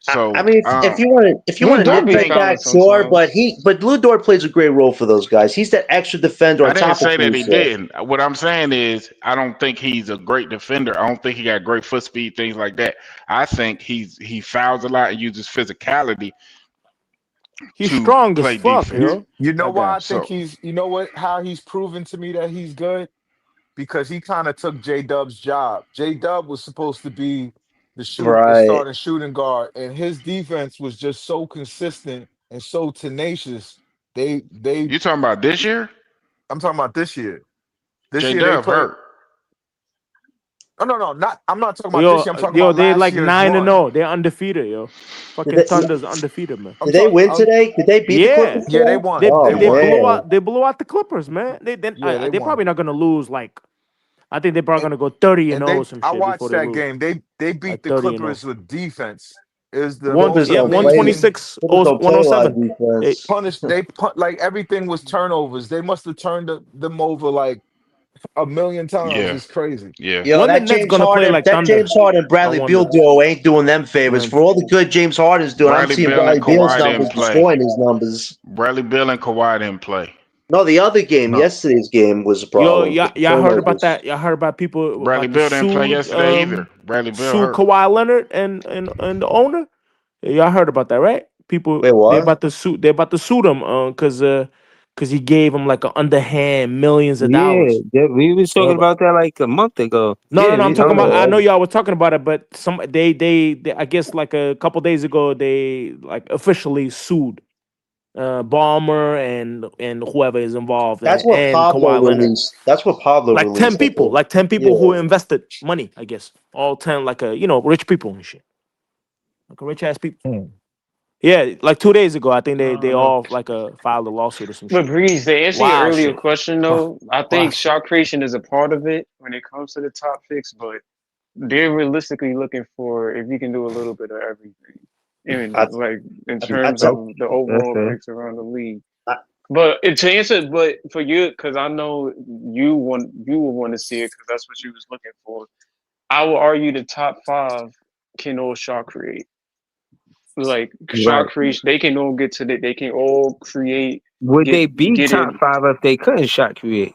So I mean, if you want to Lou Dort be nitpick that, fouling sure, sometimes. but Lou Dort plays a great role for those guys. He's that extra defender I on didn't top say of that he Caruso. didn't. What I'm saying is, I don't think he's a great defender. I don't think he got great foot speed, things like that. I think he fouls a lot and uses physicality He's to strong play as fuck, defense. yo. You know That why guy. I think So he's. You know what? How he's proven to me that he's good because he kind of took J Dub's job. J Dub was supposed to be the Right. starting shooting guard, and his defense was just so consistent and so tenacious. They you talking about this year? I'm talking about this year. This J year they Dub played. hurt. Oh no, not. I'm not talking about this year. I'm talking Yo, about they last like year's 9-0. run. They're undefeated, yo. Fucking they- Thunder's undefeated, man. I'm Did they talking. win today? Did they beat the Yeah, Clippers Yeah, they today? won. they Oh, They they won. blew man. out they blew out the Clippers, man. Yeah, they They're won. probably not gonna lose. Like I think they're probably And gonna go 30-0 and or some I shit before watched they that lose. game. They beat Like the 30-0. Clippers with defense. Is the One, most Clippers yeah, don't play. amazing 126, Clippers don't play a lot of 107. They, defense. punish. Like everything was turnovers. They must have turned them over like a million times. Yeah, It's crazy. yeah. Yo, when the that Nets James gonna play Harden, like that Thunder? James Harden, I Bradley Beal wonder. duo ain't doing them favors. When For all the good James Harden's doing, I'm Bradley seeing Beal Bradley and Beal's Kawhi numbers didn't play. destroying his numbers. Bradley Beal and Kawhi didn't play. No, the other game, No. yesterday's game was a Yo, problem. y'all heard about that? Y'all heard about people Bradley about Beal to didn't play sue yesterday either. Bradley Beal sue hurt. Kawhi Leonard and the owner? Y'all heard about that, right? People Wait, they're what? about to sue them because he gave them like an underhand millions of Yeah, dollars. we was You know, talking but about that like a month ago. no, Yeah, I'm talking about. I Oh, know y'all were talking about it, but they I guess like a couple days ago they like officially sued Balmer and whoever is involved that's what and Pablo Kawhi Leonard. released. That's what Pablo Like released. 10 I people, think. like 10 people who Yeah. invested money, I guess. All 10 like rich people and shit. Like a rich ass people. Yeah, like 2 days ago, I think they all like filed a lawsuit or some But shit. Breeze, to answer your Wild earlier shit. question though, I Wild think shit. shot creation is a part of it when it comes to the top picks, but they're realistically looking for if you can do a little bit of everything. Even I- like in I terms think- of the overall Okay. picks around the league. I- But to answer, but for you, because I know you will want to see it because that's what you was looking for. I will argue the top 5 can all shot create. Like shot Right. creation, they can all get to they can all create. Would they be get top in. 5 if they couldn't shot create?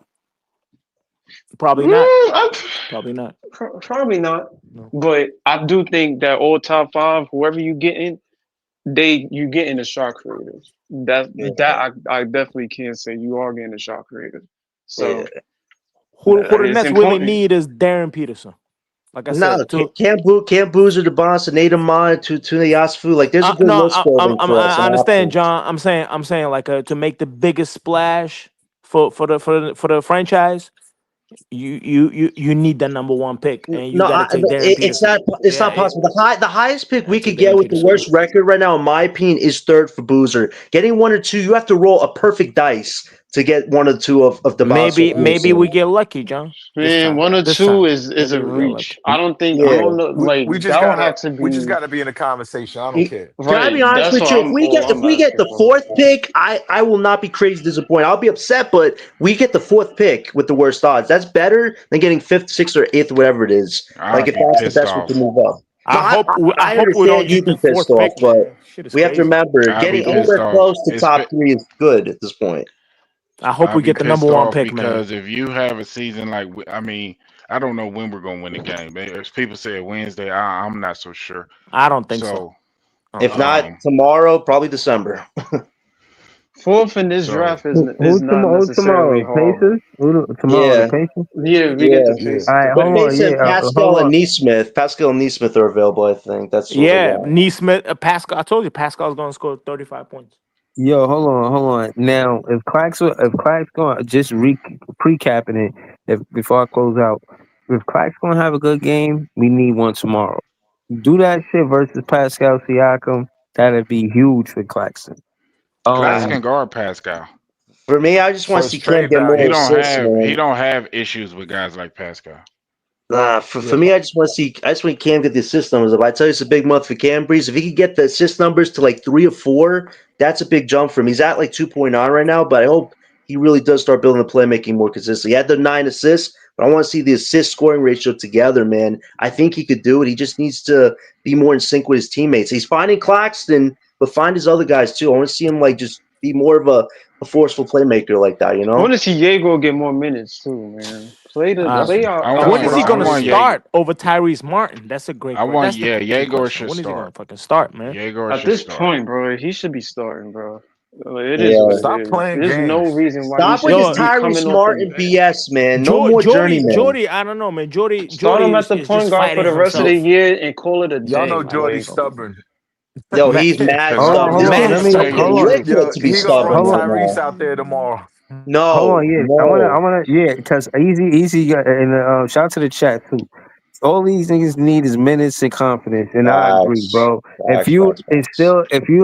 Probably not. I'm- Probably not. Probably not. No. But I do think that all top 5, whoever you get in, you get in the shot creators. That I definitely can say you are getting a shot creator. So Who the it's Nets really important. need is Darren Peterson. Like I No, said, Can't Boozer, the boss, and Natum Mine, to Yasfu. Like, there's a good list building for us. I and understand, options. John. I'm saying like to make the biggest splash for the franchise, you need that number 1 pick, and you No, got to take Darren it's Peterson. not possible. The highest pick we I'd could take get Darren with the Peterson. worst record right now, in my opinion, is 3rd for Boozer. Getting 1 or 2, you have to roll a perfect dice to get 1 or 2 of the boss. Maybe we get lucky, John. Man, 1 or 2 is a Maybe we get reach. I don't think Yeah. I don't know. Like We just that would gotta have to be. we just gotta be in a conversation. I don't care. Can I be honest with you? If we get the 4th pick, I will not be crazy disappointed. I'll be upset, but we get the 4th pick with the worst odds. That's better than getting 5th, 6th, or 8th, whatever it is. I'd Like if be that's the pissed best off. we can move up. I hope we understand don't you get the be pissed 4th off, pick. but Shit is we have to crazy. remember I'd be getting pissed anywhere off. close to It's top bit- 3 is good at this point. I hope I'd we be get the pissed number 1 off pick, man. because if you have a season like, I mean, I don't know when we're gonna win the game. As people say Wednesday, I'm not so sure. I don't think so. If not tomorrow, probably December. Fourth in this So draft is Who's not tomorrow? Who's necessarily tomorrow? horrible. Pacers? Tomorrow? The Yeah, Pacers? Yeah, we get yeah. the Yeah. Pacers All right, But hold on. Mason, Yeah, Pascal, hold and on. Neesmith. Pascal and Neesmith are available. I think that's what we Yeah, got. Neesmith, Pascal. I told you Pascal's gonna score 35 points. Yo, hold on. Now, if Clack's going just precapping it, if before I close out, if Clack's gonna have a good game, we need one tomorrow. Do that shit versus Pascal Siakam. That'd be huge for Claxton. Clax Uh, can guard Pascal. for me, I just want For to his see Cam trade get more He value. don't assists, have he man. don't have issues with guys like Pascal. Nah, for Yeah. me, I just want Cam get the assist numbers up. I tell you, it's a big month for Cam Breeze. If he could get the assist numbers to like 3 or 4, that's a big jump for him. He's at like 2.9 right now, but I hope he really does start building the playmaking more consistently. He had the 9 assists, but I want to see the assist scoring ratio together, man. I think he could do it. He just needs to be more in sync with his teammates. He's finding Claxton, but find his other guys too. I want to see him like just be more of a forceful playmaker like that, you I know? want to see Diego get more minutes too, man. Play That's our I When is he want gonna Jaeger. start over Tyrese Martin? That's a great I question. want That's the key Jaeger question. should When is he gonna start. fucking start, man? Jaeger At should this start. point, bro, he should be starting, bro. Like, it is Yeah. what it Stop is. playing There's no games. reason why he Stop with should this Yo, be coming Tyrese off the Martin bench. BS, man. No more journeyman. Jordy, I don't know, man. Jordy Start him at the is point just guard for fighting the rest of the himself. year and call it a Y'all day. know Jordy's Like, stubborn. Yo, he's mad Cause Hold on, stubborn. This hold on. man's Let me tell you the fucking hold on. truth. liquid Yo, to be he gonna stubborn run Hold right on. Tyrese now. out there tomorrow. Hold on, No, yeah. no. I wanna, yeah, because easy, and shout out to the chat too. All these niggas need is minutes and confidence, and I agree, Facts. bro. If you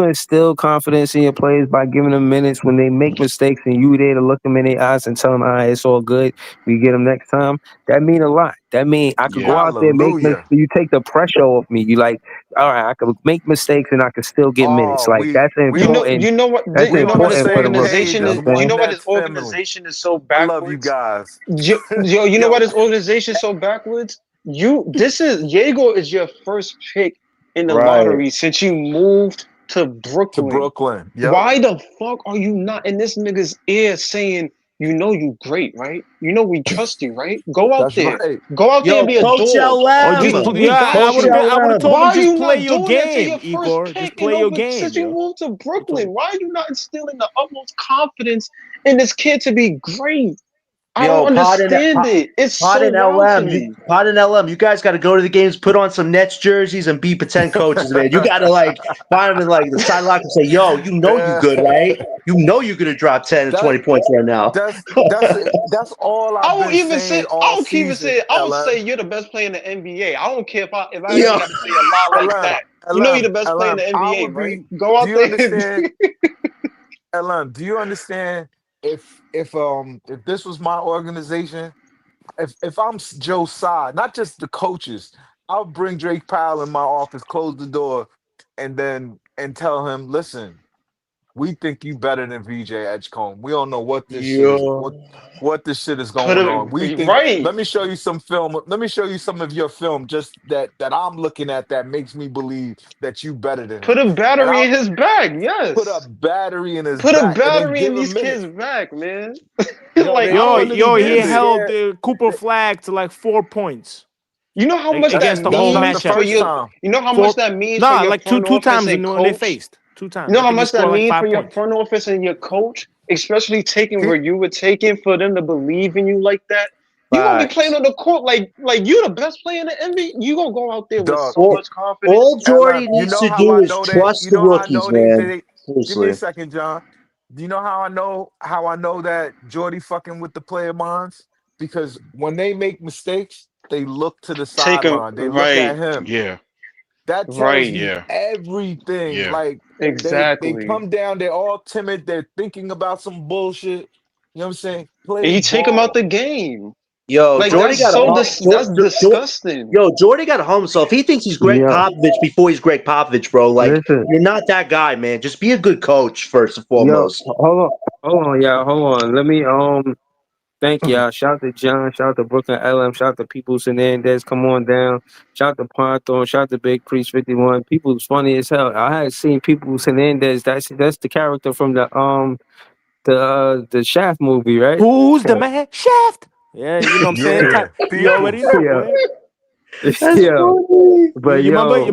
instill confidence in your players by giving them minutes when they make mistakes, and you there to look them in their eyes and tell them, "All right, it's all good. We get them next time." That mean a lot. That mean I could go Yeah. out there and make Hallelujah. you take the pressure off me. You like, all right, I could make mistakes and I could still get minutes. Oh, Like that's we you know, don't important. you know what, That's we on the this important for the same rookie. page organization You as know is. what I'm You one saying? know why this Nets family. organization is so I love you backwards? guys. You know why Yo, this organization is so backwards? Diego is your first pick in the Right. lottery since you moved to to Brooklyn. Brooklyn. Yep. Why the fuck are you not in this nigga's ear saying, you know you great, right? You know we trust you, right? Go out That's there. right. Go out there Yo, and be a Coach dog. Or just LM. We got I Coach would you. have LM. told Why him are just you play not your doing that to your game, first Igor. Just pick play your since game, you yo. moved to Brooklyn? Why are you not instilling the utmost confidence in this kid to be great? I don't Yo, understand it. It's so wild to me. Pod and LM, you guys got to go to the games, put on some Nets jerseys, and be pretend coaches, man. You got to like find them in like the side locker and say, "Yo, you know you Yeah. good, right? You know you're gonna drop 10 and That 20 points right now." that's all I I've won't been even say. saying I all don't even season, say. I would LM. say you're the best player in the NBA. I don't care if I Yo, even got to say a lie like LM, that. You know you're the best player in LM, the I NBA, would right? be Go do out you there. understand? LM, do you understand if this was my organization, if I'm Joe Tsai, not just the coaches, I'll bring Drake Powell in my office, close the door, and tell him, listen, we think you better than VJ Edgecombe. We don't know what this shit is. yo, What this shit is Put going on. We him think. right. Let me show you some film. Let me show you some of your film. Just that I'm looking at that makes me believe that you better than Put him. a And battery I'll in his back. put a Yes. battery in his Put a back and then battery in give him these minutes. kids' back, man. Yo, Like they I don't Yo, he understand understand it. held it. Cooper Flag to like 4 points You know how much that against the whole That's not the means for matchup. first your. time. You know how much Four, that means for nah, your like two front two office times and when they coach. faced. 2 You times. know I how think he much that scored like means 5 for your points. front office and your coach, especially taking He, where you were taking for them to believe in you like that. You gonna be playing facts. on the court like you the best player in the NBA. You gonna go out there with dog. so much All confidence. Jordy LM, you needs know to how do I is know that. trust You the know how I rookies, know man. they. Give me a Seriously. second, John. Do you know how I know that Jordy fucking with the player minds? Because when they make mistakes, they look to the Take them sideline. They look at right, him. Yeah. That tells right, me Yeah. everything. Yeah. Like they exactly. come down, they're all timid, they're thinking about some bullshit. You know what I'm saying? And Play he take them out ball. the game. Yo, Like Jordy that's got so a that's disgusting. Yo, Jordy got to hum himself. He thinks he's Greg Yeah. Popovich before he's Greg Popovich, bro. Like, Listen. you're not that guy, man. Just be a good coach first and Yo, foremost. hold on, y'all. Hold on. Let me thank y'all. Shout out to John, shout out to Brooklyn LM, shout out to Peoples Hernandez. Come on down. Shout out to Ponthorn, shout out to Big Priest 51. People's funny as hell. I had seen Peoples Hernandez. That's the character from the Shaft movie, right? Who's the man? Shaft. Yeah, you know what I'm saying? Yeah. You already Peoples. know, Yeah. boy. That's Yeah. funny. But You remember? yo,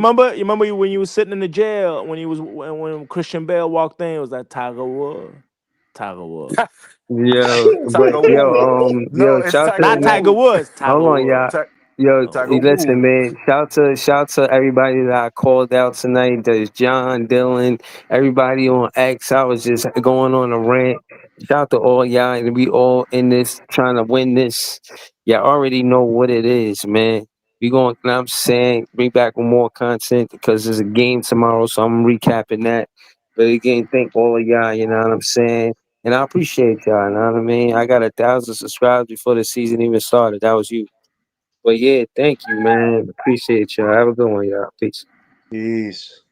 When you was sitting in the jail when Christian Bale walked in? It was like Tiger Woods. Tiger Woods. Yo, but Tiger Woods. No, it's shout Tiger to Not Tiger Woods. Woods. Tiger hold on, Woods. y'all. Ti- Yo, Tiger listen, Woods. man. Shout to everybody that I called out tonight. There's John, Dylan, everybody on X. I was just going on a rant. Shout to all y'all, and we all in this trying to win this. Y'all already know what it is, man. We going, I'm saying, bring back with more content because there's a game tomorrow, so I'm recapping that. But again, thank all of y'all. You know what I'm saying? And I appreciate y'all. You know what I mean? I got 1,000 subscribers before the season even started. That was you. But yeah, thank you, man. Appreciate y'all. Have a good one, y'all. Peace. Peace.